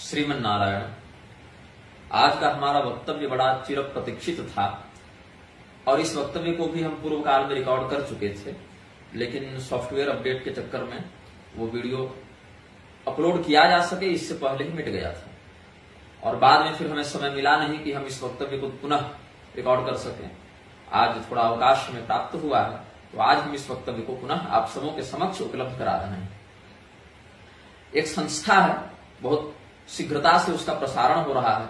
श्रीमन नारायण। आज का हमारा वक्तव्य बड़ा चिर प्रतीक्षित था और इस वक्तव्य को भी हम पूर्व काल में रिकॉर्ड कर चुके थे, लेकिन सॉफ्टवेयर अपडेट के चक्कर में वो वीडियो अपलोड किया जा सके इससे पहले ही मिट गया था और बाद में फिर हमें समय मिला नहीं कि हम इस वक्तव्य को पुनः रिकॉर्ड कर सकें। आज थोड़ा अवकाश हमें प्राप्त हुआ है, तो आज हम इस वक्तव्य को पुनः आप सबों के समक्ष उपलब्ध करा रहे हैं। एक संस्था है, बहुत शीघ्रता से उसका प्रसारण हो रहा है,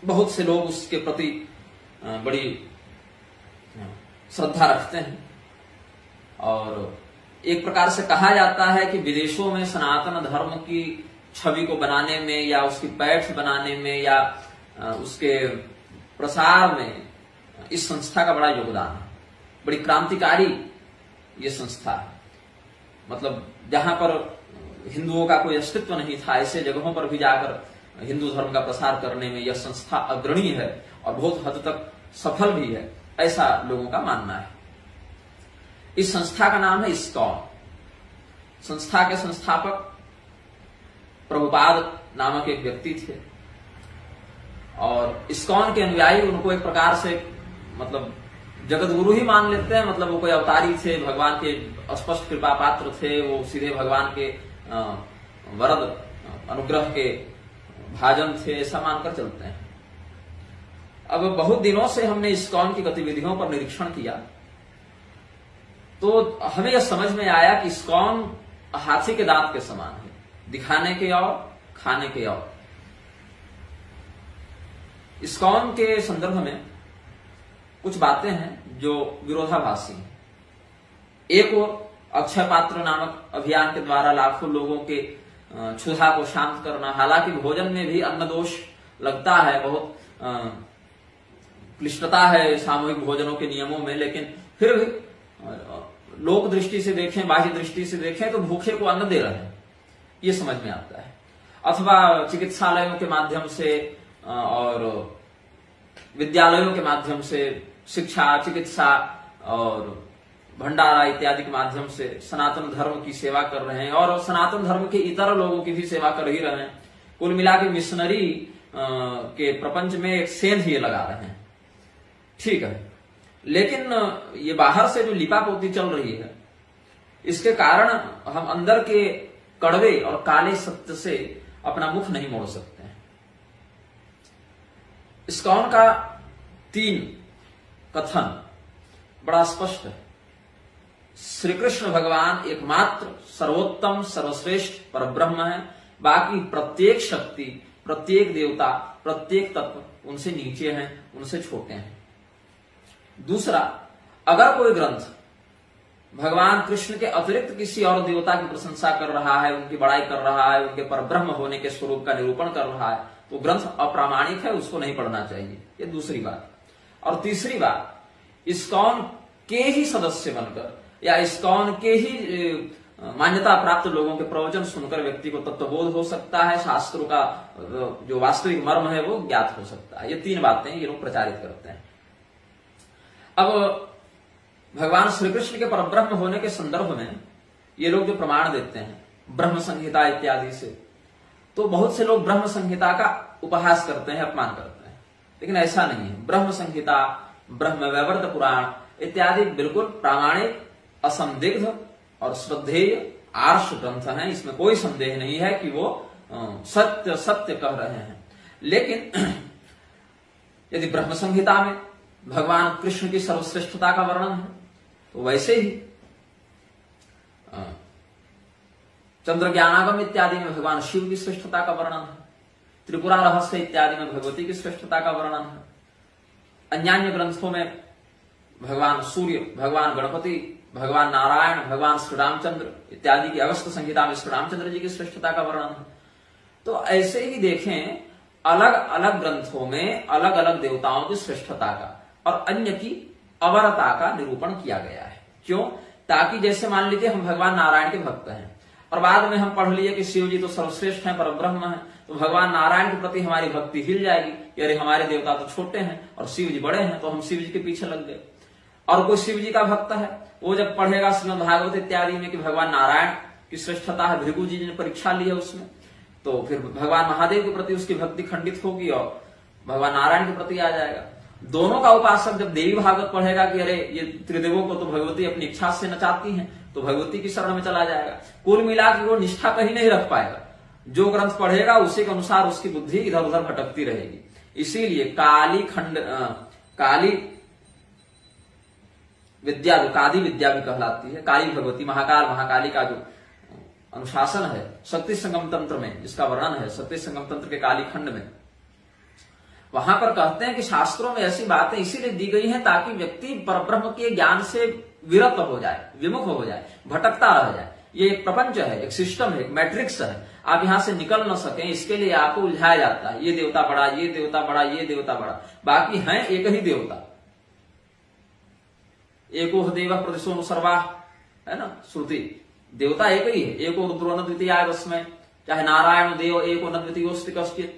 बहुत से लोग उसके प्रति बड़ी श्रद्धा रखते हैं और एक प्रकार से कहा जाता है कि विदेशों में सनातन धर्म की छवि को बनाने में या उसकी पैठ बनाने में या उसके प्रसार में इस संस्था का बड़ा योगदान है। बड़ी क्रांतिकारी ये संस्था है। मतलब जहां पर हिंदुओं का कोई अस्तित्व नहीं था, ऐसे जगहों पर भी जाकर हिंदू धर्म का प्रसार करने में यह संस्था अग्रणी है और बहुत हद तक सफल भी है, ऐसा लोगों का मानना है। इस संस्था का नाम है इस्कॉन। संस्था के संस्थापक प्रभुपाद नामक एक व्यक्ति थे और इस्कॉन के अनुयायी उनको एक प्रकार से मतलब जगत गुरु ही मान लेते हैं। मतलब वो कोई अवतारी थे, भगवान के स्पष्ट कृपा पात्र थे, वो सीधे भगवान के वरद अनुग्रह के भाजन थे, ऐसा मानकर चलते हैं। अब बहुत दिनों से हमने इस्कॉन की गतिविधियों पर निरीक्षण किया तो हमें यह समझ में आया कि इस्कॉन हाथी के दांत के समान है, दिखाने के और खाने के और। इस्कॉन के संदर्भ में कुछ बातें हैं जो विरोधाभासी हैं। एक और अक्षय पात्र नामक अभियान के द्वारा लाखों लोगों के क्षुधा को शांत करना, हालांकि भोजन में भी अन्न दोष लगता है, बहुत क्लिष्टता है सामूहिक भोजनों के नियमों में, लेकिन फिर भी लोक दृष्टि से देखें, बाह्य दृष्टि से देखें तो भूखे को अन्न दे रहे हैं, ये समझ में आता है। अथवा चिकित्सालयों के माध्यम से और विद्यालयों के माध्यम से शिक्षा, चिकित्सा और भंडारा इत्यादि के माध्यम से सनातन धर्म की सेवा कर रहे हैं और सनातन धर्म के इतर लोगों की भी सेवा कर ही रहे हैं। कुल मिला के मिशनरी के प्रपंच में एक सेंध ये लगा रहे हैं, ठीक है। लेकिन ये बाहर से जो लिपापोती चल रही है, इसके कारण हम अंदर के कड़वे और काले सत्य से अपना मुख नहीं मोड़ सकते हैं। इस्कॉन का 3 कथन बड़ा स्पष्ट है। श्री कृष्ण भगवान एकमात्र सर्वोत्तम सर्वश्रेष्ठ परब्रह्म है, बाकी प्रत्येक शक्ति, प्रत्येक देवता, प्रत्येक तत्व उनसे नीचे हैं, उनसे छोटे हैं। दूसरा, अगर कोई ग्रंथ भगवान कृष्ण के अतिरिक्त किसी और देवता की प्रशंसा कर रहा है, उनकी बड़ाई कर रहा है, उनके परब्रह्म होने के स्वरूप का निरूपण कर रहा है, तो ग्रंथ अप्रामाणिक है, उसको नहीं पढ़ना चाहिए। ये दूसरी बात। और तीसरी बात, इस्कॉन के ही सदस्य बनकर या इस्कॉन के ही मान्यता प्राप्त लोगों के प्रवचन सुनकर व्यक्ति को तत्वबोध हो सकता है, शास्त्रों का जो वास्तविक मर्म है वो ज्ञात हो सकता है। ये 3 बातें ये लोग प्रचारित करते हैं। अब भगवान श्री कृष्ण के परब्रह्म होने के संदर्भ में ये लोग जो प्रमाण देते हैं ब्रह्म संहिता इत्यादि से, तो बहुत से लोग ब्रह्म संहिता का उपहास करते हैं, अपमान करते हैं, लेकिन ऐसा नहीं है। ब्रह्म संहिता, ब्रह्म वैवर्त पुराण इत्यादि बिल्कुल प्रामाणिक, असंदिग्ध और श्रद्धेय आर्ष ग्रंथ हैं। इसमें कोई संदेह नहीं है कि वो सत्य सत्य कह रहे हैं। लेकिन यदि ब्रह्म संहिता में भगवान कृष्ण की सर्वश्रेष्ठता का वर्णन है, तो वैसे ही चंद्र ज्ञानागम इत्यादि में भगवान शिव की श्रेष्ठता का वर्णन है, त्रिपुरा रहस्य इत्यादि में भगवती की श्रेष्ठता का वर्णन है, अन्यान्य ग्रंथों में भगवान सूर्य, भगवान गणपति, भगवान नारायण, भगवान श्री रामचंद्र इत्यादि की अगस्त संहिता में श्री रामचंद्र जी की श्रेष्ठता का वर्णन है। तो ऐसे ही देखें, अलग अलग ग्रंथों में अलग अलग देवताओं की श्रेष्ठता का और अन्य की अवरता का निरूपण किया गया है। क्यों? ताकि जैसे मान लीजिए हम भगवान नारायण के भक्त हैं और बाद में हम पढ़ लिए कि शिव जी तो सर्वश्रेष्ठ हैं, परब्रह्म है, तो भगवान नारायण के प्रति हमारी भक्ति हिल जाएगी। अरे हमारे देवता तो छोटे हैं और शिव जी बड़े हैं, तो हम शिव जी के पीछे लग गए। और कोई शिव जी का भक्त है, वो जब पढ़ेगा श्रीमद् भागवत इत्यादि में कि भगवान नारायण की श्रेष्ठता है, भृगु जी ने परीक्षा ली है उसमें, तो फिर भगवान महादेव के प्रति उसकी भक्ति खंडित होगी और भगवान नारायण के प्रति आ जाएगा। दोनों का उपासक जब देवी भागवत पढ़ेगा कि अरे ये त्रिदेवों को तो भगवती अपनी इच्छा से नचाती हैं, तो भगवती की शरण में चला जाएगा। कुल मिला के वो निष्ठा कहीं नहीं रख पाएगा। जो ग्रंथ पढ़ेगा उसी के अनुसार उसकी बुद्धि इधर उधर भटकती रहेगी। इसीलिए काली विद्या जो कादी विद्या भी कहलाती है, काली भगवती महाकाली का जो अनुशासन है शक्ति संगम तंत्र में, जिसका वर्णन है शक्ति संगम तंत्र के काली खंड में, वहां पर कहते हैं कि शास्त्रों में ऐसी बातें इसीलिए दी गई हैं ताकि व्यक्ति परब्रह्म के ज्ञान से विरत हो जाए, विमुख हो जाए, भटकता रह जाए। ये एक प्रपंच है, एक सिस्टम है, एक मैट्रिक्स है। आप यहां से निकल न सके इसके लिए आपको उलझाया जाता है, ये देवता बड़ा, ये देवता बड़ा, ये देवता बड़ा, बाकी है एक ही देवता। एको देव प्रतिशो सर्वाह, है ना श्रुति, देवता एक ही है। एको रुद्रो न द्वितीयाय वस्मै, चाहे नारायण देव एको न द्वितीयोस्ति कश्चित्।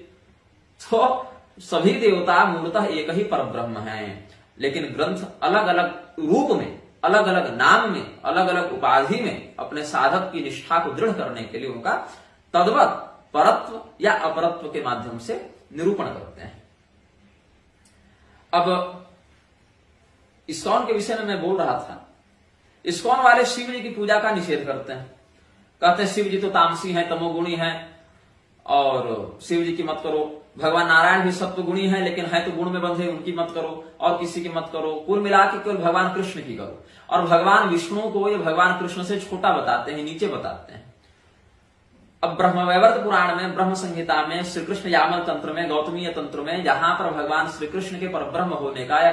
तो सभी देवता मूलतः एक ही परब्रह्म हैं, लेकिन ग्रंथ अलग अलग रूप में, अलग अलग नाम में, अलग अलग उपाधि में अपने साधक की निष्ठा को दृढ़ करने के लिए उनका तद्वत परत्व या अपरत्व के माध्यम से निरूपण करते हैं। अब इस्कॉन के विषय में मैं बोल रहा था। इस्कॉन वाले शिव जी की पूजा का निषेध करते हैं, कहते हैं शिव जी तो तामसी हैं, तमोगुणी हैं और शिव जी की मत करो। भगवान नारायण भी सत्व गुणी है, लेकिन है तो गुण में बंधे, उनकी मत करो और किसी की मत करो। कुल मिला के केवल भगवान कृष्ण की करो। और भगवान विष्णु को ये भगवान कृष्ण से छोटा बताते हैं, नीचे बताते हैं। अब ब्रह्मवैवर्त पुराण में, ब्रह्म संहिता में, श्री कृष्ण यामल तंत्र में, गौतमीय तंत्र में, जहां पर भगवान श्री कृष्ण के परब्रह्म होने का, या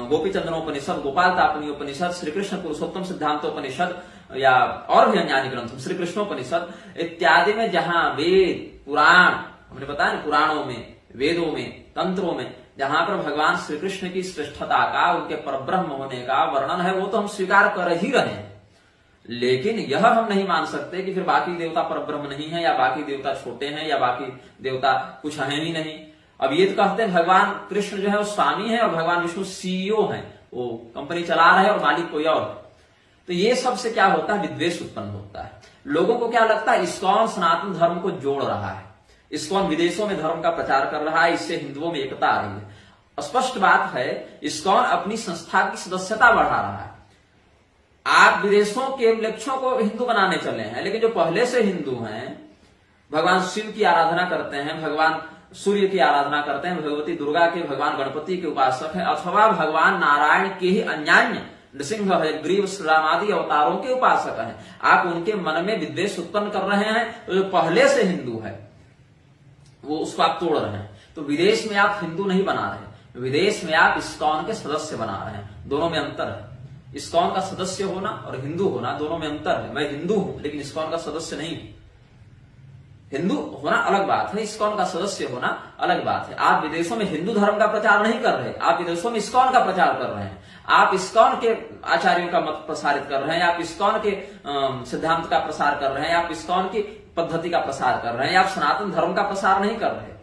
गोपी चंद्रोपनिषद, गोपाल तापनी उपनिषद, श्री कृष्ण पुरुषोत्तम सिद्धांतोपनिषद या और भी अन्य ग्रंथ, श्री कृष्णोपनिषद इत्यादि में जहां वेद पुराण, हमने बताया ना, पुराणों में, वेदों में, तंत्रों में जहां पर भगवान श्री कृष्ण की श्रेष्ठता का, उनके परब्रह्म होने का वर्णन है, वो तो हम स्वीकार कर ही रहे हैं। लेकिन यह हम नहीं मान सकते कि फिर बाकी देवता परब्रह्म नहीं है, या बाकी देवता छोटे हैं, या बाकी देवता कुछ है ही नहीं। अब ये तो कहते हैं भगवान कृष्ण जो है वो स्वामी है और भगवान विष्णु सीईओ है, वो कंपनी चला रहे हैं और मालिक कोई और। तो ये सबसे क्या होता है, विद्वेष उत्पन्न होता है। लोगों को क्या लगता है, इस्कॉन सनातन धर्म को जोड़ रहा है, इस्कॉन विदेशों में धर्म का प्रचार कर रहा है, इससे हिंदुओं में एकता आ रही है। स्पष्ट बात है, इस्कॉन अपनी संस्था की सदस्यता बढ़ा रहा है। आप विदेशों के लक्ष्यों को हिंदू बनाने चले हैं, लेकिन जो पहले से हिंदू हैं, भगवान शिव की आराधना करते हैं, भगवान सूर्य की आराधना करते हैं, भगवती दुर्गा के, भगवान गणपति के उपासक हैं, अथवा भगवान नारायण के ही अन्यान्य नृसिंह, ग्रीव, श्रीराम आदि अवतारों के उपासक हैं, आप उनके मन में विद्वेष उत्पन्न कर रहे हैं। तो जो पहले से हिंदू है वो उसको आप तोड़ रहे हैं। तो विदेश में आप हिंदू नहीं बना रहे, विदेश में आप इस्कॉन के सदस्य बना रहे हैं। दोनों में अंतर है। इस्कॉन का सदस्य होना और हिंदू होना, दोनों में अंतर है। मैं हिंदू हूं लेकिन इस्कॉन का सदस्य नहीं हूं। हिंदू होना अलग बात है, इस्कॉन का सदस्य होना अलग बात है। आप विदेशों में हिंदू धर्म का प्रचार नहीं कर रहे, आप विदेशों में इस्कॉन का प्रचार कर रहे हैं। आप इस्कॉन के आचार्यों का मत प्रसारित कर रहे हैं, आप इस्कॉन के सिद्धांत का प्रसार कर रहे हैं, आप इस्कॉन की पद्धति का प्रसार कर रहे हैं, आप सनातन धर्म का प्रसार नहीं कर रहे।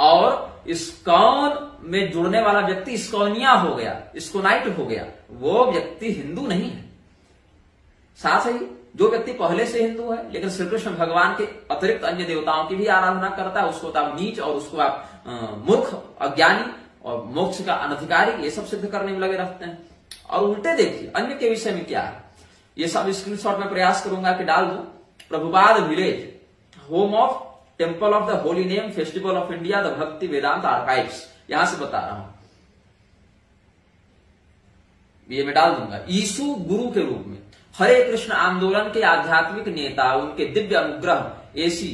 और इस्कॉन में जुड़ने वाला व्यक्ति इस्कॉनिया हो गया, इस्कोनाइट हो गया, वो व्यक्ति हिंदू नहीं है। साथ ही जो व्यक्ति पहले से हिंदू है लेकिन श्री कृष्ण भगवान के अतिरिक्त अन्य देवताओं की भी आराधना करता है, उसको तो आप नीच और उसको आप मूर्ख, अज्ञानी और मोक्ष का अनधिकारी, ये सब सिद्ध करने में लगे रहते हैं। और उल्टे देखिए अन्य के विषय में क्या है, ये सब स्क्रीनशॉट में प्रयास करूंगा कि डाल दूं। Prabhupada village, home of temple of the holy name, festival of India, the भक्ति वेदांत आर्काइव्स, यहां से बता रहा हूं, ये मैं डाल दूंगा। यीशु गुरु के रूप में हरे कृष्ण आंदोलन के आध्यात्मिक नेता, उनके दिव्य अनुग्रह एसी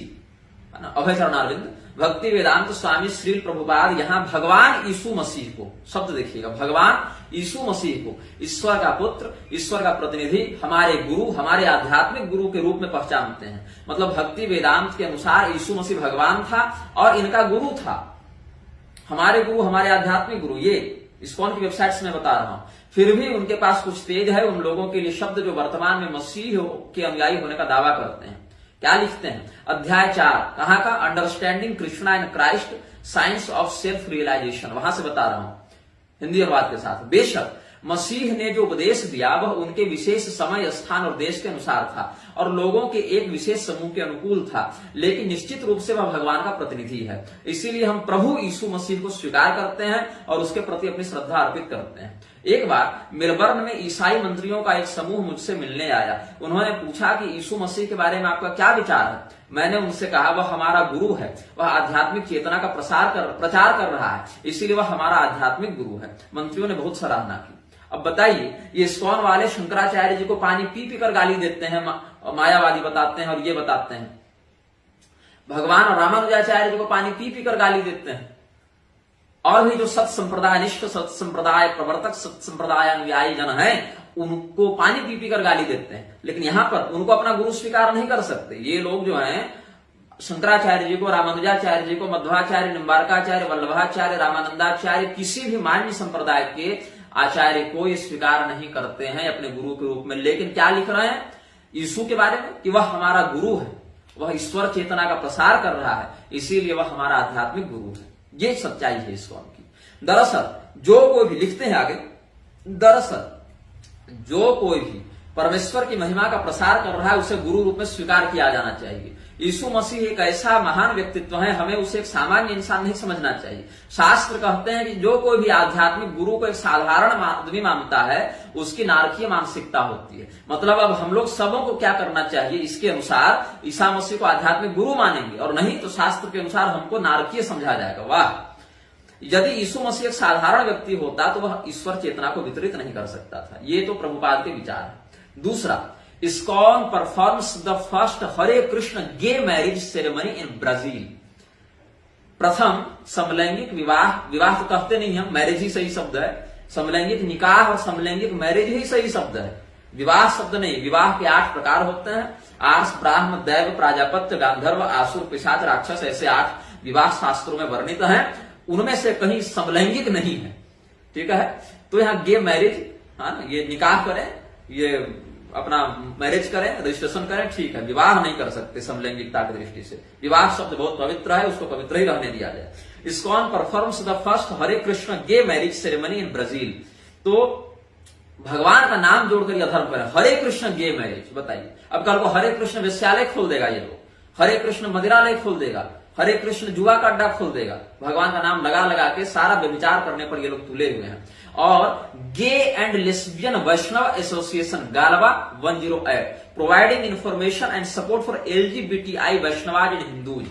अभय चरणारविंद भक्ति वेदांत स्वामी श्रील प्रभुपाद यहां भगवान यीशु मसीह को, शब्द देखिएगा, भगवान यीशु मसीह को ईश्वर का पुत्र, ईश्वर का प्रतिनिधि, हमारे गुरु, हमारे आध्यात्मिक गुरु के रूप में पहचानते हैं। मतलब भक्ति वेदांत के अनुसार यीशु मसीह भगवान था और इनका गुरु था, हमारे गुरु, हमारे आध्यात्मिक गुरु। ये इस्कॉन की वेबसाइट से मैं बता रहा हूं। फिर भी उनके पास कुछ तेज है उन लोगों के लिए शब्द जो वर्तमान में मसीह के अनुयायी होने का दावा करते हैं। क्या लिखते हैं, अध्याय 4, कहां का, understanding Krishna and Christ, science of self realisation, वहां से बता रहा हूं हिंदी अनुवाद के साथ। बेशक मसीह ने जो उपदेश दिया वह उनके विशेष समय, स्थान और देश के अनुसार था और लोगों के एक विशेष समूह के अनुकूल था, लेकिन निश्चित रूप से वह भगवान का प्रतिनिधि है। इसीलिए हम प्रभु यीशु मसीह को स्वीकार करते हैं और उसके प्रति अपनी श्रद्धा अर्पित करते हैं। एक बार मेलबर्न में ईसाई मंत्रियों का एक समूह मुझसे मिलने आया। उन्होंने पूछा कि यीशु मसीह के बारे में आपका क्या विचार है। मैंने उनसे कहा वह हमारा गुरु है, वह आध्यात्मिक चेतना का प्रचार कर रहा है, इसीलिए वह हमारा आध्यात्मिक गुरु है। मंत्रियों ने बहुत सराहना की। अब बताइए, ये इस्कॉन वाले शंकराचार्य जी को पानी पी पी कर गाली देते हैं, मायावादी बताते हैं और ये बताते हैं। भगवान और रामानुजाचार्य जी को पानी पी पी कर गाली देते हैं। और भी जो सत संप्रदाय निष्ठ, सत संप्रदाय प्रवर्तक, सत संप्रदाय अनुयायी जन है, उनको पानी पी पी कर गाली देते हैं। लेकिन यहां पर उनको अपना गुरु स्वीकार नहीं कर सकते। ये लोग जो हैं शंकराचार्य जी को, रामानुजाचार्य जी को, मध्वाचार्य, निम्बारकाचार्य, वल्लभाचार्य, रामानंदाचार्य, किसी भी मान्य संप्रदाय के आचार्य को ये स्वीकार नहीं करते हैं अपने गुरु के रूप में। लेकिन क्या लिख रहे हैं यीशु के बारे में कि वह हमारा गुरु है, वह ईश्वर चेतना का प्रसार कर रहा है, इसीलिए वह हमारा आध्यात्मिक गुरु है। ये सच्चाई है इस्कॉन की। दरअसल जो कोई भी, लिखते हैं आगे, दरअसल जो कोई भी परमेश्वर की महिमा का प्रसार कर रहा है उसे गुरु रूप में स्वीकार किया जाना चाहिए। यीशु मसीह एक ऐसा महान व्यक्तित्व है, हमें उसे एक सामान्य इंसान नहीं समझना चाहिए। शास्त्र कहते हैं कि जो कोई भी आध्यात्मिक गुरु को एक साधारण आदमी मानता है उसकी नारकीय मानसिकता होती है। मतलब अब हम लोग सबों को क्या करना चाहिए, इसके अनुसार ईसा मसीह को आध्यात्मिक गुरु मानेंगे और नहीं तो शास्त्र के अनुसार हमको नारकीय समझा जाएगा। वाह! यदि यीशु मसीह एक साधारण व्यक्ति होता तो वह ईश्वर चेतना को वितरित नहीं कर सकता था। ये तो प्रभुपाद के विचार है। दूसरा, ISKCON performs the first Hare Krishna gay marriage ceremony in Brazil। प्रथम समलैंगिक विवाह, विवाह तो कहते नहीं हम, मैरिज ही सही शब्द है। समलैंगिक निकाह और समलैंगिक मैरिज ही सही शब्द है, विवाह शब्द नहीं। विवाह के 8 प्रकार होते हैं, आर्ष, ब्राह्म, दैव, प्राजापत्य, गांधर्व, आसुर, पिशाच, राक्षस, ऐसे 8 विवाह शास्त्रों में वर्णित हैं। उनमें से कहीं समलैंगिक नहीं है, ठीक है। तो यहाँ गे मैरिज, हाँ, ये निकाह करें, ये अपना मैरिज करें, रजिस्ट्रेशन करें, ठीक है। विवाह नहीं कर सकते समलैंगिकता की दृष्टि से। विवाह शब्द बहुत पवित्र है, उसको पवित्र ही रहने दिया जाए। ISKCON performs the first Hare Krishna gay marriage ceremony in Brazil. तो भगवान का नाम जोड़कर यह धर्म करें, हरे कृष्ण गे मैरिज। बताइए, अब कल को हरे कृष्ण वेश्यालय खोल देगा ये लोग, हरे कृष्ण मदिरालय खोल देगा, हरे कृष्ण जुआ का अड्डा खोल देगा। भगवान का नाम लगा लगा के सारा व्यभिचार करने पर ये लोग तुले हुए हैं। और gay and lesbian Vaishnava association GALVA 108 providing information and support for LGBTI Vaishnavas and Hindus.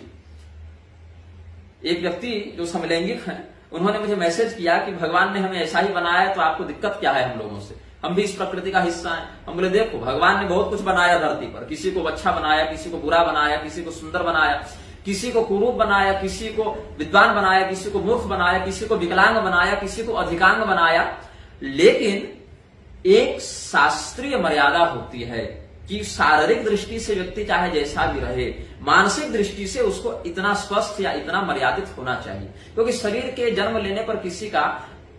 एक व्यक्ति जो समलैंगिक हैं, उन्होंने मुझे मैसेज किया कि भगवान ने हमें ऐसा ही बनाया है, तो आपको दिक्कत क्या है हम लोगों से, हम भी इस प्रकृति का हिस्सा हैं। हम बोले देखो, भगवान ने बहुत कुछ बनाया धरती पर, किसी को अच्छा बनाया, किसी को बुरा बनाया, किसी को सुंदर बनाया, किसी को कुरूप बनाया, किसी को विद्वान बनाया, किसी को मूर्ख बनाया, किसी को विकलांग बनाया, किसी को अधिकांग बनाया। लेकिन एक शास्त्रीय मर्यादा होती है कि शारीरिक दृष्टि से व्यक्ति चाहे जैसा भी रहे, मानसिक दृष्टि से उसको इतना स्वस्थ या इतना मर्यादित होना चाहिए। क्योंकि शरीर के जन्म लेने पर किसी का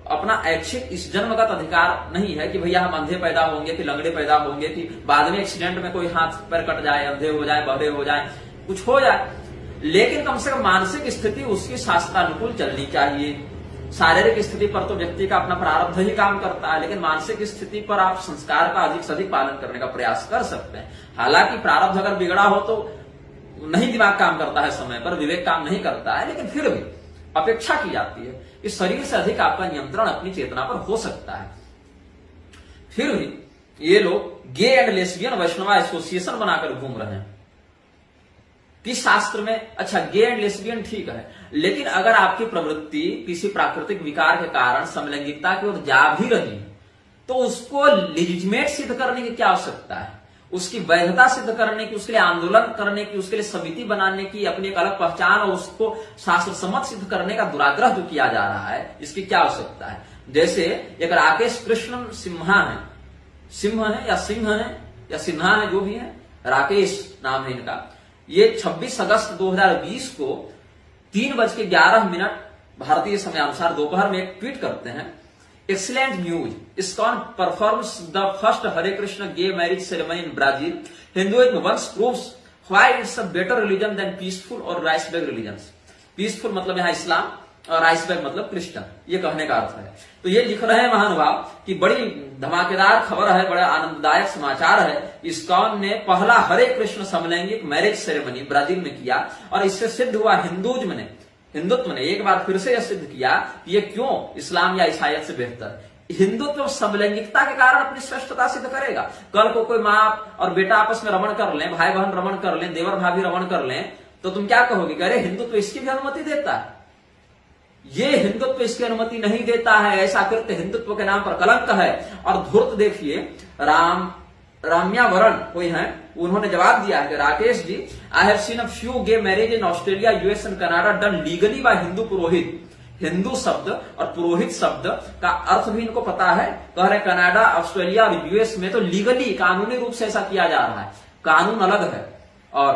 अपना ऐच्छिक इस जन्मगत अधिकार नहीं है कि भैया हम अंधे पैदा होंगे, कि लंगड़े पैदा होंगे, कि बाद में एक्सीडेंट में कोई हाथ पैर कट जाए, अंधे हो जाए, बहरे हो जाए, कुछ हो जाए। लेकिन कम से कम मानसिक स्थिति उसकी शास्त्रानुकूल चलनी चाहिए। शारीरिक स्थिति पर तो व्यक्ति का अपना प्रारब्ध ही काम करता है, लेकिन मानसिक स्थिति पर आप संस्कार का अधिक से अधिक पालन करने का प्रयास कर सकते हैं। हालांकि प्रारब्ध अगर बिगड़ा हो तो नहीं दिमाग काम करता है समय पर, विवेक काम नहीं करता है, लेकिन फिर भी अपेक्षा की जाती है कि शरीर से अधिक आपका नियंत्रण अपनी चेतना पर हो सकता है। फिर भी ये लोग गे एंड लेस्बियन वैष्णवा एसोसिएशन बनाकर घूम रहे हैं कि शास्त्र में अच्छा गे एंड लेस्बियन ठीक है, लेकिन अगर आपकी प्रवृत्ति किसी प्राकृतिक विकार के कारण समलैंगिकता की ओर जा भी रही है तो उसको लेजिटिमेट सिद्ध करने की क्या आवश्यकता है, उसकी वैधता सिद्ध करने की, उसके लिए आंदोलन करने की, उसके लिए समिति बनाने की, अपनी एक अलग पहचान और उसको शास्त्र सम्मत सिद्ध करने का दुराग्रह जो किया जा रहा है, इसकी क्या आवश्यकता है। जैसे एक राकेश कृष्ण सिम्हा है, सिंह है या सिंह है या सिन्हा है, जो भी है, राकेश नाम है इनका। ये 26 अगस्त 2020 को 3:11 भारतीय समय अनुसार दोपहर में एक ट्वीट करते हैं, excellent news, ISKCON performs the first Hare Krishna gay marriage ceremony in Brazil, Hinduism once proves why it's a better religion than peaceful और राइट बैक रिलीजन्स। पीसफुल मतलब यहाँ इस्लाम और राइसबर्ग मतलब क्रिश्चियन, ये कहने का अर्थ है। तो ये लिख रहे हैं महानुभाव कि बड़ी धमाकेदार खबर है, बड़ा आनंददायक समाचार है। इस्कॉन ने पहला हरे कृष्ण समलैंगिक मैरिज सेरेमनी ब्राजील में किया और इससे सिद्ध हुआ हिंदुत्व ने एक बार फिर से यह सिद्ध किया कि ये क्यों इस्लाम या ईसाइयत से बेहतर। हिंदुत्व समलैंगिकता के कारण अपनी श्रेष्ठता सिद्ध करेगा। कल को कोई माँ और बेटा आपस में रमण कर लें, भाई बहन रमण कर लें, देवर भाभी रमण कर लें, तो तुम क्या कहोगे? अरे हिंदुत्व इसकी भी अनुमति देता है, ये हिंदुत्व इसकी अनुमति नहीं देता है, ऐसा कृत्य हिंदुत्व के नाम पर कलंक है। और धूर्त देखिए, राम्यावरण कोई है, उन्होंने जवाब दिया है कि Rakesh ji, I have seen a few gay marriage in Australia, US and Canada done legally by Hindu purohit. Hindu शब्द और पुरोहित शब्द का अर्थ भी इनको पता है। कह रहे कनाडा, ऑस्ट्रेलिया और यूएस में तो लीगली, कानूनी रूप से ऐसा किया जा रहा है। कानून अलग है और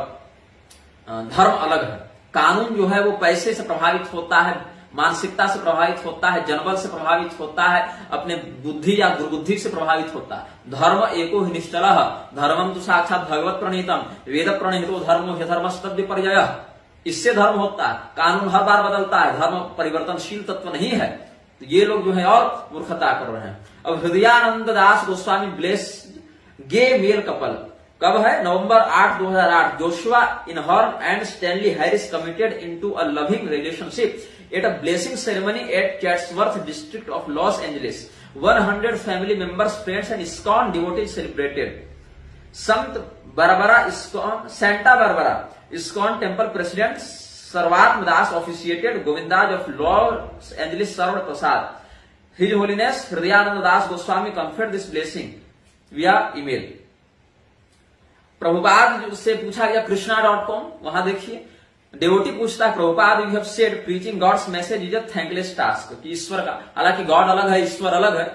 धर्म अलग है। कानून जो है वो पैसे से प्रभावित होता है, मानसिकता से प्रभावित होता है, जनबल से प्रभावित होता है, अपने बुद्धि या दुर्बुद्धि से प्रभावित होता है। धर्म एको ही निश्चलः, धर्मम तो साक्षात भगवत प्रणीतम, वेद प्रणीतो धर्मो ह्यधर्मस्तद्य पर्ययः। इससे धर्म होता है। कानून हर बार बदलता है, धर्म परिवर्तनशील तत्व नहीं है। तो ये लोग जो है और मूर्खता कर रहे हैं। अब Hridayananda Das Goswami bless gay male couple कब है? November 8, 2008। Joshua Inhorn and Stanley Harris committed into a loving relationship at a blessing ceremony at Chatsworth district of Los Angeles. 100 family members, friends and ISKCON devotees celebrated. Santa Barbara ISKCON, Santa Barbara ISKCON temple president Sarvatma Das officiated. Govinda's of Los Angeles serve prasad. His holiness Hridayananda Das Goswami conferred this blessing विया email. Prabhupada से पूछा गया कृष्णा.com, वहां देखिए devotee पूछता है, Prabhupada you have said preaching God's message is a thankless task. कि ईश्वर का, हालांकि गॉड अलग है, ईश्वर अलग है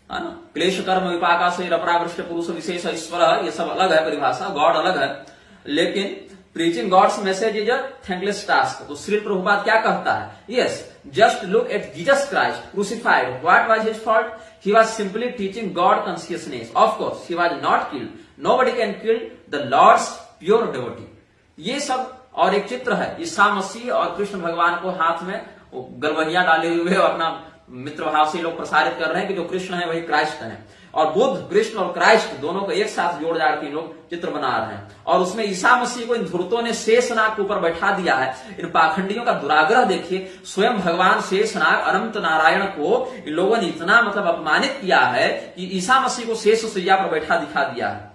ना। क्लेश कर्म विपाका से अपरावृष्ट पुरुष विशेष ईश्वर है, ये सब अलग है परिभाषा, गॉड अलग है। लेकिन preaching God's message is a thankless task. तो श्री प्रभुपाद क्या कहता है? Yes, just look at Jesus Christ crucified, what was his fault? He was simply teaching God consciousness. Of course, he was not killed. Nobody can kill the Lord's pure devotee. ये सब और एक चित्र है, ईसा मसीह और कृष्ण भगवान को हाथ में गलवहिया डाले हुए और अपना मित्र भाव से लोग प्रसारित कर रहे हैं कि जो कृष्ण है वही क्राइस्ट है। और बुद्ध, कृष्ण और क्राइस्ट दोनों को एक साथ जोड़ जाड़ के लोग चित्र बना रहे हैं। और उसमें ईसा मसीह को इन धूर्तों ने शेषनाग के ऊपर बैठा दिया है। इन पाखंडियों का दुराग्रह देखिए, स्वयं भगवान शेषनाग अनंत नारायण को इन लोगों ने इतना मतलब अपमानित किया है कि ईसा मसीह को शेष सैया पर बैठा दिखा दिया है।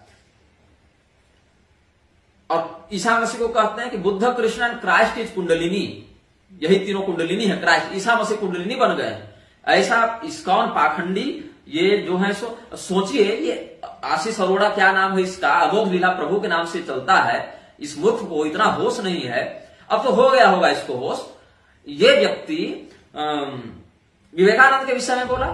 और ईसा मसीह को कहते हैं कि Buddha, Krishna and Christ is kundalini. यही तीनों कुंडलिनी है क्राइस्ट। ईसा मसीह कुंडलिनी बन गए। ऐसा इस्कॉन पाखंडी ये जो है सोचिए, ये आशीष अरोड़ा क्या नाम है इसका, अबोध लीला प्रभु के नाम से चलता है। इस मूर्ख को इतना होश नहीं है, अब तो हो गया होगा इसको होश। ये व्यक्ति विवेकानंद के विषय में बोला,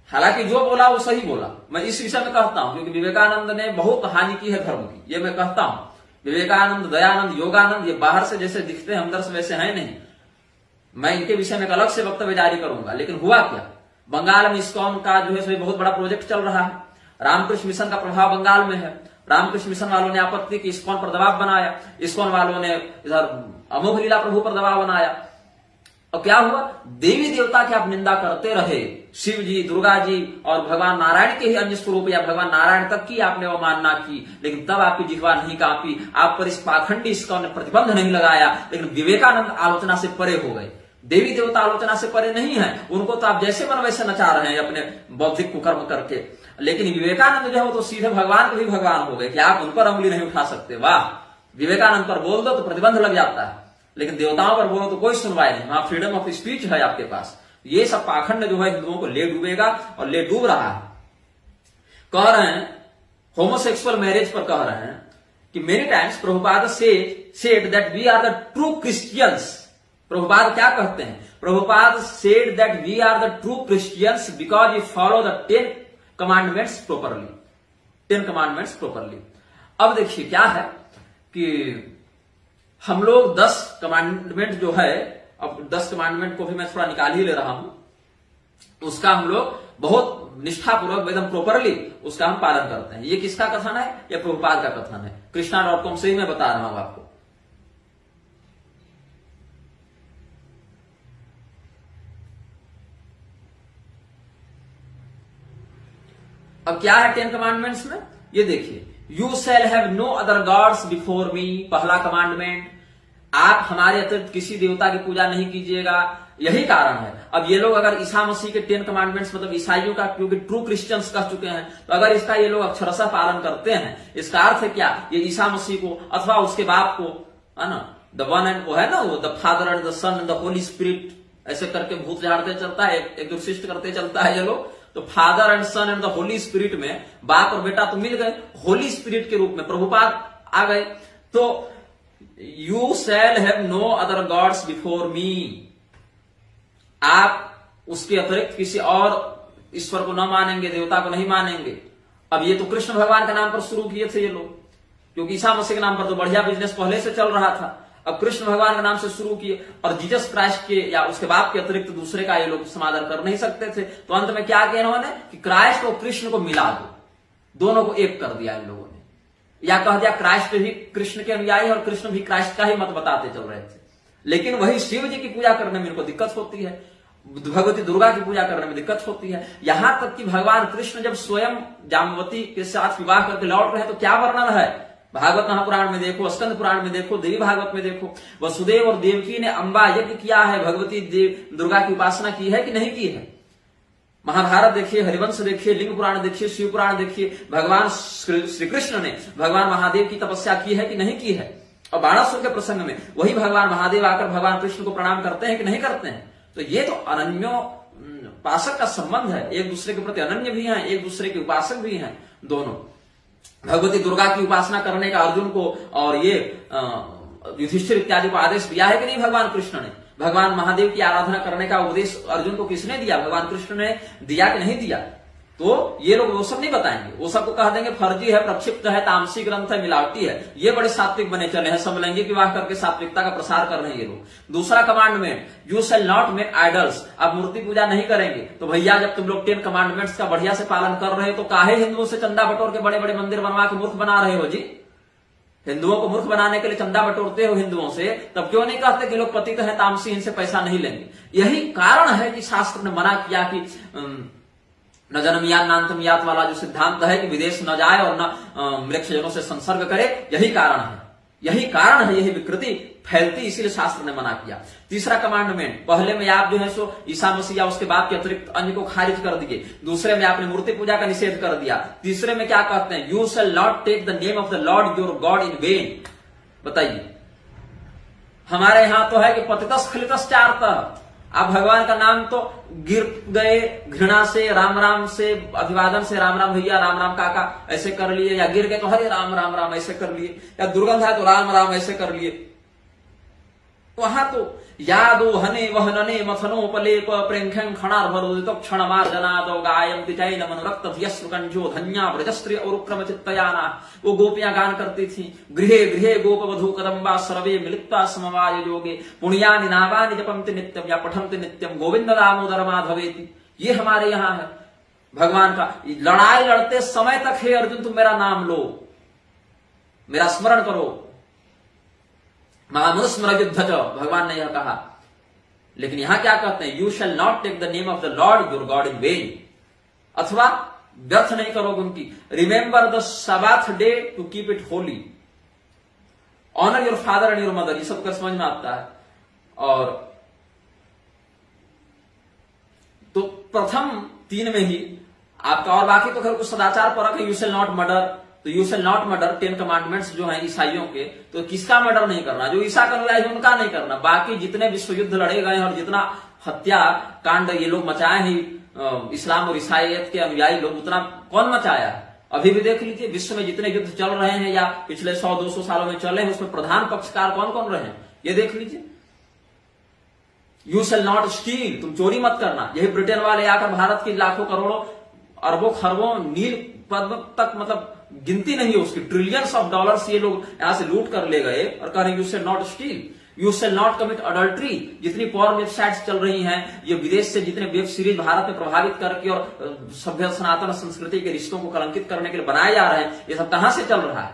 हालांकि जो बोला वो सही बोला। मैं इस विषय में कहता हूं क्योंकि विवेकानंद ने बहुत हानि की है धर्म की, ये मैं कहता हूं। विवेकानंद, दयानंद, योगानंद ये बाहर से जैसे दिखते हैं, अंदर से वैसे हैं नहीं। मैं इनके विषय में एक अलग से वक्तव्य जारी करूंगा। लेकिन हुआ क्या, बंगाल में इस्कॉन का जो है बहुत बड़ा प्रोजेक्ट चल रहा है। रामकृष्ण मिशन का प्रभाव बंगाल में है। रामकृष्ण मिशन वालों ने आपत्ति की, इस्कॉन पर दबाव बनाया। इस्कॉन वालों ने इधर अमोघ लीला प्रभु पर दबाव बनाया। और क्या हुआ, देवी देवता की आप निंदा करते रहे। शिव जी, दुर्गा जी और भगवान नारायण के ही अन्य स्वरूप या भगवान नारायण तक की आपने अवमानना की, लेकिन तब आपकी जिह्वा नहीं कांपी। आप पर इस पाखंडी इस्कॉन ने प्रतिबंध नहीं लगाया। लेकिन विवेकानंद आलोचना से परे हो गए। देवी देवता आलोचना से परे नहीं है, उनको तो आप जैसे मन वैसे नचा रहे हैं अपने बौद्धिक कुकर्म करके। लेकिन विवेकानंद जो है वो तो सीधे भगवान के भी भगवान हो गए कि आप उन पर उंगली नहीं उठा सकते। वाह, विवेकानंद पर बोल दो तो प्रतिबंध लग जाता है, लेकिन देवताओं पर बोलो तो कोई सुनवाई नहीं। वहां फ्रीडम ऑफ स्पीच है आपके पास। ये सब पाखंड जो है हिंदुओं को ले डूबेगा और ले डूब रहा है। कह रहे हैं होमोसेक्सुअल मैरिज पर कह रहे हैं कि many times Prabhupada said that we are the true Christians. Prabhupada क्या कहते हैं? Prabhupada said that we are the true Christians because we follow the 10 commandments properly. 10 commandments properly. अब देखिए क्या है कि हम लोग 10 कमांडमेंट जो है, अब 10 कमांडमेंट को भी मैं थोड़ा निकाल ही ले रहा हूं, उसका हम लोग बहुत निष्ठापूर्वक एकदम प्रोपरली उसका हम पालन करते हैं। ये किसका कथन है? ये प्रभुपाद का कथन है। कृष्णा.com से ही मैं बता रहा हूं आपको। अब क्या है 10 कमांडमेंट्स में, ये देखिए, you shall have no other gods before me, पहला कमांडमेंट, आप हमारे अतिरिक्त किसी देवता की पूजा नहीं कीजिएगा। यही कारण है। अब ये लोग अगर ईसा मसीह के 10 कमांडमेंट्स मतलब ईसाइयों का, क्योंकि ट्रू क्रिश्चियंस कह चुके हैं, तो अगर इसका ये लोग अक्षरशः पालन करते हैं, इसका अर्थ है क्या, ये ईसा मसीह को अथवा उसके बाप को, है ना, द वन एंड, वो है ना, वो the father and the son and the holy spirit, ऐसे करके भूत झाड़ते चलता है, एक्सोर्सिस्ट करते चलता है ये लोग। तो father and son and the holy spirit में बाप और बेटा तो मिल गए, होली स्पिरिट के रूप में प्रभुपाद आ गए। तो you shall have no other gods before me, आप उसके अतिरिक्त किसी और ईश्वर को न मानेंगे, देवता को नहीं मानेंगे। अब ये तो कृष्ण भगवान के नाम पर शुरू किए थे ये लोग, क्योंकि ईसा मसीह के नाम पर तो बढ़िया बिजनेस पहले से चल रहा था। अब कृष्ण भगवान के नाम से शुरू किए, और जीसस क्राइस्ट के या उसके बाप के अतिरिक्त दूसरे का ये लोग समादर कर नहीं सकते थे। तो अंत में क्या किया इन्होंने कि क्राइस्ट और कृष्ण को मिला दो, दोनों को एक कर दिया इन लोगों ने, या कह दिया क्राइस्ट भी कृष्ण के अनुयायी और कृष्ण भी क्राइस्ट का ही मत बताते चल रहे थे। लेकिन वही शिव जी की पूजा करने में इनको दिक्कत होती है, भगवती दुर्गा की पूजा करने में दिक्कत होती है। यहां तक कि भगवान कृष्ण जब स्वयं जाम्बवती के साथ विवाह करके लौट रहे हैं तो क्या वर्णन है, भागवत महापुराण में देखो, स्कंद पुराण में देखो, देवी भागवत में देखो, वसुदेव और देवकी ने अंबा यज्ञ किया है, भगवती दुर्गा की उपासना की है कि नहीं की है। महाभारत देखिए, हरिवंश देखिए, लिंग पुराण देखिए, शिव पुराण देखिए, भगवान श्री कृष्ण ने भगवान महादेव की तपस्या की है कि नहीं की है। और बाणासुर के प्रसंग में वही भगवान महादेव आकर भगवान कृष्ण को प्रणाम करते हैं कि नहीं करते हैं। तो ये तो अनन्योपासक का संबंध है, एक दूसरे के प्रति अनन्य भी हैं, एक दूसरे के उपासक भी हैं दोनों। भगवती दुर्गा की उपासना करने का अर्जुन को और ये युधिष्ठिर इत्यादि को आदेश दिया है कि नहीं भगवान कृष्ण ने। भगवान महादेव की आराधना करने का उपदेश अर्जुन को किसने दिया, भगवान कृष्ण ने दिया कि नहीं दिया। तो ये लोग वो सब नहीं बताएंगे, वो सबको कह देंगे फर्जी है, प्रक्षिप्त है, तामसी ग्रंथ है, मिलावटी है। ये बड़े सात्विक बने चले हैं, समलैंगिक विवाह करके सात्विकता का प्रसार कर रहे हैं ये लोग। दूसरा commandment, you shall not make idols, आप मूर्ति पूजा नहीं करेंगे। तो भैया जब तुम लोग 10 कमांडमेंट्स का बढ़िया से पालन कर रहे हो तो काहे हिंदुओं से चंदा बटोर के बड़े बड़े मंदिर बनवा के मूर्ख बना रहे हो जी। हिंदुओं को मूर्ख बनाने के लिए चंदा बटोरते हो हिंदुओं से, तब क्यों नहीं कहते कि लोग पतित हैं, तामसी, इनसे पैसा नहीं लेंगे। यही कारण है कि शास्त्र ने मना किया कि न जन्मयात नान्तम यात वाला जो सिद्धांत है कि विदेश न जाए और न मृक्षजनों से संसर्ग करे, यही कारण है, यही विकृति फैलती, इसीलिए शास्त्र ने मना किया। तीसरा कमांडमेंट, पहले में आप जो है सो ईसा मसीह या उसके बाप के अतिरिक्त अन्य को खारिज कर दिए, दूसरे में आपने मूर्ति पूजा का निषेध कर दिया, तीसरे में क्या कहते हैं, you shall not take the name of the Lord your God in vain. बताइए, हमारे यहां तो है कि पतितस खलितस चारतः, आप भगवान का नाम तो गिर गए घृणा से, राम राम से, अभिवादन से, राम राम भैया, राम राम काका ऐसे कर लिए, या गिर गए तो हरे राम राम राम ऐसे कर लिए, या दुर्गंध है तो राम राम ऐसे कर लिए। वहां तो यादो हने वहनने मथनो पलेप प्रेंखं खणार्भरोदितो क्षणमार्जनादो गायन्ति जैन मनोरक्त यश्रुकंजो धन्या ब्रजस्त्री और उक्रम चित्तयाना। वो गोपियां गान करती थी, गृहे गृहे गोप वधू कदम्बा सर्वे मिलित्वा समवाय योगे पुण्यानि नामानि जपन्ति नित्यम या पठन्ति नित्यम गोविंद दामोदर माधवेति। ये हमारे यहाँ है भगवान का। लड़ाई लड़ते समय तक हे अर्जुन तुम मेरा नाम लो, मेरा स्मरण करो, महामनुस्मर युद्ध भगवान ने यह कहा। लेकिन यहां क्या कहते हैं, you shall not take the name of the Lord your God in vain, अथवा व्यर्थ नहीं करोगे उनकी। Remember the Sabbath day to keep it holy, honour your father and your mother, ये सब कर समझ में आता है। और तो प्रथम 3 में ही आपका, और बाकी तो खैर कुछ सदाचार परक है, यू शैल नॉट मर्डर, तो you shall not murder 10 commandments जो हैं ईसाइयों के, तो किसका मर्डर नहीं करना, जो ईसा कर रहा है उनका नहीं करना। बाकी जितने विश्व युद्ध लड़े गए और जितना हत्या कांड ये लोग मचाए हैं इस्लाम और ईसाइयत के अनुयायी लोग, उतना कौन मचाया है। अभी भी देख लीजिए विश्व में जितने युद्ध चल रहे हैं या पिछले 100-200 सालों में चले हैं, उसमें प्रधान पक्षकार कौन कौन रहे हैं, ये देख लीजिए। यू शैल नॉट स्टील, तुम चोरी मत करना। यही ब्रिटेन वाले आकर भारत की लाखों करोड़ों अरबों खरबों नील पद्म तक, मतलब गिनती नहीं है उसकी, ट्रिलियंस ऑफ डॉलर्स ये लोग यहां से लूट कर ले गए और कह रहे हैं you shall not steel, you shall not commit adultery. जितनी पॉर्न वेबसाइट्स चल रही हैं, ये विदेश से जितने वेब सीरीज भारत में प्रभावित करके और सभ्य सनातन संस्कृति के रिश्तों को कलंकित करने के लिए बनाए जा रहे हैं, ये सब कहां से चल रहा है।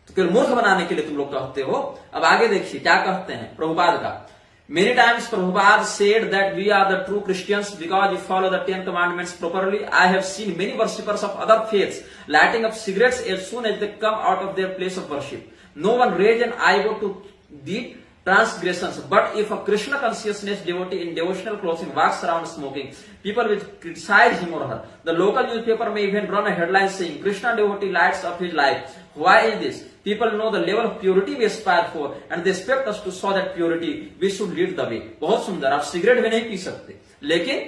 तो केवल मूर्ख बनाने के लिए तुम लोग कहते हो। अब आगे देखिए क्या कहते हैं प्रभुपाद का, Many times Prabhupada said that we are the true Christians because we follow the 10 commandments properly. I have seen many worshippers of other faiths lighting up cigarettes as soon as they come out of their place of worship. No one raised an eyebrow to the transgressions. But if a Krishna consciousness devotee in devotional clothing walks around smoking, people will criticize him or her. The local newspaper may even run a headline saying, Krishna devotee lights up his life. Why is this? People know the level of purity we aspire for and they expect us to show that purity. We should lead the way. बहुत सुंदर. आप cigarette भी नहीं P सकते, लेकिन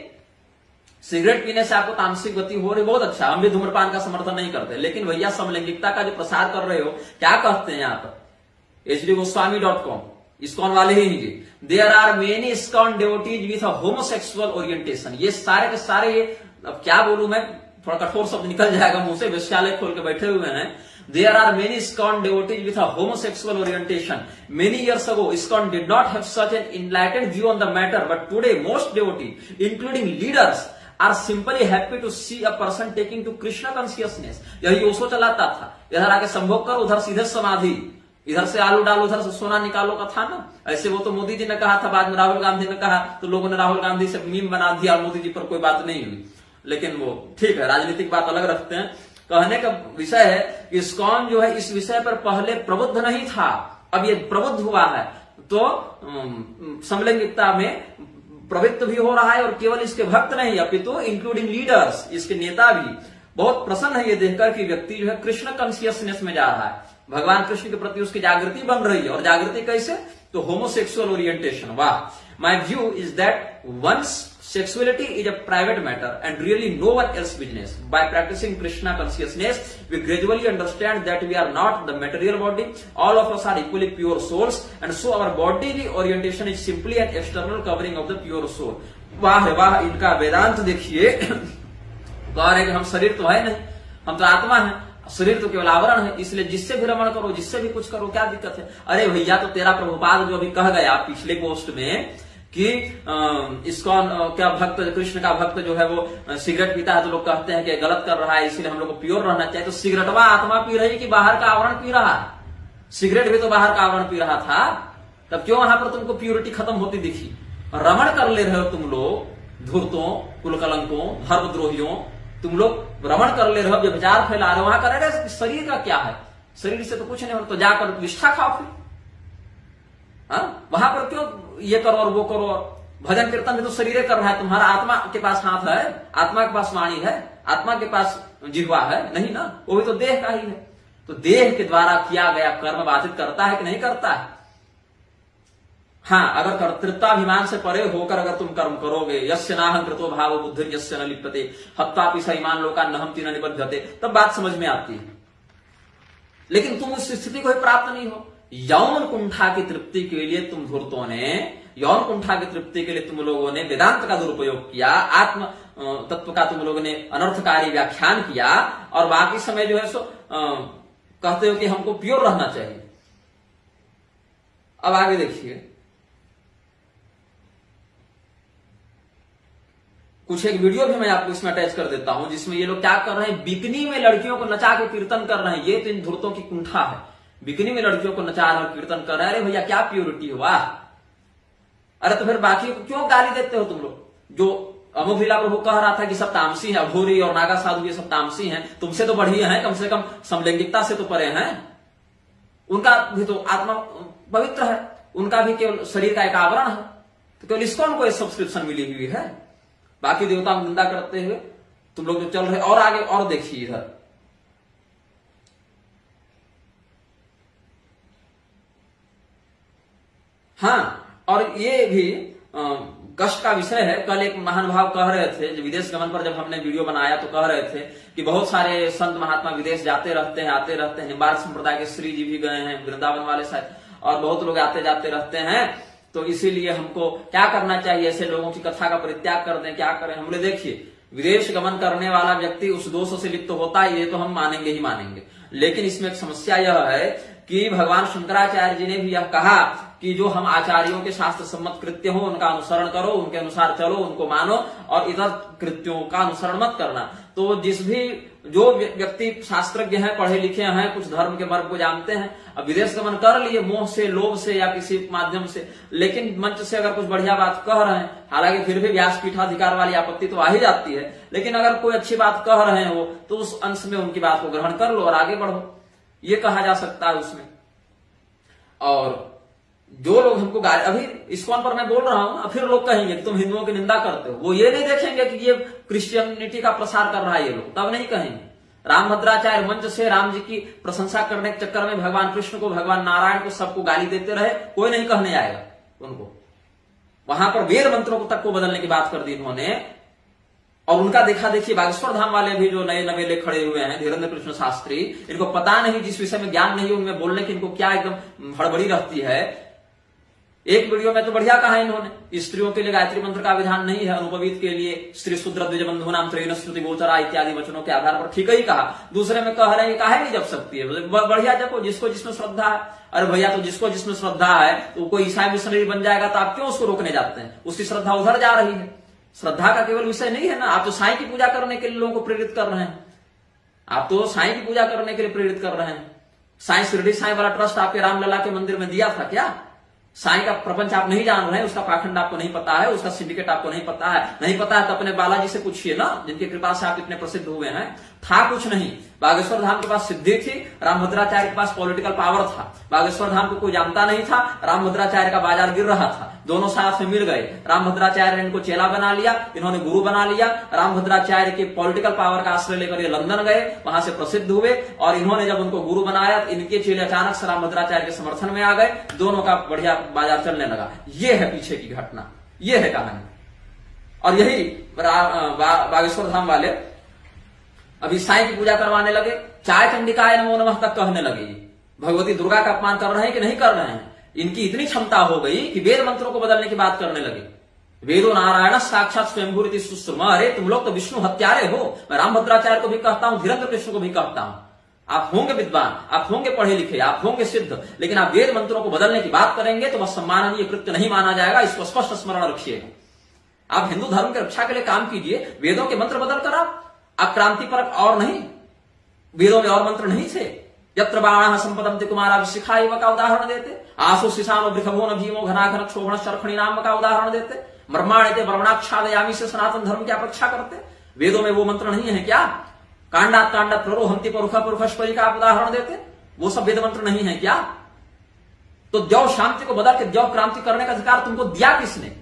cigarette पीने से आपको तामसिक गति हो रही, बहुत अच्छा. हम भी धूम्रपान का समर्थन नहीं करते, लेकिन भैया समलैंगिकता का जो प्रसार कर रहे हो, क्या कहते हैं यहाँ पर hdgoswami.com, इस्कॉन वाले ही नहीं. There are many ISKCON devotees with a homosexual orientation. ये सारे के सारे, ये अब क्या बोलूं मैं, थोड़ा कठोर शब्द निकल जाएगा मुंह से, वेश्यालय खोल के बैठे हुए हैं. There are many ISKCON devotees with a homosexual orientation. Many years ago, ISKCON did not have such an enlightened view on the matter, but today most devotees, including leaders, are simply happy to see a person taking to Krishna consciousness. यही ओशो चलाता था, इधर आके संभोग कर, उधर सीधे समाधि, इधर से आलू डालो, उधर से सोना निकालो का था ना. ऐसे वो तो मोदी जी ने कहा था, बाद में राहुल गांधी ने कहा, तो लोगों ने राहुल गांधी से मीम बना दिया और मोदी जी पर कोई बात नहीं हुई. लेकिन वो ठीक है, राजनीतिक बात अलग रखते हैं. कहने का विषय है, इस्कॉन जो है इस विषय पर पहले प्रबुद्ध नहीं था, अब ये प्रबुद्ध हुआ है, तो समलैंगिकता में प्रवृत्त भी हो रहा है. और केवल इसके भक्त नहीं, अपितु इंक्लूडिंग लीडर्स, इसके नेता भी बहुत प्रसन्न है ये देखकर कि व्यक्ति जो है कृष्ण कॉन्शियसनेस में जा रहा है, भगवान कृष्ण के प्रति उसकी जागृति बन रही है. और जागृति कैसे, तो होमोसेक्सुअल ओरिएंटेशन. वाह. My view is that once sexuality is a private matter and really no one else's business. By practicing Krishna consciousness, we gradually understand that we are not the material body. All of us are equally pure souls, and so our bodily orientation is simply an external covering of the pure soul. वाह वाह, इनका वेदांत देखिए. कह रहे कि हम शरीर तो है नहीं, हम तो आत्मा है, शरीर तो केवल आवरण है, इसलिए जिससे भी रमण करो, जिससे भी कुछ करो, क्या दिक्कत है. अरे भैया, तो तेरा प्रभुपाद जो अभी कह गया पिछले पोस्ट में कि इस्कॉन क्या भक्त, कृष्ण का भक्त जो है वो सिगरेट पीता है, तो लोग कहते हैं कि गलत कर रहा है, इसीलिए हम लोग को प्योर रहना चाहिए. तो सिगरेटवा आत्मा पी रही कि बाहर का आवरण पी रहा है? सिगरेट भी तो बाहर का आवरण पी रहा था, तब क्यों वहां पर तुमको प्योरिटी खत्म होती दिखी? रमण कर ले रहे हो तुम लोग, धूर्तों, कुलकलंकों, धर्मद्रोहियों, तुम लोग रमण कर ले रहे हो, व्यभिचार फैला रहे हो. वहां कर रहे शरीर का क्या है? शरीर से तो कुछ नहीं हो, तो जाकर निष्ठा खाओ फिर. वहां पर क्यों ये करो और वो करो? भजन कीर्तन भी तो शरीर कर रहा है. तुम्हारा आत्मा के पास हाथ है, आत्मा के पास वाणी है, आत्मा के पास जिह्वा है नहीं ना, वो भी तो देह का ही है. तो देह के द्वारा किया गया कर्म बाधित करता है कि नहीं करता है? हाँ, अगर कर्तृत्वाभिमान से परे होकर अगर तुम कर्म करोगे, यस्य नाहं कृतो भावो बुद्धिर् यस्य न लिप्यते हत्वापि स इमान् लोकान् नहं तेन निबध्यते, तब बात समझ में आती है. लेकिन तुम उस स्थिति को ही प्राप्त नहीं हो. यौन कुंठा की तृप्ति के लिए तुम धूर्तों ने, यौन कुंठा की तृप्ति के लिए तुम लोगों ने वेदांत का दुरुपयोग किया, आत्म तत्व का तुम लोगों ने अनर्थकारी व्याख्यान किया, और बाकी समय जो है सो कहते हो कि हमको प्योर रहना चाहिए. अब आगे देखिए, कुछ एक वीडियो भी मैं आपको इसमें अटैच कर देता हूं, जिसमें ये लोग क्या कर रहे हैं, बिकनी में लड़कियों को नचा के कीर्तन कर रहे हैं. ये तो इन धूर्तों की कुंठा है, बिकनी में लड़कियों को नचा रहे कीर्तन कर रहे हैं. अरे भैया, क्या प्योरिटी हुआ? अरे तो फिर बाकी को क्यों गाली देते हो तुम लोग? जो अमोभिला प्रभु कह रहा था कि सब तामसी है, अघोरी और नागा साधु ये सब तामसी हैं, तुमसे तो बढ़िया हैं, कम से कम समलैंगिकता से तो परे हैं. उनका भी तो आत्मा पवित्र है, उनका भी केवल शरीर का एक आवरण है, तो केवल इस्कॉन को सब्सक्रिप्शन मिली हुई है. बाकी देवताओं की निंदा करते हुए तुम लोग जो चल रहे. और आगे और देखिए इधर, हाँ, और ये भी कष्ट का विषय है. कल एक महानुभाव कह रहे थे, जो विदेश गमन पर जब हमने वीडियो बनाया तो कह रहे थे कि बहुत सारे संत महात्मा विदेश जाते रहते हैं, आते रहते हैं. निम्बार्क संप्रदाय के श्री जी भी गए हैं, वृंदावन वाले शायद, और बहुत लोग आते जाते रहते हैं. तो इसीलिए हमको क्या करना चाहिए, ऐसे लोगों की कथा का परित्याग कर दें, क्या करें? हमने देखिए, विदेश गमन करने वाला व्यक्ति उस दोष से लिप्त होता है, ये तो हम मानेंगे ही मानेंगे. लेकिन इसमें एक समस्या यह है कि भगवान शंकराचार्य जी ने भी यह कहा कि जो हम आचार्यों के शास्त्र सम्मत कृत्य हो उनका अनुसरण करो, उनके अनुसार चलो, उनको मानो और इतर कृत्यों का अनुसरण मत करना। तो जो व्यक्ति शास्त्रज्ञ हैं, पढ़े लिखे हैं, कुछ धर्म के मर्म को जानते हैं, अब विदेश गमन कर लिए मोह से, लोभ से या किसी माध्यम से, लेकिन मंच से अगर कुछ बढ़िया बात कह रहे हैं, हालांकि फिर भी व्यासपीठाधिकार वाली आपत्ति तो आ ही जाती है, लेकिन अगर कोई अच्छी बात कह रहे हैं वो, तो उस अंश में उनकी बात को ग्रहण कर लो और आगे बढ़ो, ये कहा जा सकता है उसमें। और जो लोग हमको अभी इस्कॉन पर मैं बोल रहा हूं ना, फिर लोग कहेंगे कि तुम हिंदुओं की निंदा करते हो, वो ये नहीं देखेंगे कि ये क्रिश्चियनिटी का प्रसार कर रहा है ये लोग, तब नहीं कहेंगे। रामभद्राचार्य मंच से राम जी की प्रशंसा करने के चक्कर में भगवान कृष्ण को, भगवान नारायण को, सबको गाली देते रहे, कोई नहीं कहने आएगा उनको। वहां पर वेद मंत्रों तक को बदलने की बात कर दी इन्होंने, और उनका देखा देखिए बागेश्वर धाम वाले भी जो नए नवेले खड़े हुए हैं, धीरेन्द्र कृष्ण शास्त्री, इनको पता नहीं, जिस विषय में ज्ञान नहीं उनमें बोलने की इनको क्या एकदम हड़बड़ी रहती है। एक वीडियो में तो बढ़िया कहा इन्होंने, स्त्रियों के लिए गायत्री मंत्र का विधान नहीं है, अनुपवीत के लिए स्त्री शूद्र द्विज बंधु नाम त्रयीन श्रुति गोचरा इत्यादि वचनों के आधार पर ठीक ही कहा। दूसरे में कह रहे हैं काहे नहीं जप सकती है, बढ़िया जपो, जिसको जिसमें श्रद्धा है। अरे भैया, तो जिसको जिसमें श्रद्धा है, तो कोई ईसाई मिशनरी बन जाएगा तो आप क्यों उसको रोकने जाते हैं? उसकी श्रद्धा उधर जा रही है। श्रद्धा का केवल विषय नहीं है ना, आप तो साईं की पूजा करने के लिए लोगों को प्रेरित कर रहे हैं, आप तो साईं की पूजा करने के लिए प्रेरित कर रहे हैं। साईं शिरडी साईं वाला ट्रस्ट आपके रामलला के मंदिर में दिया था क्या? साईं का प्रपंच आप नहीं जान रहे हैं, उसका पाखंड आपको नहीं पता है, उसका सिंडिकेट आपको नहीं पता है। नहीं पता है तो अपने बालाजी से पूछिए ना, जिनकी कृपा से आप इतने प्रसिद्ध हुए हैं। था कुछ नहीं, बागेश्वर धाम के पास सिद्धि थी, रामभद्राचार्य के पास पॉलिटिकल पावर था। बागेश्वर धाम को कोई जानता नहीं था, रामभद्राचार्य का बाजार गिर रहा था, दोनों साथ में मिल गए। रामभद्राचार्य ने इनको चेला बना लिया, इन्होंने गुरु बना लिया। रामभद्राचार्य के पॉलिटिकल पावर का आश्रय लेकर ये लंदन गए, वहां से प्रसिद्ध हुए, और इन्होंने जब उनको गुरु बनाया तो इनके चेले अचानक से रामभद्राचार्य के समर्थन में आ गए, दोनों का बढ़िया बाजार चलने लगा। ये है पीछे की घटना, ये है कहानी। और यही बागेश्वर धाम वाले अभी साईं की पूजा करवाने लगे, चाय चंडिकाय नमो नमः तक कहने लगे। भगवती दुर्गा का अपमान कर रहे हैं कि नहीं कर रहे हैं? इनकी इतनी क्षमता हो गई कि वेद मंत्रों को बदलने की बात करने लगे। वेदो नारायण साक्षात स्वयंभूरिति सुश्रुम। अरे तुम लोग तो विष्णु हत्यारे हो। मैं रामभद्राचार्य को भी कहता हूं, धीरेन्द्र कृष्ण को भी कहता हूं, आप होंगे विद्वान, आप होंगे पढ़े लिखे, आप होंगे सिद्ध, लेकिन आप वेद मंत्रों को बदलने की बात करेंगे तो वह सम्माननीय कृत्य नहीं माना जाएगा। इसको स्पष्ट स्मरण रखिएगा। आप हिंदू धर्म की रक्षा के लिए काम कीजिए, वेदों के मंत्र बदल कर आप क्रांतिपरक और नहीं, वेदों में और मंत्र नहीं थे। यत्र बाणः संपदन्ति कुमारा शिखा एव का उदाहरण देते, आसु शिशानो वृषभो न भीमो घनाघन क्षोभण शर्खणी नाम का उदाहरण देते, ब्रह्माण्यते ब्रह्मणाक्षादयामी से सनातन धर्म की अपेक्षा करते। वेदों में वो मंत्र नहीं है क्या? कांडात कांडात प्ररोहंति परुखा पुरुषपरी का आप उदाहरण देते, वो सब वेद मंत्र नहीं है क्या? तो द्यौ शांति को बदल के द्यौ क्रांति करने का अधिकार तुमको दिया किसने?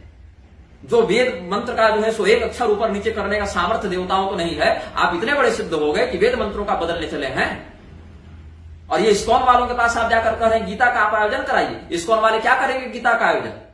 जो वेद मंत्र का जो है सो एक अक्षर ऊपर नीचे करने का सामर्थ्य देवताओं को नहीं है। आप इतने बड़े सिद्ध हो गए कि वेद मंत्रों का बदलने चले हैं। और ये इस्कॉन वालों के पास आप जाकर कह रहे हैं गीता का आप आयोजन कराइए। इस्कॉन वाले क्या करेंगे गीता का आयोजन?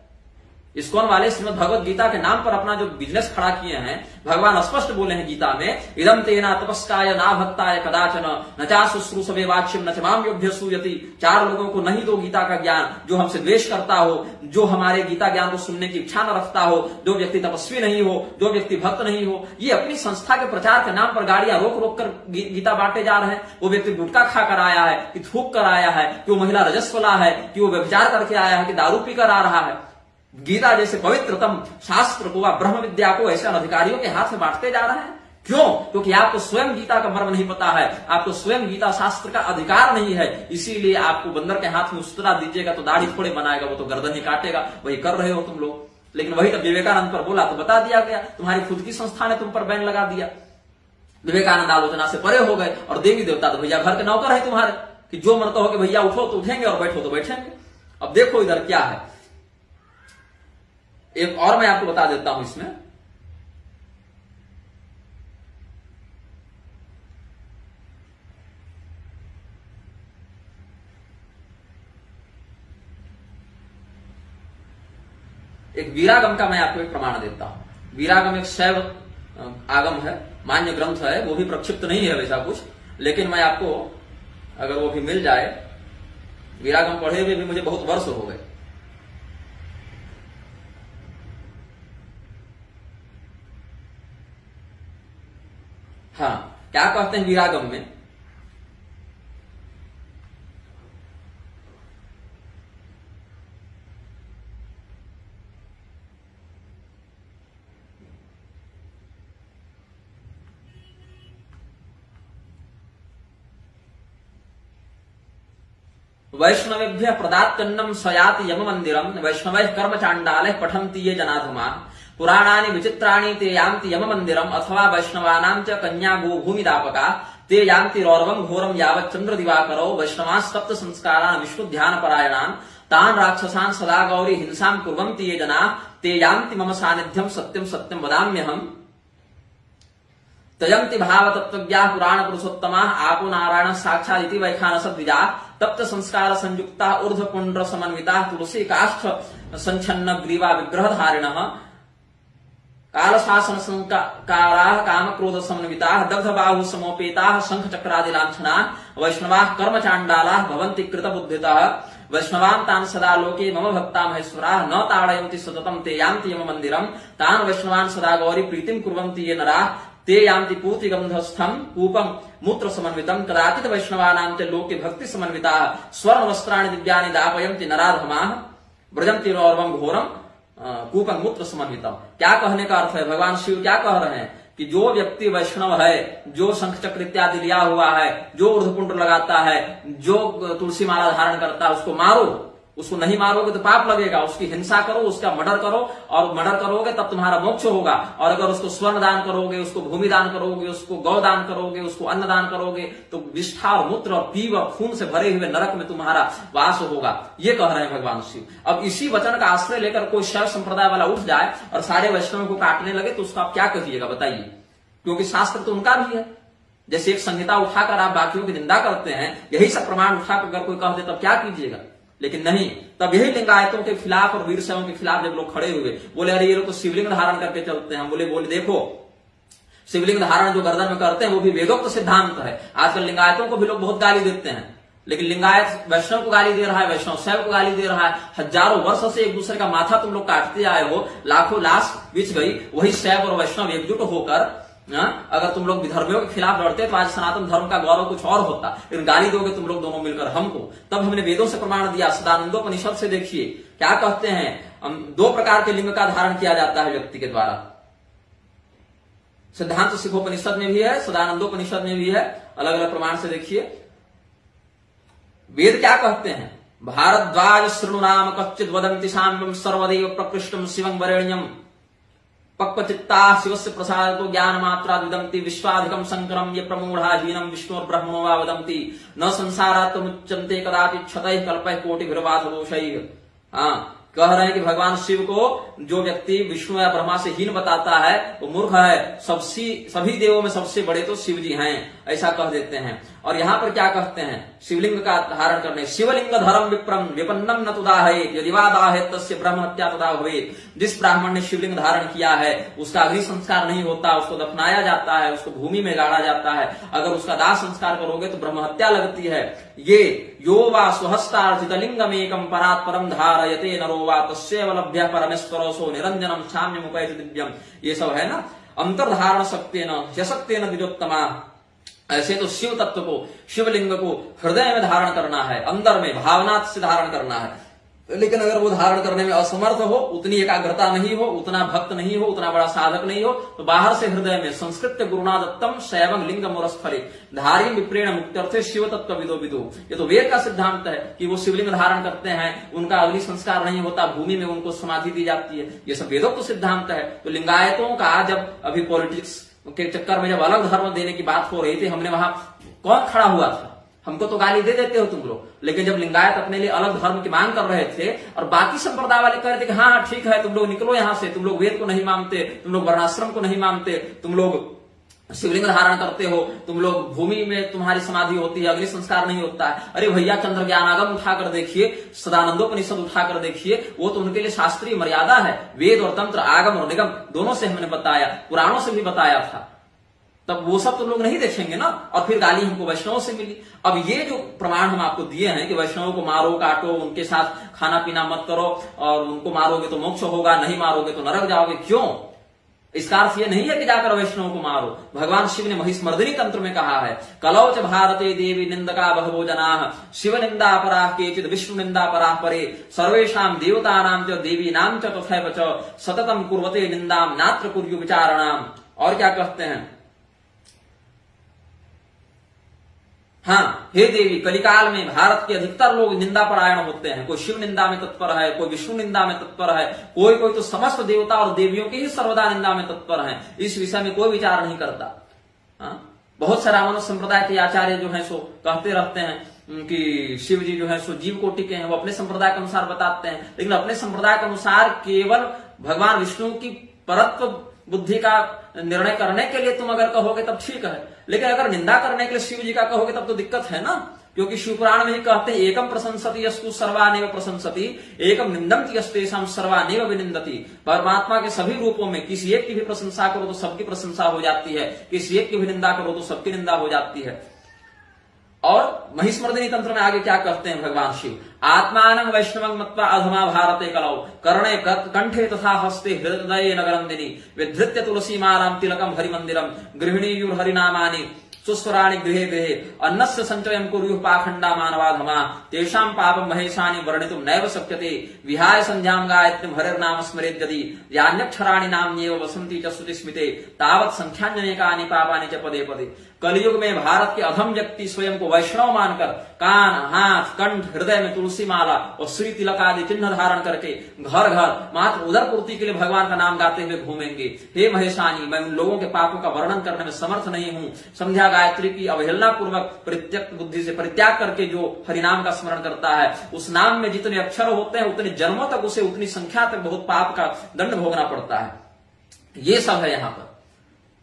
इस्कॉन वाले श्रीमद् भगवत गीता के नाम पर अपना जो बिजनेस खड़ा किए हैं, भगवान स्पष्ट बोले हैं गीता में, इदम तेना तपस्काय ना भक्ताय कदाचन न चा शुश्रूषवे वाच्यम न च माम योभ्य सूयति। चार लोगों को नहीं दो गीता का ज्ञान, जो हमसे द्वेष करता हो, जो हमारे गीता ज्ञान को सुनने की इच्छा न रखता हो, जो व्यक्ति तपस्वी नहीं हो, जो व्यक्ति भक्त नहीं हो। ये अपनी संस्था के प्रचार के नाम पर गाड़ियां रोक रोक कर गीता बांटे जा रहे हैं। वो व्यक्ति गुटखा खा कर आया है कि थूक कर आया है, कि वो महिला रजस्वला है, कि वो व्यभिचार करके आया है, कि दारू पी कर आ रहा है। गीता जैसे पवित्रतम शास्त्र को, ब्रह्म विद्या को ऐसे अनधिकारियों के हाथ में बांटते जा रहे हैं। क्यों? क्योंकि आपको स्वयं गीता का मर्म नहीं पता है, आपको स्वयं गीता शास्त्र का अधिकार नहीं है। इसीलिए आपको बंदर के हाथ में उस्तरा दीजिएगा तो दाढ़ी थोड़े बनाएगा, वो तो गर्दन ही काटेगा। वही कर रहे हो तुम लोग। लेकिन वही तो विवेकानंद पर बोला तो बता दिया गया, तुम्हारी खुद की संस्था ने तुम पर बैन लगा दिया। विवेकानंद आलोचना से परे हो गए, और देवी देवता तो भैया घर के नौकर है तुम्हारे, कि जो मन कहो कि भैया उठो तो उठेंगे और बैठो तो बैठेंगे। अब देखो इधर क्या है, एक और मैं आपको बता देता हूं इसमें। एक वीरागम का मैं आपको एक प्रमाण देता हूं। वीरागम एक शैव आगम है, मान्य ग्रंथ है, वो भी प्रक्षिप्त नहीं है वैसा कुछ, लेकिन मैं आपको अगर वो भी मिल जाए, वीरागम पढ़े हुए भी मुझे बहुत वर्ष हो गए। हाँ, क्या कहते हैं वीरागम में? वैष्णवेभ्य प्रदात्यन्नम सयाति यम मंदिरम वैष्णवैः कर्म चांडालैः पठन्ति ये जनाधमा पुराणानि विचित्राणि ते यान्ति यम मंदिरम अथवा वैष्णवानां च कन्या गो भूमिदापका ते यान्ति रौरवं घोरम यावत् चंद्र दिवाकरो वैष्णवास्तप्त संस्कारान् विष्णु ध्यान परायणान् तान् राक्षसान् सदा गौरी हिंसां कुर्वन्ति ये जनाः ते यान्ति मम सानिध्यं सत्यं सत्यं वदाम्यहम् तयन्ति भाव तत्त्वज्ञाः पुराण पुरुषोत्तमाः आपो नारायण साक्षादिति वैखानस द्विजाः तप्त संस्कार संयुक्ता ऊर्ध्व पुंड्र समन्विता तुलसी काष्ठ संछन्न ग्रीवा विग्रह धारिणः काल शासन संकाराः काम क्रोध समन्विताः दग्ध बाहु समोपेताः शंख चक्रादि लांछनाः वैष्णवाः कर्म चांडालाः भवन्ति कृत बुद्धितः वैष्णवान् तान् सदा लोके मम भक्ता महेश्वराः न ताडयन्ति सततं ते यान्ति यम मंदिरम तान् वैष्णवान् सदा गौरी प्रीतिं कुर्वन्ति ये नराः ते यान्ति पूति गंधस्थम कूपम मूत्र समन्वितम कदाचित वैष्णवानां च लोके भक्ति समन्विताः स्वर्ण वस्त्राणि दिव्यानि दापयन्ति नराधमाः व्रजन्ति रौरवं घोरम कूपम मूत्र समन्वितम। क्या कहने का अर्थ है? भगवान शिव क्या कह रहे हैं कि जो व्यक्ति वैष्णव है, जो शंख चक्र इत्यादि लिया हुआ है, जो ऊर्ध्वपुंड लगाता है, जो तुलसी माला धारण करता है, उसको मारो। उसको नहीं मारोगे तो पाप लगेगा। उसकी हिंसा करो, उसका मर्डर करो, और मर्डर करोगे तब तुम्हारा मोक्ष होगा। और अगर उसको स्वर्ण दान करोगे, उसको भूमि दान करोगे, उसको गौ दान करोगे, उसको अन्न दान करोगे, तो विष्ठा और मूत्र और पीव और खून से भरे हुए नरक में तुम्हारा वास होगा। ये कह रहे हैं भगवान शिव। अब इसी वचन का आश्रय लेकर कोई शैव संप्रदाय वाला उठ जाए और सारे वैष्णव को काटने लगे तो उसको आप क्या कहिएगा बताइए? क्योंकि शास्त्र तो उनका भी है। जैसे एक संहिता उठाकर आप बाकियों की निंदा करते हैं, यही सब प्रमाण उठाकर अगर कोई कह दे तब क्या कीजिएगा? लेकिन नहीं, तब यही लिंगायतों के खिलाफ और वीर शैवों के खिलाफ जब लोग खड़े हुए, बोले अरे ये लोग तो शिवलिंग धारण करके चलते हैं। बोले देखो, शिवलिंग धारण जो गर्दन में करते हैं वो भी वेदोक्त सिद्धांत है। आजकल लिंगायतों को भी लोग बहुत गाली देते हैं, लेकिन लिंगायत वैष्णव को गाली दे रहा है, वैष्णव शैव को गाली दे रहा है। हजारों वर्षों से एक दूसरे का माथा तुम लोग काटते आए हो, लाखों लाश बिछ गई, वही शैव और वैष्णव एकजुट होकर अगर तुम लोग विधर्मियों के खिलाफ लड़ते तो आज सनातन धर्म का गौरव कुछ और होता। लेकिन गाली दोगे तुम लोग दोनों मिलकर हमको। तब हमने वेदों से प्रमाण दिया। सदानंदोपनिषद से देखिए क्या कहते हैं, 2 प्रकार के लिंग का धारण किया जाता है व्यक्ति के द्वारा। सिद्धांत सिखोपनिषद में भी है, सदानंदोपनिषद में भी है, अलग अलग प्रमाण से देखिए। वेद क्या कहते हैं? भारद्वाज शृणु नाम कच्चित वदंति साम्यम सर्वदेव प्रकृष्टम शिवं वरेण्यम पक्वचित्ता शिवस्य प्रसादतो ज्ञान मात्रा विदंती विश्वाधिकम संकरम ये प्रमूढ़ा हीनम विष्णु और ब्रह्मणो वा वदंती न संसारात्मुच्यन्ते कदाचित् क्षतैः कल्पैः कोटिभिर्वाथ दोषैः। हाँ, कह रहे हैं कि भगवान शिव को जो व्यक्ति विष्णु या ब्रह्मा से हीन बताता है वो मूर्ख है। सभी देवों में सबसे बड़े तो शिव जी हैं, ऐसा कह देते हैं। और यहाँ पर क्या कहते हैं? शिवलिंग का धारण करने, शिवलिंग धर्म विप्रम विपन्नम न तुदाहेत यदि वा दाहेत तस्य ब्रह्म हत्या तदा भवेत्। जिस ब्राह्मण ने शिवलिंग धारण किया है उसका अग्नि संस्कार नहीं होता, उसको दफनाया जाता है, उसको भूमि में गाड़ा जाता है। अगर उसका दाह संस्कार करोगे तो ब्रह्म हत्या लगती है। ये यो वा स्वहस्तार्जित लिंगमेकम परात् परम धारयते नरो वा तस्यैव लभ्यः परमेश्वरो सो निरंजनम साम्यमुपैति दिव्यम। ये सब है ना, अंतर्धारण शक्तेन यशक्तेन द्विजोत्तमा। ऐसे तो शिव तत्व को, शिवलिंग को हृदय में धारण करना है, अंदर में भावना से धारण करना है। लेकिन अगर वो धारण करने में असमर्थ हो, उतनी एकाग्रता नहीं हो, उतना भक्त नहीं हो, उतना बड़ा साधक नहीं हो, तो बाहर से हृदय में संस्कृत गुरुना दत्तम शैवं लिंग मुरस्फले धारी विप्रेण मुक्त्यर्थे शिव तत्व विदो विदो। ये तो वेद का सिद्धांत है कि वो शिवलिंग धारण करते हैं, उनका अग्नि संस्कार नहीं होता, भूमि में उनको समाधि दी जाती है। ये सब वेदों को सिद्धांत है। तो लिंगायतों का जब अभी पॉलिटिक्स के चक्कर में जब अलग धर्म देने की बात हो रही थी, हमने वहां कौन खड़ा हुआ था? हमको तो गाली दे देते हो तुम लोग। लेकिन जब लिंगायत अपने लिए अलग धर्म की मांग कर रहे थे और बाकी संप्रदाय वाले कह रहे थे कि हाँ ठीक है, तुम लोग निकलो यहां से, तुम लोग वेद को नहीं मानते, तुम लोग वर्णाश्रम को नहीं मानते, तुम लोग शिवलिंग धारण करते हो, तुम लोग भूमि में तुम्हारी समाधि होती है, अग्नि संस्कार नहीं होता है। अरे भैया, चंद्र ज्ञानागम उठाकर देखिए, सदानंदोपनिषद उठाकर देखिए, वो तो उनके लिए शास्त्रीय मर्यादा है। वेद और तंत्र, आगम और निगम दोनों से हमने बताया, पुराणों से भी बताया था। तब वो सब तो लोग नहीं देखेंगे ना। और फिर गाली हमको वैष्णव से मिली। अब ये जो प्रमाण हम आपको दिए हैं कि वैष्णव को मारो, काटो, उनके साथ खाना पीना मत करो, और उनको मारोगे तो मोक्ष होगा, नहीं मारोगे तो नरक जाओगे, क्यों? इसका अर्थ ये नहीं है कि जाकर वैष्णव को मारो। भगवान शिव ने महिष्मर्दिनी तंत्र में कहा है, कलौच भारते देवी निंदका बहवो जनाः शिव निंदा पराः केचित् विष्णु निंदा पराः परे सर्वेषां देवतानां च देवीनां च तथैव च सततं कुर्वते निंदां नात्र कुर्यु विचारणाम्। और क्या कहते हैं? हाँ, हे देवी, कलिकाल में भारत के अधिकतर लोग निंदा परायण होते हैं। कोई शिव निंदा में तत्पर है, कोई विष्णु निंदा में तत्पर है, कोई कोई तो समस्त देवता और देवियों की ही सर्वदा निंदा में तत्पर है। इस विषय में कोई विचार नहीं करता। हाँ? बहुत सारे रामानुज संप्रदाय के आचार्य जो है सो कहते रहते हैं कि शिव जी जो है सो जीव कोटि के हैं, वो अपने संप्रदाय के अनुसार बताते हैं, लेकिन अपने संप्रदाय के अनुसार केवल भगवान विष्णु की परत्व बुद्धि का निर्णय करने के लिए तुम अगर कहोगे तब ठीक है, लेकिन अगर निंदा करने के लिए शिव जी का कहोगे तब तो दिक्कत है ना। क्योंकि शिवपुराण में ही कहते हैं एकम प्रशंसति यस्तु सर्वानेव प्रशंसति एकम निंदन्ति यस्तेषां सर्वानेव विनिंदति। परमात्मा के सभी रूपों में किसी एक की भी प्रशंसा करो तो सबकी प्रशंसा हो जाती है, किसी एक की भी निंदा करो तो सबकी निंदा हो जाती है। और महिष्मर्दिनी तंत्र में आगे क्या कहते हैं भगवान शिव, आत्मानं वैष्णवं मत्वा अधमा भारते कलौ कर्णे कंठे तथा हस्ते हृदये नगरंदिनी विधृत्य तुलसी मालां तिलकम हरिमंदिरम गृहिणीयुर हरिनामानि सुस्वराणि गृहे गृहे अन्नस्य संचयं कुर्युः पाखंडा मानवाधमा तेषां पापं महेशानि वर्णितुं नैव शक्यते विहाय संध्यां गायत्रीं हरिर्नाम स्मरेत् यदि यान्यक्षराणि नाम्येव वसन्ति च श्रुतिस्मिते तावत् संख्यान्यनेकानि पापानि च पदे पदे। कलयुग में भारत के अधम व्यक्ति स्वयं को वैष्णव मानकर कान, हाथ, कंठ, हृदय में तुलसी माला और श्री तिलक आदि चिन्ह धारण करके घर घर मात्र उदर पूर्ति के लिए भगवान का नाम गाते हुए घूमेंगे। हे महेशानी, मैं उन लोगों के पापों का वर्णन करने में समर्थ नहीं हूं। संध्या गायत्री की अवहेलना पूर्वक परित्यक्त बुद्धि से परित्याग करके जो हरिनाम का स्मरण करता है, उस नाम में जितने अक्षर होते हैं उतने जन्मों तक उसे उतनी संख्या तक बहुत पाप का दंड भोगना पड़ता है। ये सब है यहाँ पर।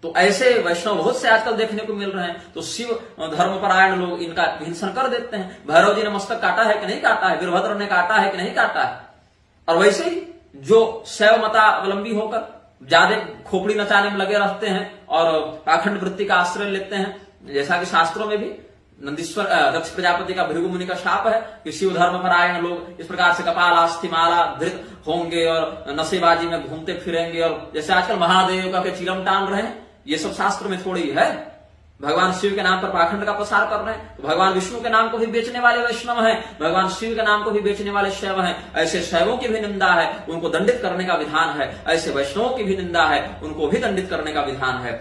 तो ऐसे वैष्णव बहुत से आजकल देखने को मिल रहे हैं। तो शिव धर्मपरायण लोग इनका हिंसन कर देते हैं। भैरव जी ने मस्तक काटा है कि नहीं काटा है, वीरभद्र ने काटा है कि नहीं काटा है। और वैसे ही जो शैव मतावलंबी होकर ज्यादा खोपड़ी नचाने में लगे रहते हैं और पाखंड वृत्ति का आश्रय लेते हैं, जैसा कि शास्त्रों में भी नंदीश्वर दक्ष प्रजापति का भृगु मुनि का शाप है कि शिव धर्मपरायण लोग इस प्रकार से कपाल आस्थि माला धृत होंगे और नशेबाजी में घूमते फिरेंगे और जैसे आजकल महादेव का चिलम टान रहे हैं, ये सब शास्त्र में थोड़ी है। भगवान शिव के नाम पर पाखंड का प्रसार कर रहे हैं। तो भगवान विष्णु के नाम को भी बेचने वाले वैष्णव हैं, भगवान शिव के नाम को भी बेचने वाले शैव हैं। ऐसे शैवों की भी निंदा है, उनको दंडित करने का विधान है। ऐसे वैष्णवों की भी निंदा है, उनको भी दंडित करने का विधान है।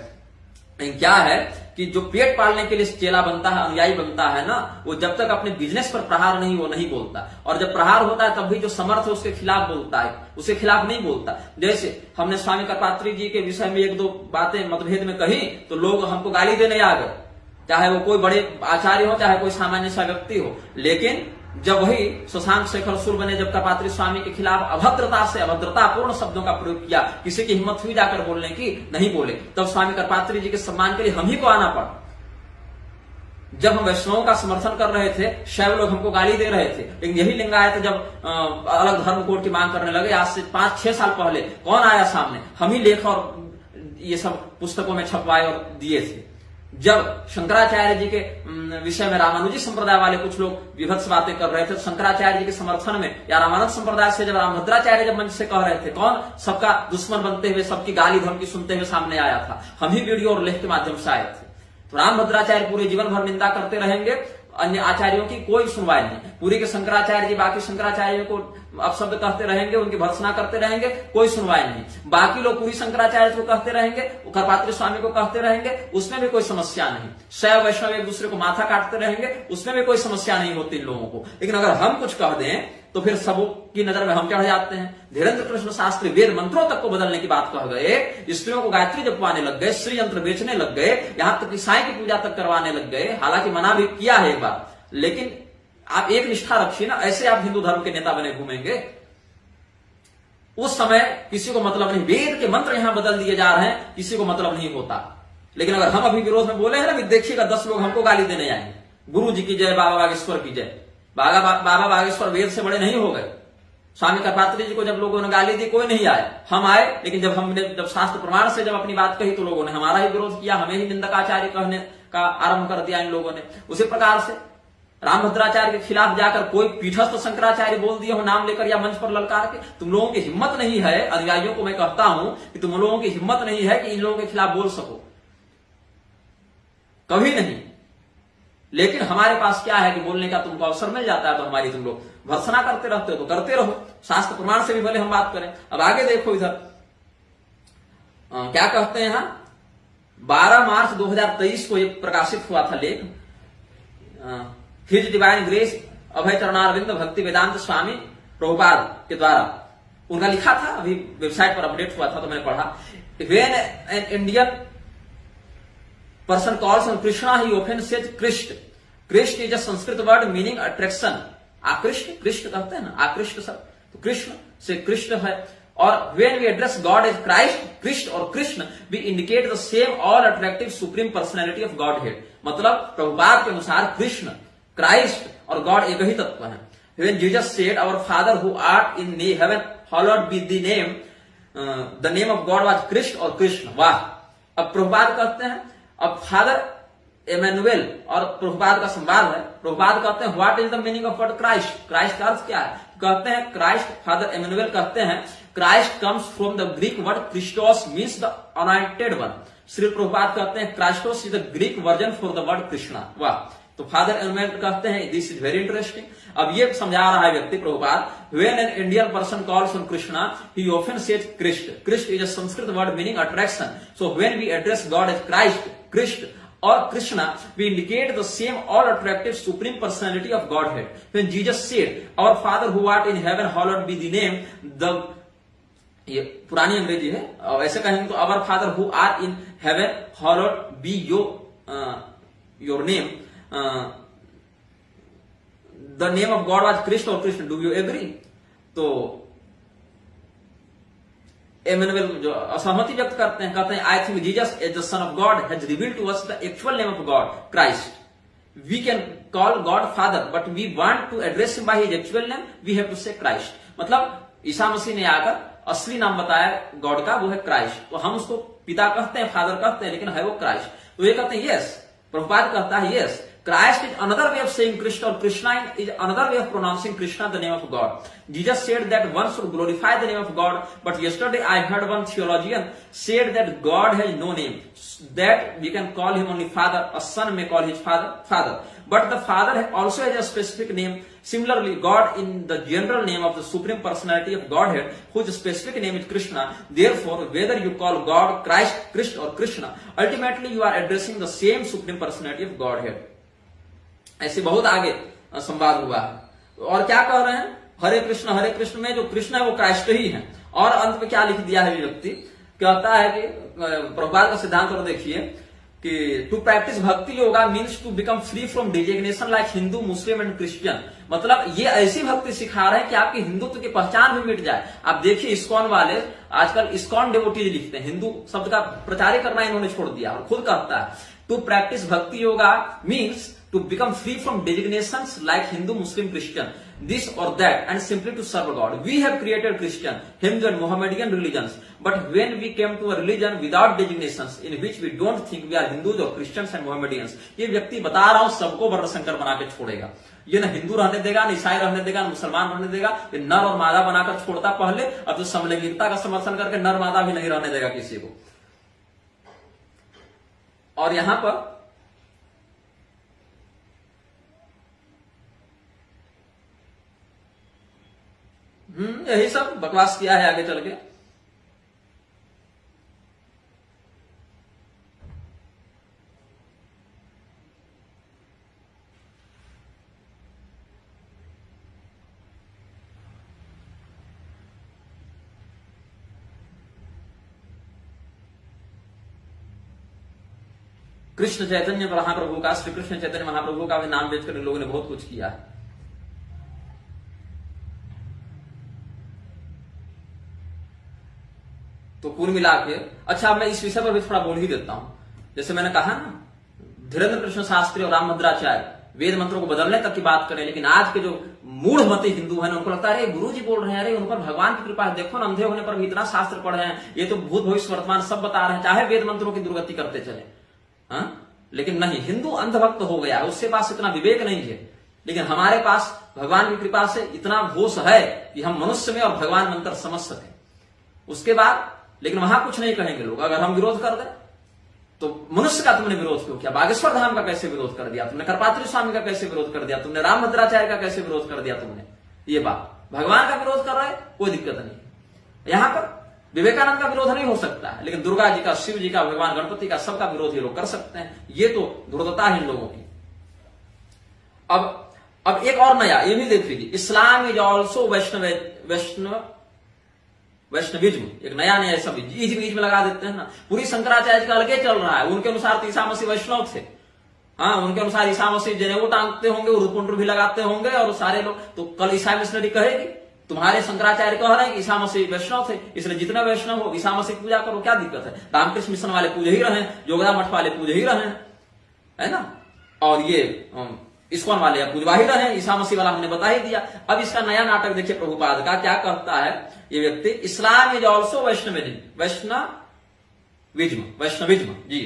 क्या है कि जो पेट पालने के लिए चेला बनता है, अनुयायी बनता है ना, वो जब तक अपने बिजनेस पर प्रहार नहीं वो नहीं बोलता, और जब प्रहार होता है तब भी जो समर्थ है उसके खिलाफ बोलता है, उसके खिलाफ नहीं बोलता। जैसे हमने स्वामी करपात्री जी के विषय में एक दो बातें मतभेद में कही तो लोग हमको गाली देने आ गए, चाहे वो कोई बड़े आचार्य हो चाहे कोई सामान्य सा व्यक्ति हो। लेकिन जब वही शशांक शेखर सुर्वे ने जब करपात्री स्वामी के खिलाफ अभद्रतापूर्ण शब्दों का प्रयोग किया, किसी की हिम्मत हुई जाकर बोलने की, नहीं बोले, तब स्वामी करपात्री जी के सम्मान के लिए हम ही को आना पड़ा। जब हम वैष्णवों का समर्थन कर रहे थे, शैव लोग हमको गाली दे रहे थे, लेकिन यही लिंगायत जब अलग धर्म कोड की मांग करने लगे, आज से 5-6 साल पहले कौन आया सामने, हम ही लेख और ये सब पुस्तकों में छपवाए और दिए थे। जब शंकराचार्य जी के विषय में रामानुजी संप्रदाय वाले कुछ लोग विभत्स बातें कर रहे थे, तो शंकराचार्य जी के समर्थन में या रामानंद संप्रदाय से जब रामभद्राचार्य जब मंच से कह रहे थे, कौन सबका दुश्मन बनते हुए सबकी गाली धमकी सुनते हुए सामने आया था, हम ही वीडियो और लेख के माध्यम से आए थे। तो रामभद्राचार्य पूरे जीवन भर निंदा करते रहेंगे, अन्य आचार्यों की कोई सुनवाई नहीं। पूरी के शंकराचार्य जी बाकी शंकराचार्यों को अपशब्द कहते रहेंगे, उनकी भर्त्सना करते रहेंगे, कोई सुनवाई नहीं। बाकी लोग पूरी शंकराचार्य को कहते रहेंगे, करपात्री स्वामी को कहते रहेंगे, उसमें भी कोई समस्या नहीं। शैव वैष्णव एक दूसरे को माथा काटते रहेंगे, उसमें भी कोई समस्या नहीं होती इन लोगों को। लेकिन अगर हम कुछ कह दें तो फिर सबों की नजर में हम चढ़ जाते हैं। धीरेन्द्र कृष्ण शास्त्री वेद मंत्रों तक को बदलने की बात कह गए, स्त्रियों को गायत्री जपवाने लग गए, श्री यंत्र बेचने लग गए, यहां तक कि साईं की पूजा तक करवाने लग गए। हालांकि मना भी किया है एक बार, लेकिन आप एक निष्ठा रखिए ना, ऐसे आप हिंदू धर्म के नेता बने घूमेंगे। उस समय किसी को मतलब नहीं, वेद के मंत्र यहां बदल दिए जा रहे हैं, किसी को मतलब नहीं होता। लेकिन अगर हम अभी विरोध में बोले हैं ना कि देखिएगा 10 लोग हमको गाली देने आएंगे, गुरु जी की जय, बाबा बागेश्वर की जय। बाबा बागेश्वर वेद से बड़े नहीं हो गए। स्वामी करपात्री जी को जब लोगों ने गाली दी कोई नहीं आया, हम आए, लेकिन जब शास्त्र प्रमाण से जब अपनी बात कही तो लोगों ने हमारा ही विरोध किया, हमें ही निंदकाचार्य कहने का आरंभ कर दिया इन लोगों ने। उसी प्रकार से रामभद्राचार्य के खिलाफ जाकर कोई पीठस्थ शंकराचार्य बोल दिए हो नाम लेकर या मंच पर ललकार के, तुम लोगों की हिम्मत नहीं है। अनुयायियों को मैं कहता हूं कि तुम लोगों की हिम्मत नहीं है कि इन लोगों के खिलाफ बोल सको, कभी नहीं। लेकिन हमारे पास क्या है कि बोलने का तुमको अवसर मिल जाता है तो हमारी तुम लोग भर्त्सना करते रहते हो, तो करते रहो, शास्त्र प्रमाण से भी भले हम बात करें। अब आगे देखो इधर क्या कहते हैं। यहां 12 मार्च 2023 को एक प्रकाशित हुआ था लेख, हिज डिवाइन ग्रेस अभय चरणारविंद भक्ति वेदांत स्वामी प्रभुपाद के द्वारा उनका लिखा था, अभी वेबसाइट पर अपडेट हुआ था तो मैंने पढ़ा। When an Indian person calls on Krishna he often says Krishna. Krishna is a Sanskrit word meaning attraction. आकृष्ट, कृष्ण कहते हैं ना, आकृष्ट सब, तो कृष्ण से कृष्ण है। और when we address God as Christ, Krishna और Krishna we indicate the same all attractive supreme personality of Godhead। मतलब प्रभुपाद के अनुसार कृष्ण, क्राइस्ट और गॉड एक ही तत्व है। When Jesus said, our Father who art in heaven, hallowed be the name, the name of God was Krishna और कृष्ण। वाह! अब प्रभुपाद कहते हैं, अब फादर एमेनुअल और प्रभुपाद का संवाद है। प्रभुपाद कहते हैं what is the meaning of word Christ. Christ का अर्थ क्या है? कहते हैं क्राइस्ट, फादर एमेनुअल कहते हैं Christ comes from the Greek word Christos means the anointed one. Shri Prabhupada कहते हैं Christos is the Greek version for the word Krishna. वाह! तो फादर एमेनुअल कहते हैं दिस इज वेरी इंटरेस्टिंग। अब ये समझा रहा है व्यक्ति Prabhupada, when an Indian person calls on Krishna he often says Krishna. Krishna is a Sanskrit word meaning attraction. So when we address God as Christ, Krishna or Krishna, we indicate the same all attractive supreme personality of Godhead. When Jesus said, our Father who art in heaven, hallowed be the name, the ये पुरानी अंग्रेजी है, ऐसे कहेंगे तो our Father who art in heaven, hallowed be your name. The name of God was Krishna or Krishna. Do you agree? तो Emmanuel जो असहमति व्यक्त करते हैं, कहते हैं I think Jesus as the son of God has revealed to us the actual name of God Christ. We can call God father but we want to address him by his actual name, we have to say Christ. मतलब ईसा मसीह ने आकर असली नाम बताया God का, वो है क्राइस्ट। तो हम उसको पिता कहते हैं, फादर कहते हैं, लेकिन है वो क्राइस्ट। तो ये कहते हैं यस, प्रभुपाद कहता है yes, Christ is another way of saying Krishna, or Krishna is another way of pronouncing Krishna, the name of God. Jesus said that one should glorify the name of God, but yesterday I heard one theologian said that God has no name, that we can call him only Father, a son may call his father. But the Father also has a specific name. Similarly, God in the general name of the Supreme Personality of Godhead, whose specific name is Krishna. Therefore, whether you call God Christ, Krishna or Krishna, ultimately you are addressing the same Supreme Personality of Godhead. ऐसे बहुत आगे संवाद हुआ है। और क्या कह रहे हैं? हरे कृष्ण में जो कृष्ण है वो क्राइस्ट ही है। और अंत में क्या लिख दिया है व्यक्ति, कहता है कि प्रभुपाद का सिद्धांत और देखिए कि to practise bhakti yoga means to become free from designation like Hindu, Muslim and Christian. मतलब ये ऐसी भक्ति सिखा रहे हैं कि आपकी हिंदुत्व की पहचान भी मिट जाए। आप देखिए इस्कॉन वाले आजकल इस्कॉन डिवोटीज लिखते हैं, हिंदू शब्द का प्रचार करना इन्होंने छोड़ दिया और खुद कहता है to practise bhakti yoga means to become free from designations like Hindu, Muslim, Christian, this or that, and simply to serve God. We have created Christian, Hindu and Mohammedan religions, but when we came to a religion without designations, in which we don't think we are Hindus or Christians and Mohammedans, ये व्यक्ति बता रहा हूं सबको वर्णशंकर बना के छोड़ेगा। ये न हिंदू रहने देगा, न ईसाई रहने देगा, न मुसलमान रहने देगा। ये नर और मादा बनाकर छोड़ता पहले, अब तो समलैंगिकता का समर्थन करके नर मादा भी नहीं रहने देगा किसी को। और यहां पर यही सब बकवास किया है आगे चल के। कृष्ण चैतन्य महाप्रभु का, श्री कृष्ण चैतन्य महाप्रभु का भी नाम बेचकर इन लोगों ने बहुत कुछ किया है। तो कुल मिला के अच्छा, मैं इस विषय पर भी थोड़ा बोल ही देता हूं। जैसे मैंने कहा ना, धीरेन्द्र कृष्ण शास्त्री और रामभद्राचार्य वेद मंत्रों को बदलने तक की बात करें, लेकिन आज के जो मूढ़मती हिंदू हैं उनको लगता है अरे गुरु जी बोल रहे हैं, अरे उन पर भगवान की कृपा है, देखो ना अंधे होने पर भी इतना शास्त्र पढ़े हैं, ये तो भूत भविष्य वर्तमान सब बता रहे हैं, चाहे वेद मंत्रों की दुर्गति करते चले। हाँ, लेकिन नहीं, हिंदू अंधभक्त हो गया, उसके पास इतना विवेक नहीं है। लेकिन हमारे पास भगवान की कृपा से इतना होश है कि हम मनुष्य में और भगवान में अंतर समझ सके। उसके बाद लेकिन वहां कुछ नहीं कहेंगे लोग, अगर हम विरोध कर दें तो मनुष्य का तुमने विरोध क्यों किया, बागेश्वर धाम का कैसे विरोध कर दिया तुमने, करपात्री स्वामी का कैसे विरोध कर दिया तुमने, रामभद्राचार्य का कैसे विरोध कर दिया तुमने। ये बात भगवान का विरोध कर रहे, कोई दिक्कत नहीं। यहां पर विवेकानंद का विरोध नहीं हो सकता है, लेकिन दुर्गा जी का, शिव जी का, भगवान गणपति का, सबका विरोध ये लोग कर सकते हैं। ये तो धूर्तता है इन लोगों की। अब एक और नया, ये भी देख लीजिए, इस्लाम इज ऑल्सो वैष्णविज्म, एक नया नया सब इज्म लगा देते हैं ना। पूरी शंकराचार्य का अलगे चल रहा है, उनके अनुसार तो ईसा मसीह वैष्णव थे। हाँ, उनके अनुसार ईसा मसीह जनेऊ टांगते होंगे, उर्दपुंड भी लगाते होंगे, और सारे लोग तो कल ईसा मिशनरी कहेगी तुम्हारे शंकराचार्य कह रहे हैं कि ईसा मसीह वैष्णव थे, इसलिए जितने वैष्णव हो ईसा मसीह पूजा करो, क्या दिक्कत है। रामकृष्ण मिशन वाले पूजे ही रहे, जोगदा मठ वाले पूजे ही रहे, है ना, और ये इस्कॉन वाले पूजवा ही रहे, ईसा मसीह वाला हमने बता ही दिया। अब इसका नया नाटक देखिए प्रभुपाद का, क्या कहता है ये व्यक्ति, इस्लाम इज ऑल्सो वैष्णविज्म जी।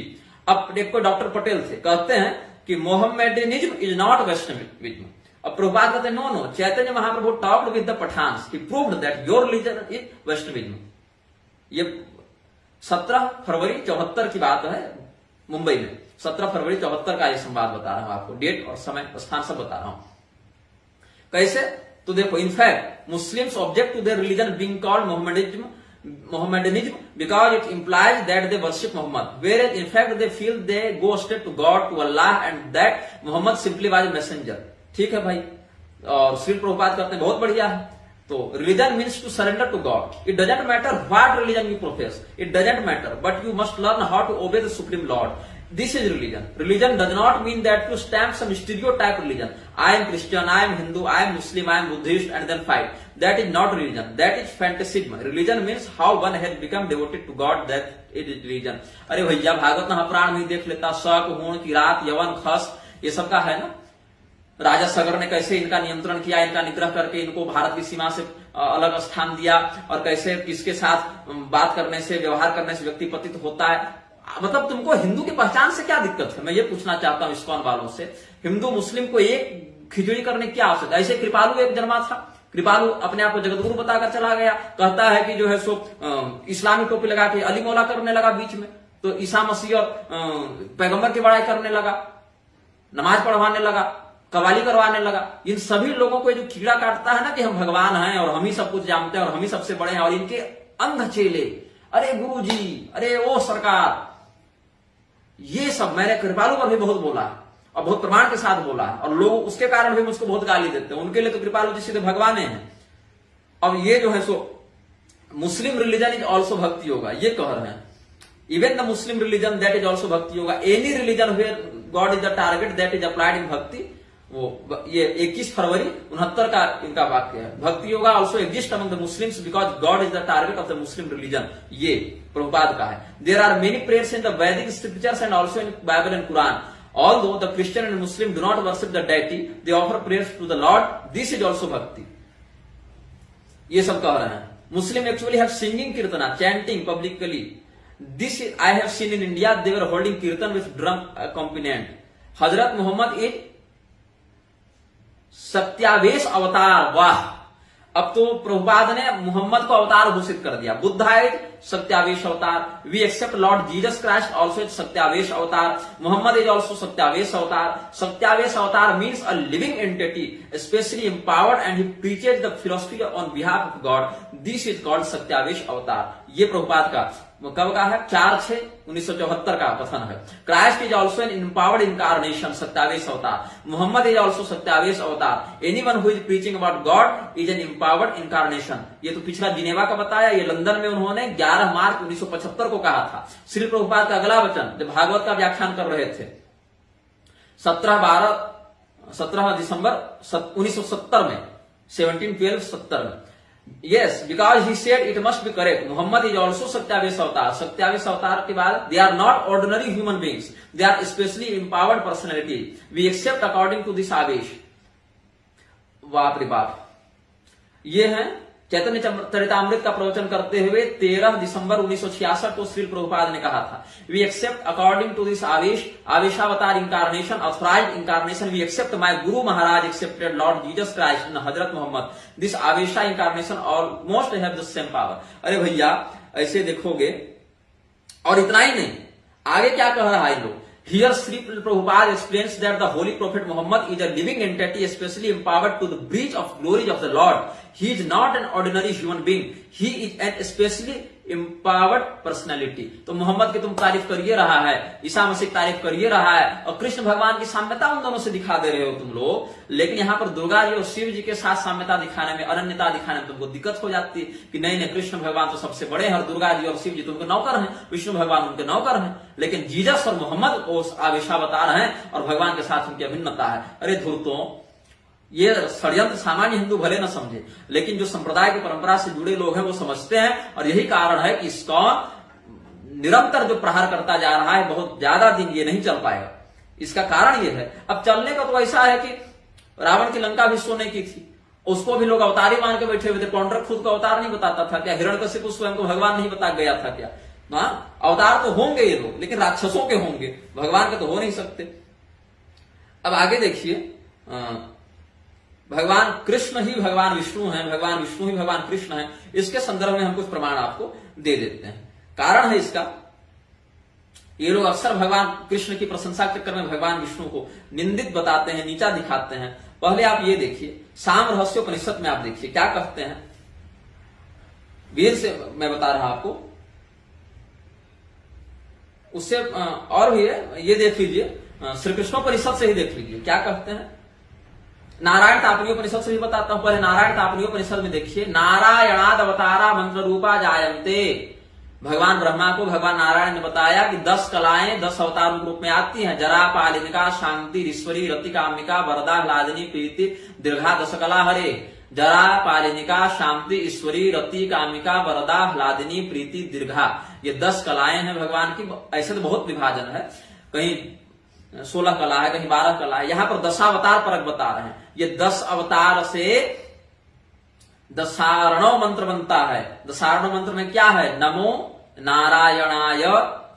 अब देखो डॉक्टर पटेल थे, कहते हैं कि मोहम्मडनिज्म इज नॉट वैष्णविज्म। अब प्रभुपाद कहते हैं no, Chaitanya Mahaprabhu talked with the Pathans, he proved that your religion is Vaishnavism. ये 17 फरवरी 74 की बात है, मुंबई में 17 फरवरी 74 का ये संवाद बता रहा हूं आपको, डेट और समय स्थान सब बता रहा हूं। कैसे, तो देखो, in fact Muslims object to their religion being called Mohammedanism because it implies that they worship Muhammad, whereas in fact they feel they go straight to God, to Allah, and that Muhammad simply was a messenger। ठीक है भाई, और श्री प्रभुपाद कहते हैं बहुत बढ़िया है। तो religion means to surrender to God, it doesn't matter what religion you profess, it doesn't matter, but you must learn how to obey the supreme Lord. This is religion. Religion does not mean that you stamp some stereotype religion. I am Christian, I am Hindu, I am Muslim, I am Buddhist, and then fight. That is not religion. That is fantasism. Religion means how one has become devoted to God. That is religion. अरे भैया, भागवत महापुराण में देख लेता, शक, हूण, किरात, यवन, खस, ये सब का है ना। राजा सगर ने कैसे इनका नियंत्रण किया, इनका निग्रह करके इनको भारत की सीमा से अलग स्थान दिया, और कैसे किसके साथ बात करने से, व्यवहार करने से व्यक्ति पतित होता है। मतलब तुमको हिंदू की पहचान से क्या दिक्कत है, मैं ये पूछना चाहता हूं इस्कॉन वालों से। हिंदू मुस्लिम को एक खिचड़ी करने की क्या आवश्यकता। ऐसे कृपालु एक जन्मा था, कृपालु अपने आप को जगतगुरु बताकर चला गया, कहता है कि जो है सो इस्लामी टोपी लगा के अली मौला करने लगा बीच में, तो ईसा मसीह और पैगंबर की बड़ाई करने लगा, नमाज पढ़वाने लगा, कवाली करवाने लगा। इन सभी लोगों को जो कीड़ा काटता है ना कि हम भगवान हैं और हम ही सब कुछ जानते हैं और हम ही सबसे बड़े हैं, और इनके अंध चेले, अरे गुरु जी, अरे ओ सरकार, ये सब मैंने कृपालु पर भी बहुत बोला है और बहुत प्रमाण के साथ बोला है, और लोग उसके कारण भी मुझको बहुत गाली देते हैं। उनके लिए तो कृपालु जी सीधे भगवान हैं। अब ये जो है सो Muslim religion is also bhakti yoga, ये कह रहे हैं। Even the Muslim religion that is also bhakti yoga, any religion where God is the target that is applied in bhakti. वो ये 21 फरवरी 69 का इनका वाक्य है। Bhakti yoga also exist among the Muslims because God is the target of the Muslim religion, ये प्रभुपाद का है। There are many prayers in the Vedic scriptures and also in Bible and Quran. Although the Christian and Muslim do not worship the deity, they offer prayers to the Lord. This is also bhakti. ये सब कह रहे हैं। Muslim actually have singing kirtana, chanting publicly. This is, I have seen in India, they were holding kirtan with drum accompaniment. Hazrat Muhammad is सत्यावेश अवतार। वाह, अब तो प्रभुपाद ने मोहम्मद को अवतार घोषित कर दिया। बुद्धा इज सत्यावेश अवतार। We accept Lord Jesus Christ also is सत्यावेश अवतार। मोहम्मद इज ऑल्सो सत्यावेश अवतार। सत्यावेश अवतार means a living entity specially empowered and he preaches the philosophy on behalf of God. This is called सत्यावेश अवतार। ये प्रभुपाद का कब का है? 4/6/1974 का कथन है। Christ is also an empowered incarnation, सत्यावेश अवतार। मोहम्मद इज ऑल्सो सत्यावेश अवतार। Anyone who is preaching about God is an empowered incarnation. ये तो पिछला जिनेवा का बताया, ये लंदन में उन्होंने 11 मार्च 1975 को कहा था। श्री प्रभुपाद का अगला वचन जब भागवत का व्याख्यान कर रहे थे 17 दिसंबर 1970 में, 17/12/70 में। Yes, because he said it must be correct. Muhammad is also सत्यावेश अवतार। सत्यावेश अवतार के बाद they are not ordinary human beings. They are especially empowered personality. We accept according to this आवेश। बाप रे बाप, ये है चैतन्य चरितामृत का प्रवचन करते हुए 13 दिसंबर 1966 को श्री प्रभुपाद ने कहा था। We accept according to this आवेश, आवेशावतार incarnation, authorised incarnation. We accept my guru maharaj accepted Lord Jesus Christ and हजरत मोहम्मद। दिस आवेशा incarnation almost have the same power. अरे भैया, ऐसे देखोगे, और इतना ही नहीं, आगे क्या कह रहा है लोग। Here Sri Prabhupada explains that the Holy Prophet Muhammad is a living entity, especially empowered to the breach of glories of the Lord. He is not an ordinary human being, he is an specially empowered personality. तो मोहम्मद की तुम तारीफ करिए रहा है, ईसा मसीह की तारीफ करिए रहा है, और कृष्ण भगवान की साम्यता उन दोनों से दिखा दे रहे हो तुम लोग, लेकिन यहाँ पर दुर्गा जी और शिव जी के साथ साम्यता दिखाने में, अनन्यता दिखाने में तुमको दिक्कत हो जाती है कि नहीं नहीं, कृष्ण भगवान तो सबसे बड़े हैं और दुर्गा जी और शिव जी तो उनके नौकर हैं, विष्णु भगवान उनके नौकर हैं, लेकिन जीसस और मोहम्मद को आवेशा बता रहे हैं और भगवान के साथ उनकी अभिन्नता है। अरे धूर्तों, ये षड्यंत्र सामान्य हिंदू भले न समझे, लेकिन जो संप्रदाय की परंपरा से जुड़े लोग हैं वो समझते हैं, और यही कारण है कि इस्कॉन निरंतर जो प्रहार करता जा रहा है, बहुत ज्यादा दिन ये नहीं चल पाएगा। इसका कारण ये है, अब चलने का तो ऐसा है कि रावण की लंका भी सोने की थी, उसको भी लोग अवतारी मान के बैठे हुए थे। पौंड्रक खुद को अवतार नहीं बताता था क्या? हिरण्यकशिपु स्वयं को भगवान नहीं बता गया था क्या? अवतार तो होंगे ये लोग, लेकिन राक्षसों के होंगे, भगवान के तो हो नहीं सकते। अब आगे देखिए, भगवान कृष्ण ही भगवान विष्णु हैं, भगवान विष्णु ही भगवान कृष्ण हैं। इसके संदर्भ में हम कुछ प्रमाण आपको दे देते हैं। कारण है इसका, ये लोग अक्सर भगवान कृष्ण की प्रशंसा के चक्कर में भगवान विष्णु को निंदित बताते हैं, नीचा दिखाते हैं। पहले आप ये देखिए, साम रहस्योपनिषद में आप देखिए क्या कहते हैं, वेद से मैं बता रहा आपको, उससे और भी है, ये देख लीजिए, श्री कृष्णोपनिषद से ही देख लीजिए क्या कहते हैं। नारायण तापनीयोपनिषद से भी बताता हूं, पहले नारायण तापनीयोपनिषद में देखिए, नारायणाद अवतारा मंत्र रूपा जायन्ते। भगवान ब्रह्मा को भगवान नारायण ने बताया कि 10 कलाएं 10 अवतार रूप में आती हैं, जरा पालिनिका शांति ईश्वरी रति कामिका वरदा ह्लादिनी प्रीति दीर्घा 10 कला हरे। जरा पालिनिका शांति ईश्वरी रति कामिका वरदा ह्लादिनी प्रीति दीर्घा, ये 10 कलाएं हैं भगवान की। ऐसे तो बहुत विभाजन है, कहीं 16 कला है, कहीं 12 कला है। यहां पर 10 अवतार परक बता रहे हैं। ये 10 अवतार से दशारणव मंत्र बनता है। दशारणव मंत्र में क्या है? नमो नारायणाय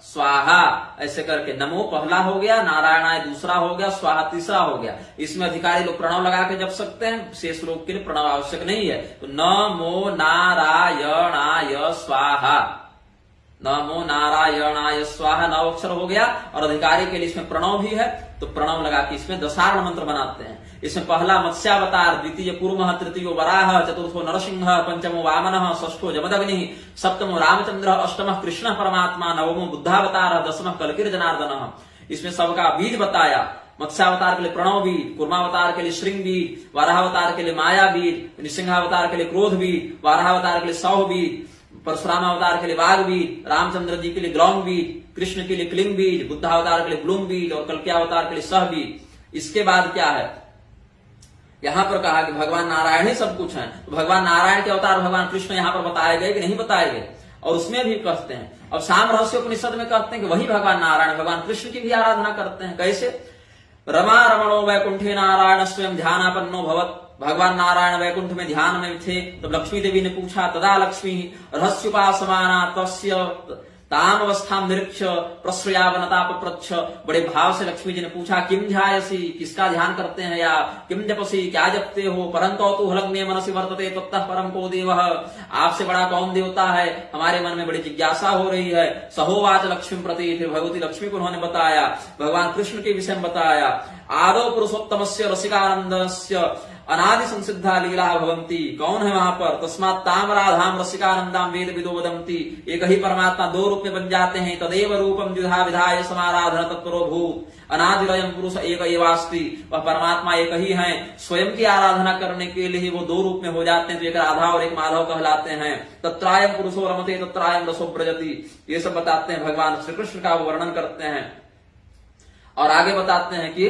स्वाहा, ऐसे करके नमो पहला हो गया, नारायणाय दूसरा हो गया, स्वाहा तीसरा हो गया। इसमें अधिकारी लोग प्रणव लगा के जप सकते हैं, शेष लोग के लिए प्रणव आवश्यक नहीं है। तो नमो नारायणाय स्वाहा, नमो नारायणाय स्वाहा 9 अक्षर हो गया, और अधिकारी के लिए इसमें प्रणव भी है, तो प्रणव लगा के इसमें दशारण मंत्र बनाते हैं। इसमें पहला मत्स्यावतार, द्वितीय कूर्मः, तृतीयो वराह, चतुर्थो नरसिंह, पंचमो वामनः, षष्ठो जमदग्निः, सप्तमो रामचंद्र, अष्टमः कृष्ण परमात्मा, नवमो बुद्धावतार, 10वां कलकीर जनार्दन। इसमें सबका बीज बताया। मत्स्यावतार के लिए प्रणव बीज, कूर्मावतार के लिए श्रृंग बीज, वराहावतार के लिए माया बीज, नृसिंहावतार के लिए क्रोध बीज, वाराहावतार के लिए सौह बीज, परशुराम अवतार के लिए वाघ बीज, रामचंद्र जी के लिए ग्लौम बीज, कृष्ण के लिए क्लिंग बीज, बुद्धावतार के लिए ब्लूम बीज, और कल्कियावतार के लिए सह बीज। इसके बाद क्या है, यहां पर कहा कि भगवान नारायण ही सब कुछ है। तो भगवान नारायण के अवतार भगवान कृष्ण यहां पर बताए गए कि नहीं बताए गए? और उसमें भी कहते हैं, अब साम रहस्योपनिषद में कहते हैं कि वही भगवान नारायण भगवान कृष्ण की भी आराधना करते हैं। कैसे? रमा रमणो वैकुंठे नारायण स्वयं ध्यानापन्नो भवत। भगवान नारायण वैकुंठ में ध्यान में थे, तब लक्ष्मी देवी ने पूछा, तदा लक्ष्मी रहस्योपासमाना तस्य ताम अवस्था निरीक्ष प्रश्रयावनता पप्रच्छ। बड़े भाव से लक्ष्मी जी ने पूछा, किम ध्यायसी, किसका ध्यान करते हैं, या किम जपसी, क्या जपते हो, परंतु तु हलग्ने मनसि वर्तते तत्तः परम को देवः। आपसे बड़ा कौन देवता है, हमारे मन में बड़ी जिज्ञासा हो रही है। सहोवाच लक्ष्मी प्रति, फिर भगवती लक्ष्मी को उन्होंने बताया, भगवान कृष्ण के विषय में बताया। आदौ पुरुषोत्तमस्य रसिकानंदस्य अनादि संसिद्धा लीला भवंती। कौन है वहां पर? तस्मात् ताम राधाम रसिकानंदाम वेद विदो वदंती। एक ही परमात्मा 2 रूप में बन जाते हैं। तदेव रूपम द्विधा विधाय समाराधन तत्परो भूत। अनादिरयम पुरुष एक एवास्ति। वह परमात्मा एक ही है, स्वयं की आराधना करने के लिए वो 2 रूप में हो जाते हैं, तो एक राधा और एक माधव कहलाते हैं। तत्रायम पुरुषो रमते तत्रायम रसो ब्रजति। ये सब बताते हैं, भगवान श्री कृष्ण का वो वर्णन करते हैं। और आगे बताते हैं कि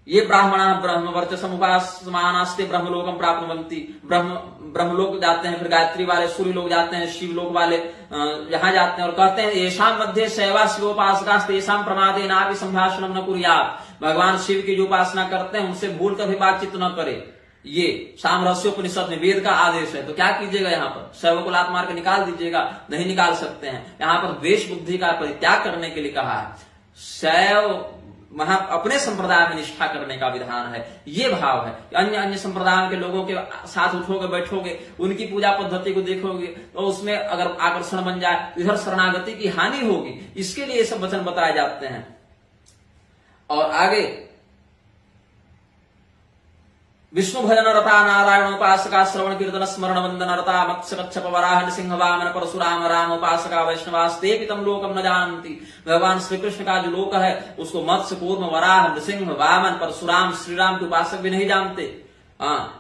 ये ब्राह्मणा ब्रह्म वर्चसम उपासमानास्ते ब्रह्मलोकम प्राप्नुवन्ति। ब्रह्मलोक जाते हैं, फिर गायत्री वाले सूर्य लोग जाते हैं, शिवलोक वाले यहां जाते हैं, और कहते हैं येषाम मध्ये शैवा शिवोपासकास्ते येषाम प्रमादे नापि संभाषणम न कुर्यात्। भगवान शिव की जो उपासना करते हैं उनसे भूल कर भी बातचीत न करे। ये साम रहस्योपनिषद में वेद का आदेश है। तो क्या कीजिएगा, यहाँ पर शैव को लात मार के निकाल दीजिएगा? नहीं निकाल सकते हैं। यहाँ पर द्वेष बुद्धि का परित्याग करने के लिए कहा है। शैव वहां अपने संप्रदाय में निष्ठा करने का विधान है, ये भाव है। अन्य अन्य संप्रदायों के लोगों के साथ उठोगे बैठोगे, उनकी पूजा पद्धति को देखोगे, तो उसमें अगर आकर्षण बन जाए तो इधर शरणागति की हानि होगी। इसके लिए ये सब वचन बताए जाते हैं। और आगे विष्णु भजन रता नारायण उपासका श्रवण कीर्तन स्मरण वंदन रता मत्स्य कच्छप वराह नृसिंह वामन परशुराम राम उपासका वैष्णवास्ते पितम लोकम न जानती। भगवान श्री कृष्ण का जो लोक है उसको मत्स्य कूर्म वराह नृसिंह वामन परशुराम श्रीराम के उपासक भी नहीं जानते।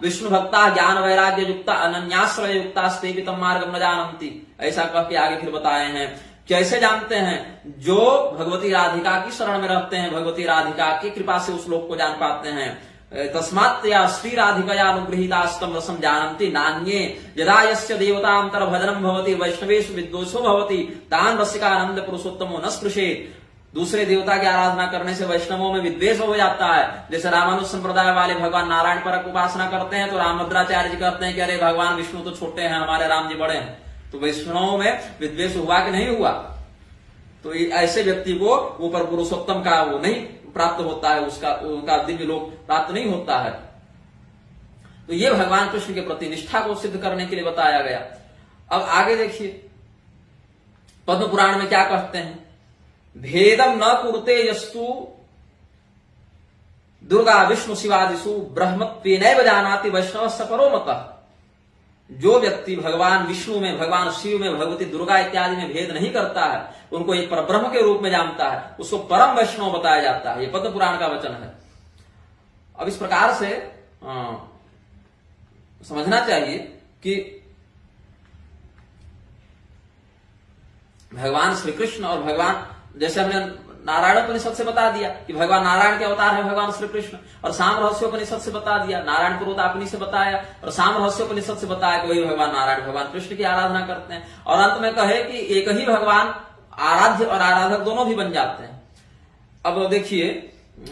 विष्णु भक्ता ज्ञान वैराग्य युक्ता अनन्याश्रय युक्ता स्ते पितम मार्गम न जानती। ऐसा कह के आगे फिर बताए हैं कैसे जानते हैं, जो भगवती राधिका की शरण में रहते हैं, भगवती राधिका की कृपा से उस लोक को जान पाते हैं। तस्मात् या श्री राधिकया अनुगृहीतास्तम रसम जानन्ति नान्ये यदा यस्य देवतांतर भजनम भवति वैष्णवेषु विद्वेषो भवति तान रसिकानंद पुरुषोत्तमो न स्पृशेत। दूसरे देवता की आराधना करने से वैष्णवों में विद्वेष हो जाता है। जैसे रामानुज संप्रदाय वाले भगवान नारायण पर उपासना करते हैं तो रामभद्राचार्य जी कहते हैं कि अरे भगवान विष्णु तो छोटे हैं, हमारे राम जी बड़े हैं। तो वैष्णवों में विद्वेष हुआ कि नहीं हुआ? तो ऐसे व्यक्ति को ऊपर पुरुषोत्तम का वो नहीं प्राप्त होता है, उसका उनका दिव्य लोक प्राप्त नहीं होता है। तो ये भगवान कृष्ण के प्रति निष्ठा को सिद्ध करने के लिए बताया गया। अब आगे देखिए पद्म पुराण में क्या कहते हैं, भेदम न कुरुते यस्तु दुर्गा विष्णु शिवादिषु ब्रह्मत्वेनैव जानाति वैष्णव सपरो मतः। जो व्यक्ति भगवान विष्णु में, भगवान शिव में, भगवती दुर्गा इत्यादि में भेद नहीं करता है, उनको एक परब्रह्म के रूप में जानता है, उसको परम वैष्णव बताया जाता है। ये पद्म पुराण का वचन है। अब इस प्रकार से समझना चाहिए कि भगवान श्री कृष्ण और भगवान, जैसे हमने नारायणोपनिषद से बता दिया कि भगवान नारायण के अवतार है भगवान श्री कृष्ण, और साम रहस्योपनिषद से बता दिया, नारायण पुरोतापनी से बताया और साम रहस्योपनिषद से बताया कि वही भगवान नारायण भगवान कृष्ण की आराधना करते हैं। और अंत में कहे कि एक ही भगवान आराध्य और आराधक दोनों भी बन जाते हैं। अब देखिए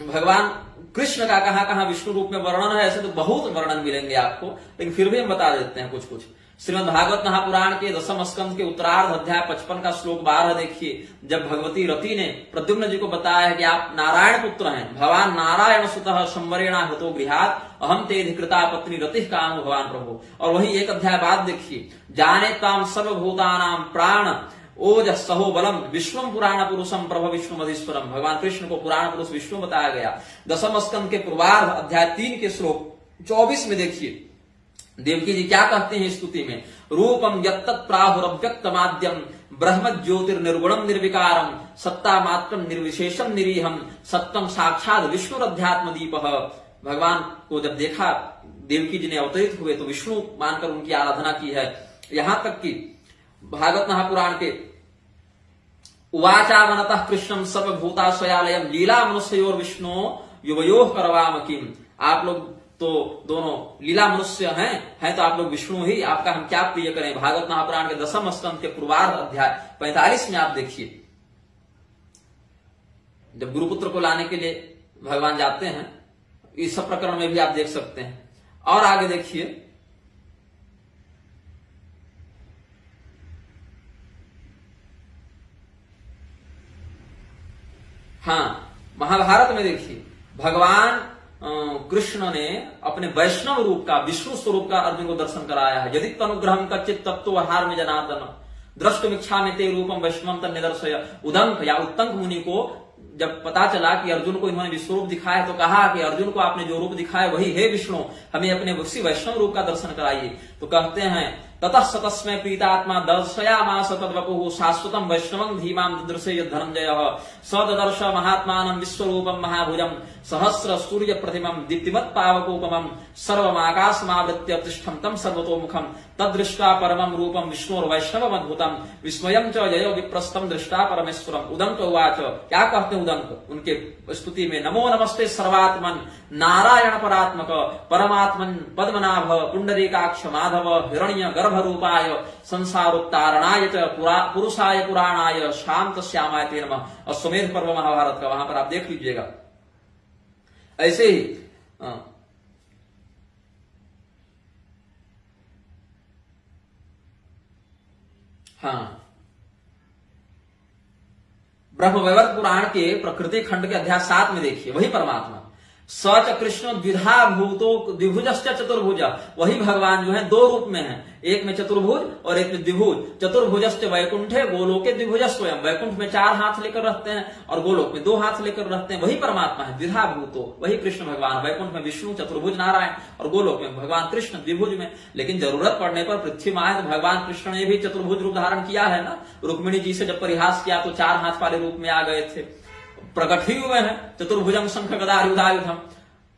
भगवान कृष्ण का कहां कहां विष्णु रूप में वर्णन है, ऐसे तो बहुत वर्णन मिलेंगे आपको, लेकिन फिर भी हम बता देते हैं कुछ कुछ। श्रीमद् भागवत महापुराण के 10वें स्कंद के उत्तरार्ध अध्याय 55 का श्लोक 12 देखिए, जब भगवती रति ने प्रद्युम्न जी को बताया है कि आप नारायण पुत्र हैं, भगवान नारायण सुतः संवरेणा हतो गृहात् अहम ते अधिकृता पत्नी रति कामो भगवान प्रभु। और वही एक अध्याय बाद देखिए, जाने ताम सर्वभूतानां प्राण ओज सहो बलम विष्णु पुराण पुरुषम प्रभ विष्णु मधीश्वरम। भगवान कृष्ण को पुराण पुरुष विष्णु बताया गया। 10वें स्कंद के पूर्वार्ध अध्याय 3 के श्लोक 24 में देखिए देवकी जी क्या कहते हैं स्तुति में, रूपम यत्तत् प्राहुरव्यक्त माध्यम ब्रह्म ज्योतिर्निर्गुणम निर्विकारम सत्ता मात्रम निर्विशेषम निरीहम सत्यम साक्षात विष्णुरध्यात्म दीप। भगवान को जब देखा देवकी जी ने अवतरित हुए तो विष्णु मानकर उनकी आराधना की है। यहां तक कि भागवत महापुराण के उवाचा मनतः कृष्णम सर्वभूताश्वयालयम लीला मनुष्योर विष्णु युवयोः करवाम किम। आप लोग तो दोनों लीला मनुष्य हैं तो आप लोग विष्णु ही, आपका हम क्या प्रिय करें। भागवत महापुराण के 10वें स्कंद के पूर्वार्ध अध्याय 45 में आप देखिए, जब गुरुपुत्र को लाने के लिए भगवान जाते हैं, इस सब प्रकरण में भी आप देख सकते हैं। और आगे देखिए महाभारत में देखिए भगवान कृष्ण ने अपने वैष्णव रूप का, विष्णु स्वरूप का अर्जुन को दर्शन कराया है। यदि तनुग्रहम कच्चित तत्व हार में जनातन द्रष्टुमिच्छा में ते रूपम वैष्णवम तन निदर्शय। उदंक या उत्तंक मुनि को जब पता चला कि अर्जुन को इन्होंने विश्व रूप दिखाया तो कहा कि अर्जुन को आपने जो रूप दिखाया वही है विष्णु, हमें अपने उसी वैष्णव रूप का दर्शन कराइए। तो कहते हैं ततः सतस्मै प्रीतात्मा दर्शयामास तद्वपुः शाश्वतम वैष्णवं धीमां ददृशे धनंजयः स ददर्श महात्मानं विश्वरूपं महाभुजं सहस्र सूर्य प्रतिमं दीप्तिमत् पावकोपमं सर्वमाकाशमावृत्य तिष्ठं तं सर्वतोमुखं तदृष्ट्वा परमं रूपं विष्णुर्वैष्णवमद्भुतं विस्मयं च जयो विप्रस्थं दृष्टा परमेश्वरम्। उदंक उवाच, क्या कहते हैं उदंक उनके स्तुति में, नमो नमस्ते सर्वात्मन नारायण परात्मक परमात्मन पद्मनाभ पुंडरीकाक्ष माधव हिरण्य गर्भ रूपाय संसारोत्तारणाय च पुरुषाय पुराणाय शांत श्यामाय ते नमः। अश्वमेध पर्व महाभारत का, वहां पर आप देख लीजिएगा। ऐसे ही ब्रह्मवैवर्त पुराण के प्रकृति खंड के अध्याय 7 में देखिए, वही परमात्मा सच कृष्ण द्विधा भूतो द्विभुजश्च चतुर्भुज, वही भगवान जो है दो रूप में है, एक में चतुर्भुज और एक में द्विभुज। चतुर्भुजश्च वैकुंठे, गोलोके द्विभुज स्वयं, वैकुंठ में 4 हाथ लेकर रहते हैं और गोलोक में 2 हाथ लेकर रहते हैं, वही परमात्मा है। द्विधा भूतो, वही कृष्ण भगवान, वैकुंठ में विष्णु चतुर्भुज नारायण और गोलोक में भगवान कृष्ण द्विभुज में। लेकिन जरूरत पड़ने पर पृथ्वी माए तो भगवान कृष्ण ने भी चतुर्भुज रूप धारण किया है ना। रुक्मिणी जी से जब परिहास किया तो 4 हाथ वाले रूप में आ गए थे, प्रकट ही हुए हैं चतुर्भुजम शंख गदा आयुधायुधम,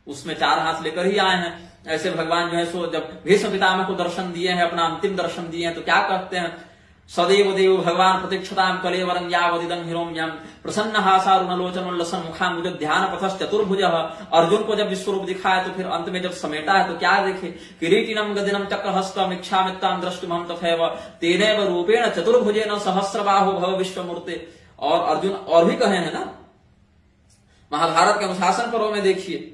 उसमें 4 हाथ लेकर ही आए हैं। ऐसे भगवान जो है सो जब भीष्म पितामह को दर्शन दिए हैं, अपना अंतिम दर्शन दिए हैं, तो क्या कहते हैं, सदैव देव भगवान प्रतीक्षताम कलेवरं यावदिदं हिरोम्यं प्रसन्न हासारुणलोचन उल्लसन मुखाम्बुज ध्यान पथस चतुर्भुज। अर्जुन को जब विश्वरूप दिखाया तो फिर अंत में जब समेटा है तो क्या देखे, किरीटिनम गदिनम चक्रहस्तम इच्छामित्तां द्रष्टुमहं तथैव तेनैव रूपेण चतुर्भुजेन सहस्रबाहो भव विश्वमूर्ते। और अर्जुन और भी कहे हैं ना, महाभारत के अनुशासन पर्व में देखिए,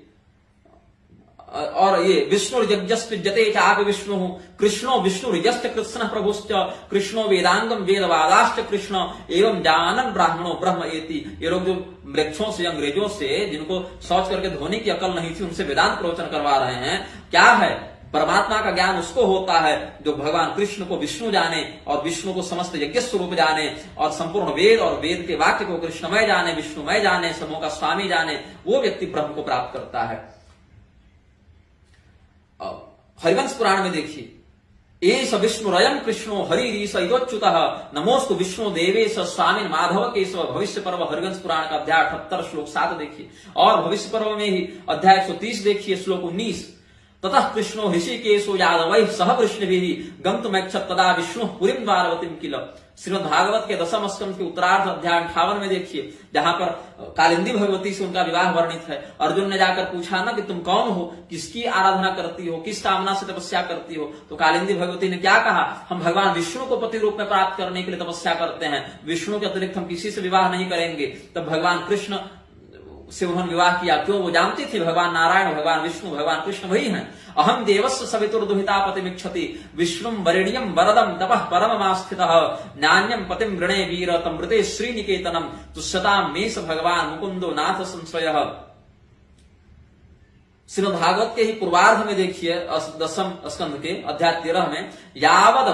और ये विष्णु यज्ञस्ते चाप विष्णु कृष्णो विष्णु यज्ञ कृष्ण प्रभुश्च कृष्णो वेदांगम वेदवादाश्च कृष्ण एवं जानन ब्राह्मणो ब्रह्म एति। ये लोग जो वृक्षों से अंग्रेजों से जिनको सोच करके धोने की अकल नहीं थी उनसे वेदांत प्रवचन करवा रहे हैं, क्या है, परमात्मा का ज्ञान उसको होता है जो भगवान कृष्ण को विष्णु जाने और विष्णु को समस्त यज्ञ स्वरूप जाने और संपूर्ण वेद और वेद के वाक्य को कृष्णमय जाने, विष्णुमय जाने, समूह का स्वामी जाने, वो व्यक्ति ब्रह्म को प्राप्त करता है। हरिवंश पुराण में देखिए, एस विष्णुरयं कृष्णो हरिरीश इदोच्युतः नमोस्तु विष्णु देवेश स्वामी माधव केशव। भविष्य पर्व हरिवंश पुराण का अध्याय 78 श्लोक 7 देखिए, और भविष्य पर्व में ही अध्याय 130 देखिए श्लोक 19, ततः कृष्णो ऋषिकेशो यादवैः सह वृष्णिभिः गन्तुमैच्छत् तदा विष्णु पुरीं द्वारवतीं किल। श्रीमद् भागवत के 10वें स्कंद के उत्तरार्ध अध्याय 58 में देखिए, जहां पर कालिंदी भगवती से उनका विवाह वर्णित है। अर्जुन ने जाकर पूछा ना कि तुम कौन हो, किसकी आराधना करती हो, किस कामना से तपस्या करती हो, तो कालिंदी भगवती ने क्या कहा, हम भगवान विष्णु को पति रूप में प्राप्त करने के लिए तपस्या करते हैं, विष्णु के अतिरिक्त हम किसी से विवाह नहीं करेंगे। तब भगवान कृष्ण से उन्होंने विवाह किया। क्यों, वो जानती थी भगवान नारायण, भगवान विष्णु, भगवान कृष्ण वही हैं। अहम देवस्य सवितुर्दुहिता पतिमिच्छति विष्णुं वरेण्यं वरदं तपः परममास्थितः नान्यं पतिं गृणे वीर तमृते श्रीनिकेतनम तुष्यतां मे स भगवान मुकुंदो नाथ संश्रयः। श्रीमद् भागवत के ही पूर्वार्ध में देखिए 10वें स्कंद के अध्याय 13 में, यावद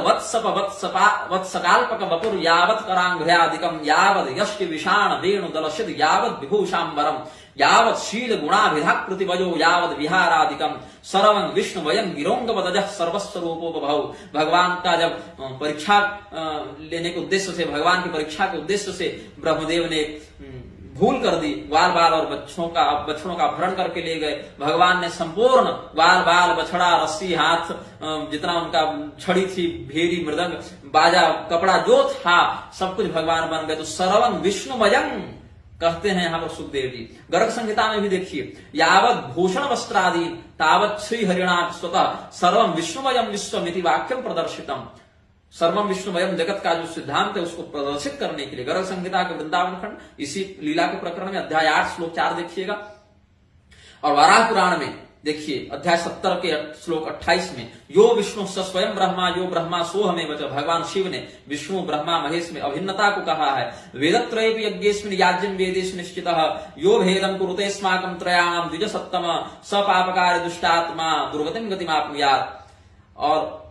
वत्सकाल्पक वपुर यावत करांघ्र्यादिकम यावद यष्टि विषाण वेणु दलशिद यावद विभूषांबरम यावत शील गुणाभिधाकृति वजो यावद विहारादिकम सर्वं विष्णु वयं गिरोंगवदजः सर्वस्वरूपोपभव। भगवान का जब परीक्षा लेने के उद्देश्य से, भगवान की परीक्षा के उद्देश्य से ब्रह्मदेव ने भूल कर दी, ग्वाल बाल और बच्चों का अपहरण करके ले गए। भगवान ने संपूर्ण ग्वाल बाल बछड़ा रस्सी हाथ जितना उनका छड़ी थी, भेरी मृदंग बाजा कपड़ा जो था सब कुछ भगवान बन गए। तो सर्वं विष्णुमयं कहते हैं यहाँ पर सुखदेव जी। गर्ग संहिता में भी देखिए, यावत भूषण वस्त्रादि तावत श्री हरिणा स्वतः सर्वं विष्णुमयं विश्वमिति वाक्यम प्रदर्शितम। सर्वम विष्णुमयम जगत का जो सिद्धांत है उसको प्रदर्शित करने के लिए गर्ग संहिता के वृंदावन खंड इसी लीला के प्रकरण में अध्याय 8 श्लोक 4 देखिएगा। और वराह पुराण में देखिए अध्याय 70 के श्लोक 28 में, यो विष्णु स्वयं ब्रह्मा यो ब्रह्मा सोहमेव च। भगवान शिव ने विष्णु ब्रह्मा महेश में अभिन्नता को कहा है। वेदत्रयेपि यज्ञेस्मिन् याज्यं वेदेषु निश्चितः यो भेदं कुरुते अस्माकं त्रयाणां द्विज सत्तम स पापकारी दुष्टात्मा दुर्गतिं गतिमाप्नुयात्। और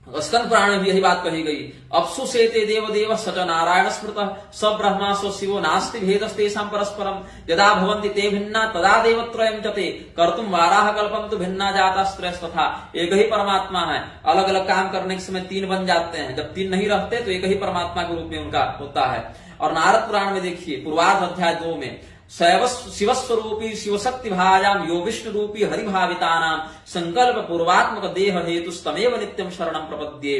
स्कंद पुराण में भी यही बात कही गई, अपसु सेते देव देव सच नारायण स्मृतः स ब्रह्मा स शिवो नास्ति भेदस्तेषां परस्परम यदा भवन्ति ते भिन्ना तदा देवत्रयं च ते कर्तुं वाराह कल्पं तु भिन्ना जातास्त्रयस्तथा। एक ही परमात्मा है, अलग अलग काम करने के समय 3 बन जाते हैं, जब 3 नहीं रहते तो एक ही परमात्मा के रूप में उनका होता है। और नारद पुराण में देखिए पूर्वार्ध अध्याय 2 में, शिवस्वरूपी शिवशक्ति भायाम यो विष्णु रूपी हरिभावितानाम संकल्प पूर्वात्मक देह हेतुस्तमेव नित्यम शरणम प्रपद्ये।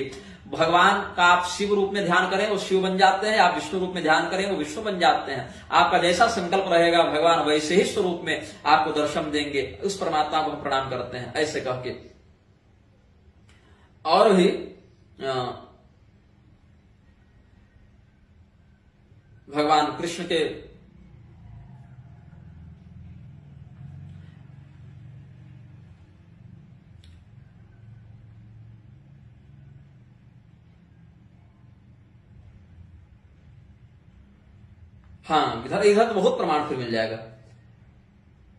भगवान का आप शिव रूप में ध्यान करें वो शिव बन जाते हैं, आप विष्णु रूप में ध्यान करें वो विष्णु बन जाते हैं। आपका जैसा संकल्प रहेगा भगवान वैसे ही स्वरूप में आपको दर्शन देंगे। उस परमात्मा को हम प्रणाम करते हैं ऐसे कह के। और भी भगवान कृष्ण के हाँ इधर तो बहुत प्रमाण फिर मिल जाएगा।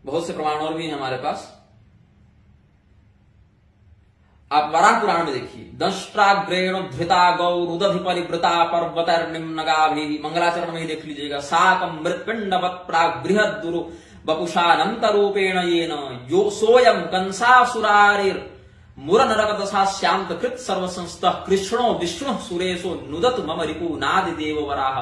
बहुत से प्रमाण और भी हैं हमारे पास। आप वराह पुराण में देखिए, दंष्ट्राग्रेण धृता गौरुदधि परिवृता पर्वतर्निम्नगाभि, मंगलाचरण में ही देख लीजिएगा, साकं मृत्पिंडवत् प्राग बृहद दुरु वपुषानंत रूपेण येन यो सोयम कंसासुरारिर मुर नरक दशा श्याम कृत सर्वसंस्तः कृष्णो विष्णु सुरेशो नुदत मम रिपु नादि देव वराह।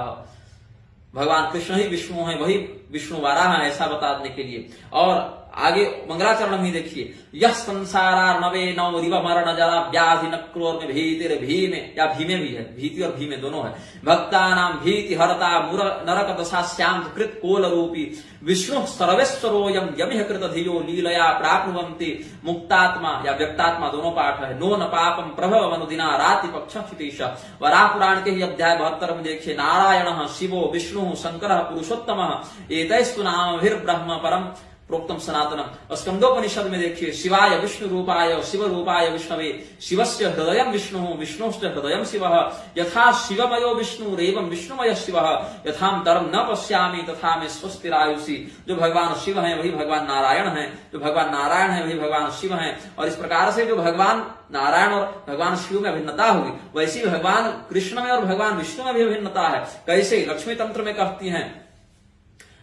भगवान कृष्ण ही विष्णु है, वही विष्णु वाराह है, ऐसा बताने के लिए। और आगे मंगलाचरण में देखिए, यह संसारा नवे नौ रिव मरण जरा व्याधि नक्रोर में भीतिर भीमे, या भीमे भी है, भीति और भीमे दोनों है, भक्ता नाम भीति हरता मुर नरक दशा श्याम कृत कोल रूपी विष्णु सर्वेश्वरोयम यमिह कृत धियो लीलया प्राप्नुवन्ति मुक्तात्मा या व्यक्तात्मा दोनों पाठ है। नो न पापम प्रभव अनुदिना राति पक्ष क्षितीश। वराह पुराण के ही अध्याय 72 में देखिए, नारायण शिवो विष्णु शंकर पुरुषोत्तम एतैस्तु नामभिर्ब्रह्म परम प्रोक्तम सनातनम। स्कंदोपनिषद में देखिए, शिवाय विष्णु रूपाय शिव रूपाय विष्णवे शिवस्य हृदयं विष्णु विष्णुश्च हृदयं शिवः यथा शिवमयो विष्णुरेवं विष्णुमय शिवः यथान्तरं न पश्यामि तथा में स्वस्तिरायुषि। जो भगवान शिव हैं वही भगवान नारायण हैं, जो भगवान नारायण है वही भगवान शिव हैं। और इस प्रकार से जो भगवान नारायण और भगवान शिव में अभिन्नता हुई, वैसी भगवान कृष्ण में और भगवान विष्णु में भी अभिन्नता है। कैसे? लक्ष्मी तंत्र में कहती हैं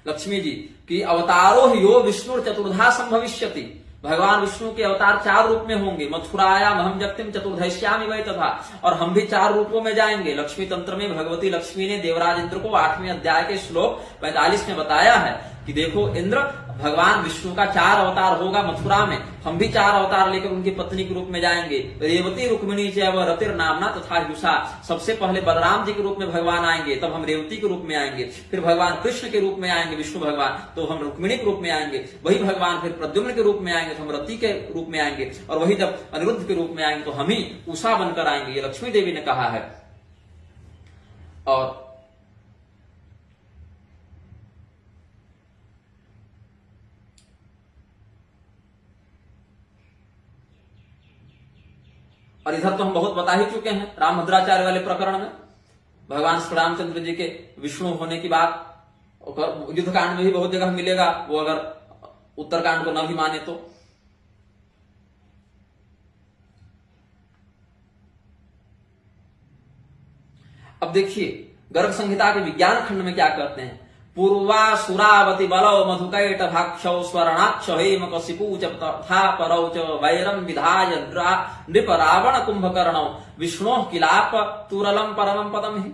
लक्ष्मी जी कि अवतारो ही यो विष्णु चतुर्धा संभविष्यति। भगवान विष्णु के अवतार 4 रूप में होंगे, मथुराया महम जगतिम चतुर्धश्यामि वै तथा, और हम भी 4 रूपों में जाएंगे। लक्ष्मी तंत्र में भगवती लक्ष्मी ने देवराज इंद्र को 8वें अध्याय के श्लोक 45 में बताया है कि देखो इंद्र, भगवान विष्णु का 4 अवतार होगा मथुरा में, हम भी 4 अवतार लेकर उनकी पत्नी के रूप में जाएंगे। रेवती रुक्मिणी चैव रतिर नामना तथा युषा। सबसे पहले बलराम जी के रूप में भगवान आएंगे, तब हम रेवती के रूप में आएंगे, फिर भगवान कृष्ण के रूप में आएंगे विष्णु भगवान, तो हम रुक्मिणी के रूप में आएंगे। वही भगवान फिर प्रद्युम्न के रूप में आएंगे तो हम रति के रूप में आएंगे, और वही जब अनिरुद्ध के रूप में आएंगे तो हम ही उषा बनकर आएंगे। ये लक्ष्मी देवी ने कहा है। और इधर तो हम बहुत बता ही चुके हैं राम भद्राचार्य वाले प्रकरण में, भगवान श्री रामचंद्र जी के विष्णु होने की बात युद्ध कांड में भी बहुत जगह मिलेगा, वो अगर उत्तरकांड को न भी माने तो। अब देखिए गर्ग संहिता के विज्ञान खंड में क्या कहते हैं। पूर्वा सुरावती बलौ मधुकैट भाक्षौ स्वर्णाक्ष हेम कशिपूच तथा परौ च वैरम विधाय नृप रावण कुंभकर्णौ विष्णोः किलाप तुरलम परमं पदम हि।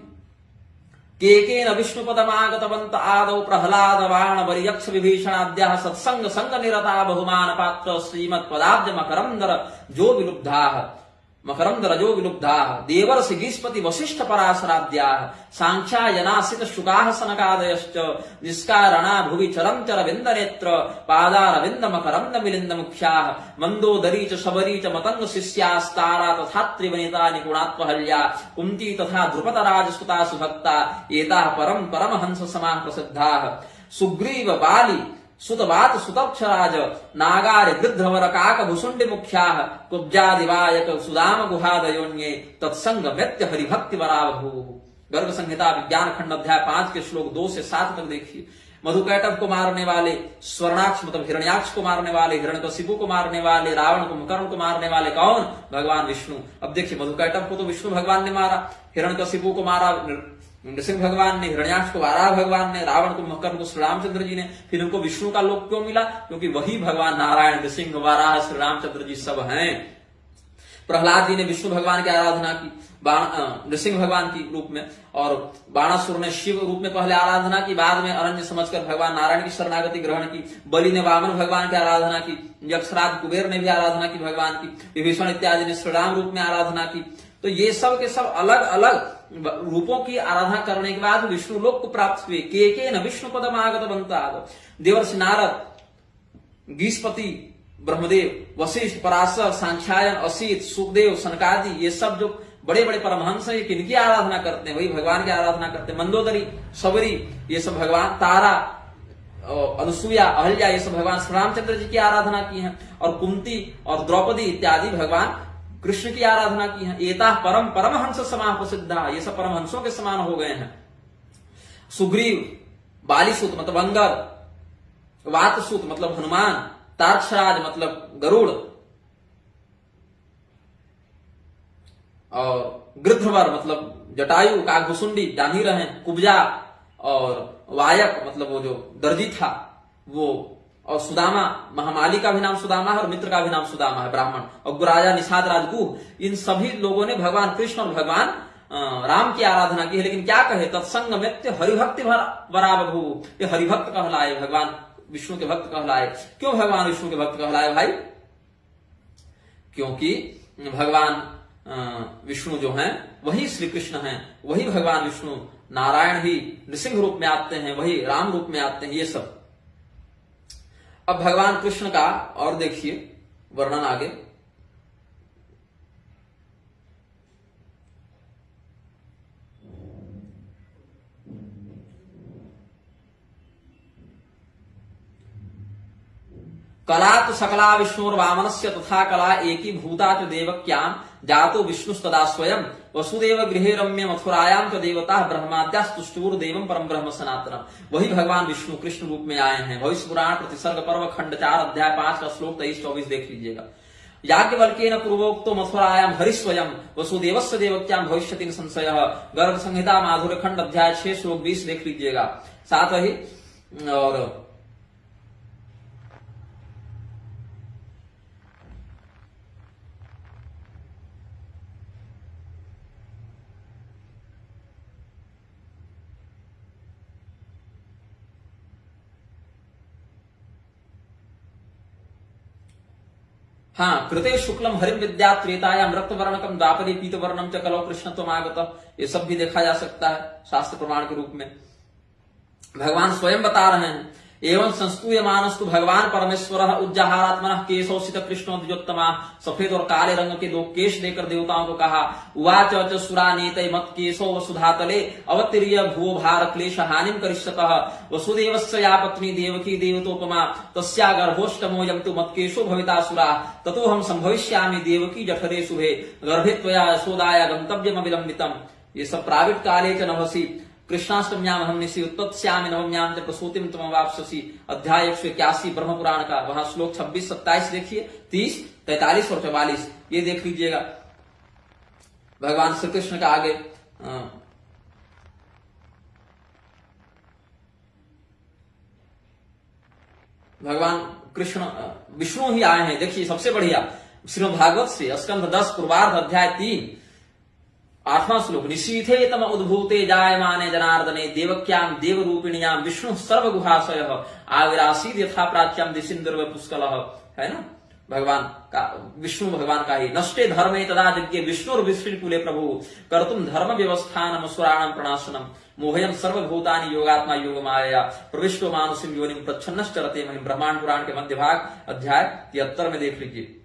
केकेन विष्णुपदमागतवन्त आदौ प्रह्लाद बाण वरियक्ष विभीषणाद्याः सत्संग संग निरता बहुमान पात्र श्रीमत्पदाब्ज मकरंदर जो विलुब्धाः मकरंदरजो विलुब्धाः देवर्षि गीष्पति वसिष्ठ पराशराद्याः सांख्यायनासित शुकाः सनकादयश्च निष्कारणा भुवि चरंचर विंद नेत्र पादारविंद मकरंद मिलिंद मुख्याः मंदोदरी च शबरी च मतंग शिष्यास्तारा तथा त्रिवनिता निपुणात्वहल्या कुंती तथा ध्रुपद राजसुता सुभक्ता एताः परम परमहंस समाः प्रसिद्धाः। सुग्रीव बाली सुतवात सुतक्षराज नागार गृध्रवर काक भुसुंडि मुख्याः कुब्जादिवायक सुदाम गुहादयोन्ये तत्संग मृत्य हरिभक्ति वरावभू। गर्ग संहिता विज्ञान खंड अध्याय 5 के श्लोक 2 से 7 तक देखिए। मधुकैटभ को मारने वाले, स्वर्णाक्ष मतलब हिरण्याक्ष को मारने वाले, हिरण्यकशिपु को मारने वाले, रावण कुंभकर्ण को मारने वाले कौन? भगवान विष्णु। अब देखिए मधुकैटभ को तो विष्णु भगवान ने मारा, हिरण्यकशिपु को मारा नृसिंह भगवान ने, हिरण्याक्ष को वाराह भगवान ने, रावण को कुंभकर्ण को श्री रामचंद्र जी ने। फिर उनको विष्णु का लोक क्यों मिला? क्योंकि वही भगवान नारायण, नृसिंह, वाराह, श्री रामचंद्र जी सब हैं। प्रहलाद जी ने विष्णु भगवान की आराधना की नृसिंह भगवान की रूप में, और बाणासुर ने शिव रूप में पहले आराधना की, बाद में अनन्य समझकर भगवान नारायण की शरणागति ग्रहण की। बलि ने वामन भगवान की आराधना की, यक्षराज कुबेर ने भी आराधना की भगवान की, विभीषण इत्यादि ने श्री राम रूप में आराधना की। तो ये सब के सब अलग अलग रूपों की आराधना करने के बाद विष्णु लोक को प्राप्त हुए। केकेन विष्णु पदमागत बनता देवर्षि नारद, गीष्पति, ब्रह्मदेव, वशिष्ठ, पराशर, सांख्यायन, असीत, सुखदेव, सनकादि, ये सब जो बड़े बड़े परमहंस हैं, किनकी आराधना करते हैं? वही भगवान की आराधना करते हैं। मंदोदरी, सबरी, ये सब भगवान, तारा, अनुसुईया, अहल्या, ये सब भगवान श्री रामचंद्र जी की आराधना की है। और कुंती और द्रौपदी इत्यादि भगवान कृष्ण की आराधना की है। एता परम परमहंस समाह प्रसिद्धा, ये सब परमहंसों के समान हो गए हैं। सुग्रीव, बालीसुत मतलब अंगर, वातसूत मतलब हनुमान, तार्क्षराज मतलब गरुड़, और गृध्रवर मतलब जटायु, काकभुसुंडी जान ही रहे, कुब्जा, और वायक मतलब वो जो दर्जी था वो, और सुदामा, महामाली का भी नाम सुदामा है और मित्र का भी नाम सुदामा है, ब्राह्मण, और गुराजा, निषाद, राजगुह, इन सभी लोगों ने भगवान कृष्ण और भगवान राम की आराधना की है। लेकिन क्या कहे, तत्संग मित्य हरिभक्ति वरा बभू, ये हरिभक्त कहलाए, भगवान विष्णु के भक्त कहलाए। क्यों भगवान विष्णु के भक्त कहलाए भाई? क्योंकि भगवान विष्णु जो हैं वही श्री कृष्ण हैं, वही भगवान विष्णु, नारायण ही नृसिंह रूप में आते हैं, वही राम रूप में आते हैं, ये सब। अब भगवान कृष्ण का और देखिए वर्णन आगे। कला तो सकला विष्णुर वामनस्य तथा कला एकी भूता च देवक्याम जातो विष्णुस्तदा स्वयं वसुदेव गृहे रम्य मथुरायाम च देवता ब्रह्माद्यास्तुष्टुर देवम परम ब्रह्म सनातनम। वही भगवान विष्णु कृष्ण रूप में आए हैं। भविष्य पुराण प्रतिसर्ग पर्व खंड 4 अध्याय 5 का श्लोक 23-24 देख लीजिएगा। याज्ञवल्क्येन पूर्वोक्तो मथुरायाम हरिस्वयं वसुदेवस्य देवक्याम भविष्यति संशयः। गर्ग संहिता माधुर्य खंड अध्याय 6 श्लोक 20 देख लीजिएगा। साथ ही और हाँ, कृते शुक्लम हरिम विद्या त्रेतायाम रक्तवर्णकम द्वापरे पीतवर्णम च कलौ कृष्णत्वम आगतः। ये सब भी देखा जा सकता है शास्त्र प्रमाण के रूप में। भगवान स्वयं बता रहे हैं, एवं संस्तूयमानस्तु भगवान परमेश्वर उज्जहारात्मनः केशोषित कृष्णो द्विजोत्तमा। सफेद और काले रंग के 2 केश देकर देवताओं को कहा, उवाच च सुरानेतै मत केशो वसुधातले अवतीर्य भुवो भार क्लेश हानिम करिष्यतः। वसुदेवस्य या पत्नी देवकी देवतोपमा तस्या गर्भोष्टमोऽयं तु मत्केशो भवितासुरा। ततो हम संभविष्यामि देवकी जठरे शुभे गर्भे त्वया यशोदाया गंतव्यम विलंबितम। ये सब प्राविट काले च नभसि कृष्णाष्टम्याम हमनिसी उत्तत्स्यामि नवम्याम च प्रसूतिम तमवाप्स्यसि। अध्याय 181 ब्रह्म पुराण का, वहां श्लोक 26-27 देखिए, 30, 43 और 44 ये देख लीजिएगा। भगवान श्री कृष्ण का आगे भगवान कृष्ण विष्णु ही आए हैं। देखिए सबसे बढ़िया श्रीमद् भागवत से स्कंध 10 पूर्वार्ध अध्याय 3 8वां श्लोक। निशीथे तम उद्भूते जायमाने जनार्दने देवक्याम देव रूपिण्याम विष्णु सर्वगुहाशयः आविरासीद यथा प्राच्याम दिशिंदुर्व पुष्कलः। है ना, भगवान का, विष्णु भगवान का ही। नष्टे धर्मे तदा यज्ञे विष्णुर विष्णुकुले प्रभु कर्तुम धर्म व्यवस्थानम असुराणाम प्रणाशनम मोहयम सर्वभूतानि योगात्मा योगमाया प्रविष्टो मानुषिम योनिम प्रच्छन्नश्चरते महिम। ब्रह्मांड पुराण के मध्य भाग अध्याय 73 में देख लीजिए।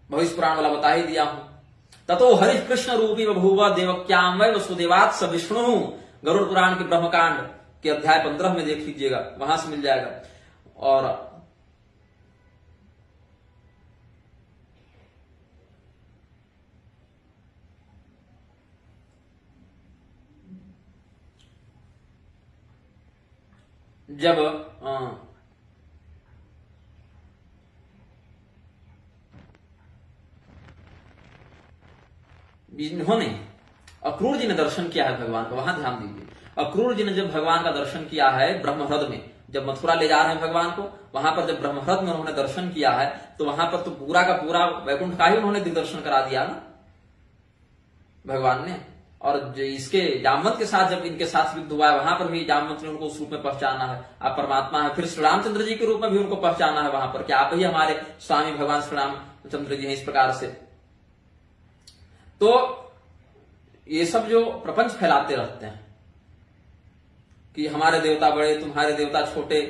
भविष्य पुराण वाला बता ही दिया हूं। ततो हरि कृष्ण रूपी बभूव देवक्याम वै वसुदेवात् स विष्णु। गरुड़ पुराण के ब्रह्मकांड के अध्याय 15 में देख लीजिएगा, वहां से मिल जाएगा। और जब इन्होंने अक्रूर जी ने दर्शन किया है भगवान का, वहां ध्यान दीजिए। अक्रूर जी ने जब भगवान का दर्शन किया है ब्रह्मह्रद में, जब मथुरा ले जा रहे हैं भगवान को, वहां पर जब ब्रह्मह्रद में उन्होंने दर्शन किया है तो वहां पर तो पूरा का पूरा वैकुंठ का ही उन्होंने दिग्दर्शन करा दिया ना भगवान ने। और इसके जामवंत के साथ जब इनके साथ युद्ध हुआ है वहां पर भी जामवंत ने उनको उस रूप में पहचाना है, आप परमात्मा है। फिर श्री रामचंद्र जी के रूप में भी उनको पहचाना है वहां पर, कि आप ही हमारे स्वामी भगवान श्री रामचंद्र जी हैं, इस प्रकार से। तो ये सब जो प्रपंच फैलाते रहते हैं कि हमारे देवता बड़े, तुम्हारे देवता छोटे,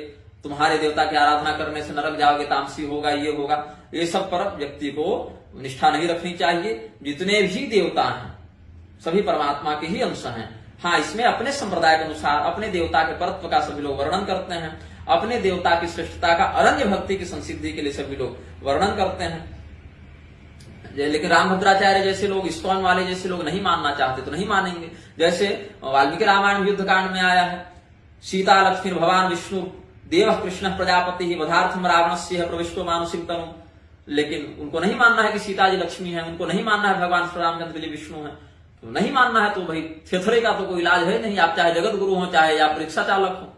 तुम्हारे देवता की आराधना करने से नरक जाओगे, तामसी होगा, ये होगा, ये सब पर व्यक्ति को निष्ठा नहीं रखनी चाहिए। जितने भी देवता हैं सभी परमात्मा के ही अंश हैं। हाँ, इसमें अपने संप्रदाय के अनुसार अपने देवता के परत्व का सभी लोग वर्णन करते हैं, अपने देवता की श्रेष्ठता का अनन्य भक्ति की संसिद्धि के लिए सभी लोग वर्णन करते हैं। लेकिन रामभद्राचार्य जैसे लोग, इस्कॉन वाले जैसे लोग नहीं मानना चाहते तो नहीं मानेंगे। जैसे वाल्मीकि रामायण युद्ध कांड में आया है, सीता लक्ष्मी भगवान विष्णु देव कृष्ण प्रजापति ही वधार्थम रावणस्य प्रविष्टो मानुषिक तनु। लेकिन उनको नहीं मानना है कि सीता जी लक्ष्मी है, उनको नहीं मानना है भगवान श्री रामचंद्र जी विष्णु है। तो नहीं मानना है तो भाई थेथरे का तो कोई इलाज है नहीं। आप चाहे जगत गुरु हो, चाहे आप रिक्शा चालक हो,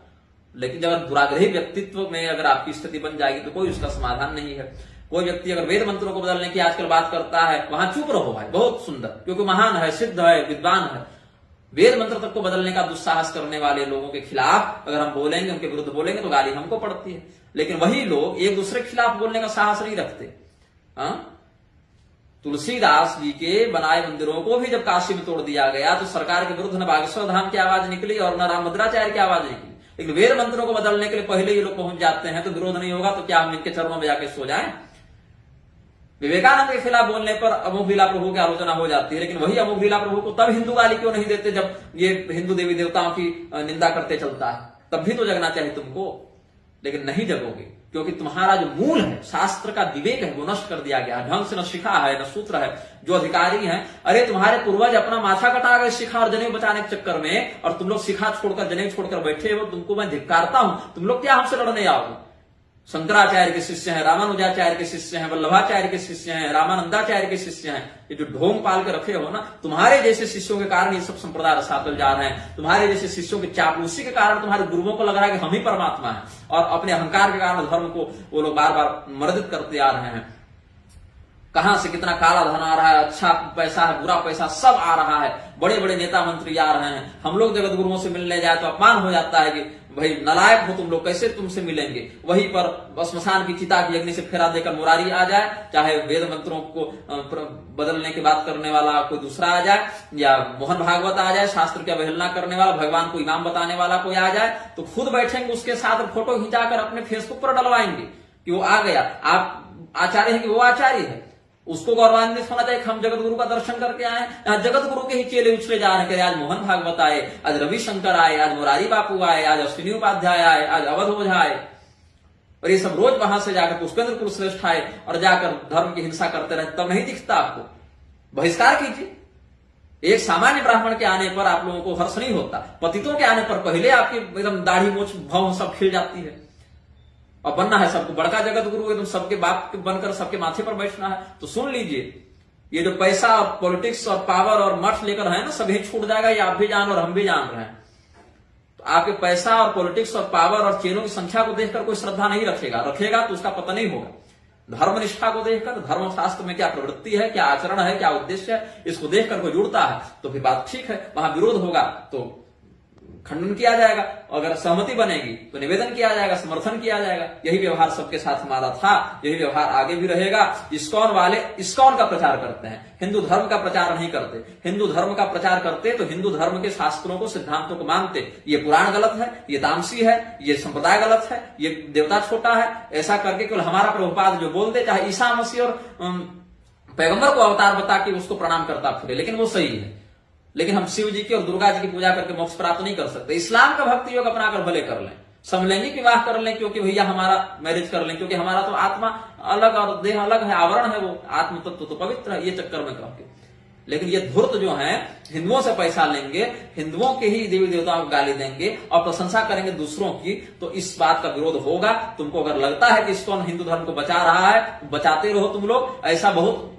लेकिन जब दुराग्रही व्यक्तित्व में अगर आपकी स्थिति बन जाएगी तो कोई उसका समाधान नहीं है। कोई व्यक्ति अगर वेद मंत्रों को बदलने की आजकल बात करता है, वहां चुप रहो भाई, बहुत सुंदर, क्योंकि महान है, सिद्ध है, विद्वान है। वेद मंत्र तक को बदलने का दुस्साहस करने वाले लोगों के खिलाफ अगर हम बोलेंगे, उनके विरुद्ध बोलेंगे तो गाली हमको पड़ती है। लेकिन वही लोग एक दूसरे के खिलाफ बोलने का साहस नहीं रखते। तुलसीदास जी के बनाए मंदिरों को भी जब काशी में तोड़ दिया गया तो सरकार के विरुद्ध न बागेश्वर धाम की आवाज निकली और न रामभद्राचार्य की आवाज निकली। लेकिन वेद मंत्रों को बदलने के लिए पहले ये लोग पहुंच जाते हैं तो विरोध नहीं होगा तो क्या हम इनके चरणों में जाके सो जाएं? विवेकानंद के खिलाफ बोलने पर अमोघ लीला प्रभु की आलोचना हो जाती है, लेकिन वही अमोघ लीला प्रभु को तब हिंदू गाली क्यों नहीं देते जब ये हिंदू देवी देवताओं की निंदा करते चलता है? तब भी तो जगना चाहिए तुमको, लेकिन नहीं जगोगे, क्योंकि तुम्हारा जो मूल है, शास्त्र का विवेक है, वो नष्ट कर दिया गया। ढंग से न शिखा है, न सूत्र है। जो अधिकारी हैं, अरे तुम्हारे पूर्वज अपना माथा कटा गए शिखा और जनेऊ बचाने के चक्कर में, और तुम लोग शिखा छोड़कर जनेऊ छोड़कर बैठे हो। तुमको मैं धिक्कारता हूं, तुम लोग क्या हमसे लड़ने आओगे? शंकराचार्य के शिष्य हैं, रामानुजाचार्य के शिष्य हैं, वल्लभाचार्य के शिष्य हैं, रामानंदाचार्य के शिष्य हैं। ये जो ढोंग पाल के रखे हो ना, तुम्हारे जैसे शिष्यों के कारण ये सब संप्रदाय रसातल जा रहे हैं। तुम्हारे जैसे शिष्यों की चापलूसी के कारण तुम्हारे गुरुओं को लग रहा है कि हम ही परमात्मा हैं, और अपने अहंकार के कारण धर्म को वो लोग बार बार मर्दित करते आ रहे हैं। कहां से कितना काला धन आ रहा है, अच्छा पैसा है, बुरा पैसा, सब आ रहा है। बड़े बड़े नेता मंत्री आ रहे हैं। हम लोग जगत गुरुओं से मिलने जाए तो अपमान हो जाता है कि भाई नालायक हो तुम लोग, कैसे तुमसे मिलेंगे। वहीं पर श्मशान की चिता की अग्नि से फेरा देकर मुरारी आ जाए, चाहे वेद मंत्रों को बदलने की बात करने वाला कोई दूसरा आ जाए, या मोहन भागवत आ जाए, शास्त्र की अवहेलना करने वाला, भगवान को इमाम बताने वाला कोई आ जाए, तो खुद बैठेंगे उसके साथ फोटो खिंचाकर अपने फेसबुक पर डलवाएंगे कि वो आ गया। आप आचार्य हैं कि वो आचार्य है, उसको गौरवान्वित होना चाहिए। हम जगत गुरु का दर्शन करके आए, यहाँ जगत गुरु के ही चेले उछले जा रहे हैं। आज मोहन भागवत आए, आज रविशंकर आए, आज मुरारी बापू आए, आज अश्विनी उपाध्याय आए, आज अवध ओझा आए, और ये सब रोज वहां से जाकर पुष्पेंद्र कुलश्रेष्ठ आए और जाकर धर्म की हिंसा करते रहे। तब नहीं दिखता आपको? बहिष्कार कीजिए। एक सामान्य ब्राह्मण के आने पर आप लोगों को हर्ष नहीं होता, पतितों के आने पर पहले आपकी एकदम दाढ़ी मूछ भौं सब खिल जाती है। और बनना है सबको बड़का जगत गुरु, एकदम सबके बाप बनकर सबके माथे पर बैठना है। तो सुन लीजिए, ये जो पैसा और पॉलिटिक्स और पावर और मठ लेकर है ना, सब यही छूट जाएगा। ये आप भी जान और हम भी जान रहे हैं। तो आपके पैसा और पॉलिटिक्स और पावर और चेलों की संख्या को देखकर कोई श्रद्धा नहीं रखेगा, रखेगा तो उसका पता नहीं होगा। धर्मनिष्ठा को देखकर, धर्म शास्त्र में क्या प्रवृत्ति है, क्या आचरण है, क्या उद्देश्य है, इसको देखकर कोई जुड़ता है तो फिर बात ठीक है। वहां विरोध होगा तो खंडन किया जाएगा, अगर सहमति बनेगी तो निवेदन किया जाएगा, समर्थन किया जाएगा। यही व्यवहार सबके साथ हमारा था, यही व्यवहार आगे भी रहेगा। इस्कॉन वाले इस्कॉन का प्रचार करते हैं, हिंदू धर्म का प्रचार नहीं करते। हिंदू धर्म का प्रचार करते तो हिंदू धर्म के शास्त्रों को, सिद्धांतों को मानते। ये पुराण गलत है, ये तामसी है, ये संप्रदाय गलत है, ये देवता छोटा है, ऐसा करके केवल हमारा प्रभुपाद जो बोलते, चाहे ईसा मसीह और पैगंबर को अवतार बता के उसको प्रणाम करता फिरे, लेकिन वो सही है। लेकिन हम शिव जी की और दुर्गा जी की पूजा करके मोक्ष प्राप्त नहीं कर सकते। इस्लाम का भक्ति योग अपनाकर भले कर लें, समलैंगिक विवाह कर लें, क्योंकि भैया हमारा मैरिज कर लें, क्योंकि हमारा तो आत्मा अलग और देह अलग है, आवरण है, वो आत्म तत्व तो पवित्र है, ये चक्कर में कह के। लेकिन ये धूर्त जो है, हिंदुओं से पैसा लेंगे, हिंदुओं के ही देवी देवताओं को गाली देंगे और प्रशंसा करेंगे दूसरों की, तो इस बात का विरोध होगा। तुमको अगर लगता है कि इसको हिंदू धर्म को बचा रहा है, बचाते रहो तुम लोग। ऐसा बहुत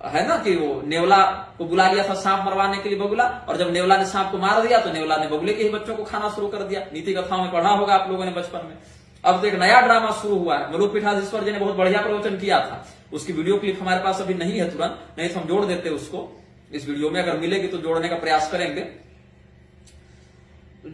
है ना कि वो नेवला को बुला लिया था सांप मरवाने के लिए, बगुला, और जब नेवला ने सांप को मार दिया तो नेवला ने बगुले के ही बच्चों को खाना शुरू कर दिया। नीति कथाओं में पढ़ा होगा आप लोगों ने बचपन में। अब तो एक नया ड्रामा शुरू हुआ है। मलूक पीठाधीश्वर जी ने बहुत बढ़िया प्रवचन किया था, उसकी वीडियो क्लिप हमारे पास अभी नहीं है तुरंत, नहीं तो हम जोड़ देते उसको इस वीडियो में, अगर मिलेगी तो जोड़ने का प्रयास करेंगे।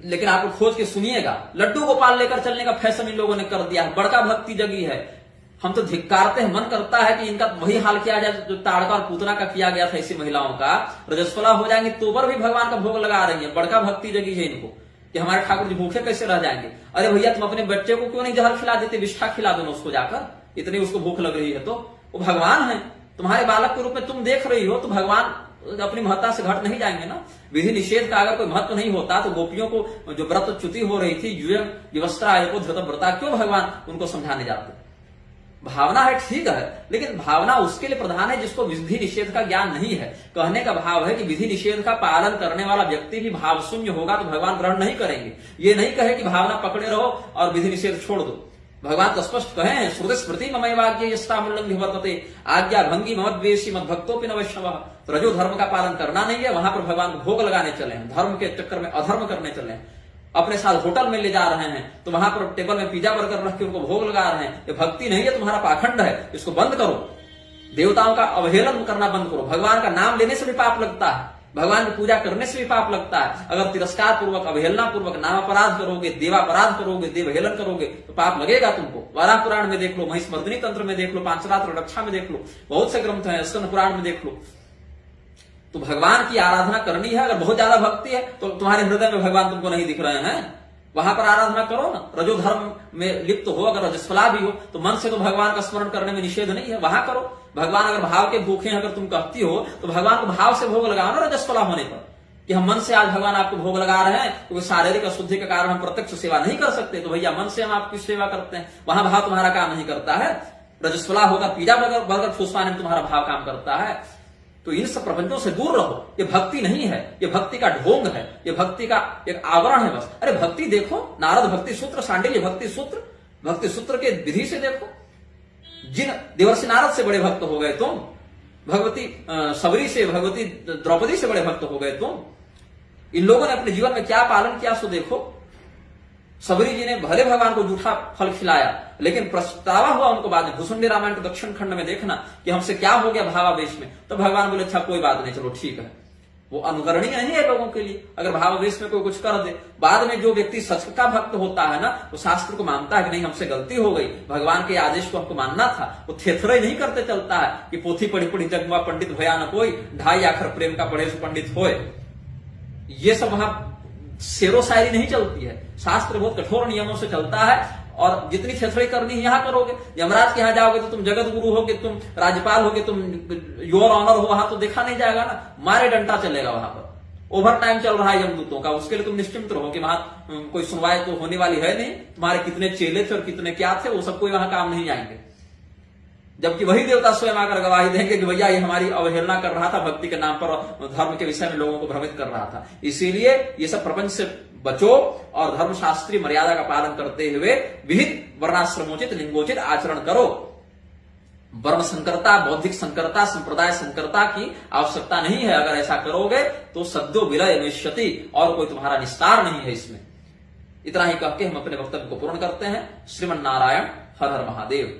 लेकिन आप लोग खोज के सुनिएगा। लड्डू गोपाल लेकर चलने का फैशन इन लोगों ने कर दिया है, बड़का भक्ति जगी है। हम तो धिक्कारते हैं, मन करता है कि इनका वही हाल किया जाए जो ताड़का और पूतना का किया गया था ऐसी महिलाओं का। रजस्वला हो जाएंगे तो पर भी भगवान का भोग लगा रही है। बड़का भक्ति जगी है इनको कि हमारे ठाकुर जी भूखे कैसे रह जाएंगे। अरे भैया तुम अपने बच्चे को क्यों नहीं जहर खिला देते, विष्ठा खिला दो ना उसको जाकर, इतनी उसको भूख लग रही है तो। वो भगवान है, तुम्हारे बालक के रूप में तुम देख रही हो, तो भगवान अपनी महत्ता से घट नहीं जाएंगे ना। विधि निषेध का अगर कोई महत्व नहीं होता तो गोपियों को जो व्रत च्युति हो रही थी, युवस्त्रा धृत व्रता, क्यों भगवान उनको समझाने जाते? भावना है ठीक है, लेकिन भावना उसके लिए प्रधान है जिसको विधि निषेध का ज्ञान नहीं है। कहने का भाव है कि विधि निषेध का पालन करने वाला व्यक्ति भी भाव शून्य होगा तो भगवान ग्रहण नहीं करेंगे। ये नहीं कहे कि भावना पकड़े रहो और विधि निषेध छोड़ दो। भगवान तो स्पष्ट कहे हैं, श्रुति स्मृति ममय वाक्य यस्तामुल्लंघ्य वर्तते आज्ञा भंगी ममद्वेषी मद्भक्तोपि न वैष्णवः। तो रजो धर्म का पालन करना नहीं है, वहां पर भगवान को भोग लगाने चले हैं, धर्म के चक्कर में अधर्म करने चले हैं। अपने साथ होटल में ले जा रहे हैं तो वहां पर टेबल में पिज्जा बर्गर रख के उनको भोग लगा रहे हैं। ये भक्ति नहीं है, तुम्हारा पाखंड है, इसको बंद करो। देवताओं का अवहेलन करना बंद करो। भगवान का नाम लेने से भी पाप लगता है, भगवान की पूजा करने से भी पाप लगता है। अगर तिरस्कार पूर्वक, अवहेलना पूर्वक नाम अपराध करोगे, देवापराध करोगे, देवहेलन करोगे तो पाप लगेगा तुमको। वाराह पुराण में देख लो, महिषमर्दिनी तंत्र में देख लो, पांचरात्र रक्षा में देख लो, बहुत से ग्रंथ हैं, स्कंद पुराण में देख लो। तो भगवान की आराधना करनी है। अगर बहुत ज्यादा भक्ति है तो तुम्हारे हृदय में भगवान तुमको नहीं दिख रहे हैं, वहां पर आराधना करो ना। रजो धर्म में लिप्त हो, अगर रजस्वला भी हो तो मन से तो भगवान का स्मरण करने में निषेध नहीं है, वहां करो। भगवान अगर भाव के भूखे हैं, अगर तुम कहती हो तो भगवान को भाव से भोग लगाओ ना रजस्वला होने पर, कि हम मन से आज भगवान आपको भोग लगा रहे हैं क्योंकि शारीरिक अशुद्धि के कारण हम प्रत्यक्ष सेवा नहीं कर सकते, तो भैया मन से हम आपकी सेवा करते हैं। वहां भाव तुम्हारा काम नहीं करता है। रजस्वला होगा, पिज्जा बर्गर फूसवाने में तुम्हारा भाव काम करता है। तो इन सब प्रपंचों से दूर रहो। ये भक्ति नहीं है, ये भक्ति का ढोंग है, ये भक्ति का एक आवरण है बस। अरे भक्ति देखो, नारद भक्ति सूत्र, सांडिल्य भक्ति सूत्र, भक्ति सूत्र के विधि से देखो। जिन देवर्षि नारद से बड़े भक्त हो गए तुम, भगवती सबरी से, भगवती द्रौपदी से बड़े भक्त हो गए तुम। इन लोगों ने अपने जीवन में क्या पालन किया सो देखो। सबरी जी ने भले भगवान को जूठा फल खिलाया, लेकिन पछतावा हुआ उनको बाद में। भूषुंडी रामायण के दक्षिण खंड में देखना कि हमसे क्या हो गया भावावेश में, तो भगवान बोले अच्छा कोई बात नहीं, चलो ठीक है। वो अनुकरणीय नहीं है लोगों के लिए। अगर भावावेश में कोई कुछ कर दे, बाद में जो व्यक्ति सच का भक्त होता है ना, वो शास्त्र को मानता है कि नहीं हमसे गलती हो गई, भगवान के आदेश को हमको मानना था। वो थेथरे नहीं करते चलता है कि पोथी पढ़ी पढ़ी जगमा पंडित भया न कोई, ढाई आखर प्रेम का पढ़े से पंडित होए। ये सब वहां शेरो शायरी नहीं चलती है। शास्त्र बहुत कठोर नियमों से चलता है, और जितनी थेथड़ी करनी है यहां करोगे। यमराज के यहां जाओगे तो तुम जगत गुरु हो, कि तुम राज्यपाल हो, कि तुम योर ऑनर हो, वहां तो देखा नहीं जाएगा ना, मारे डंडा चलेगा वहां पर। ओवर टाइम चल रहा है यमदूतों का, उसके लिए तुम निश्चिंत रहो कि वहां कोई सुनवाई तो होने वाली है नहीं। तुम्हारे कितने चेले थे और कितने क्या थे, वो सब कोई वहां काम नहीं आएंगे। जबकि वही देवता स्वयं आकर गवाही देंगे कि भैया ये हमारी अवहेलना कर रहा था, भक्ति के नाम पर धर्म के विषय में लोगों को भ्रमित कर रहा था। इसीलिए ये सब प्रपंच से बचो और धर्मशास्त्रीय मर्यादा का पालन करते हुए विहित वर्णाश्रमोचित लिंगोचित आचरण करो। वर्म संकरता, बौद्धिक संकरता, संप्रदाय संकरता की आवश्यकता नहीं है। अगर ऐसा करोगे तो सद्यो विलय निश्यति, और कोई तुम्हारा निस्तार नहीं है इसमें। इतना ही कह के हम अपने वक्तव्य को पूर्ण करते हैं। श्रीमन नारायण, हर हर महादेव।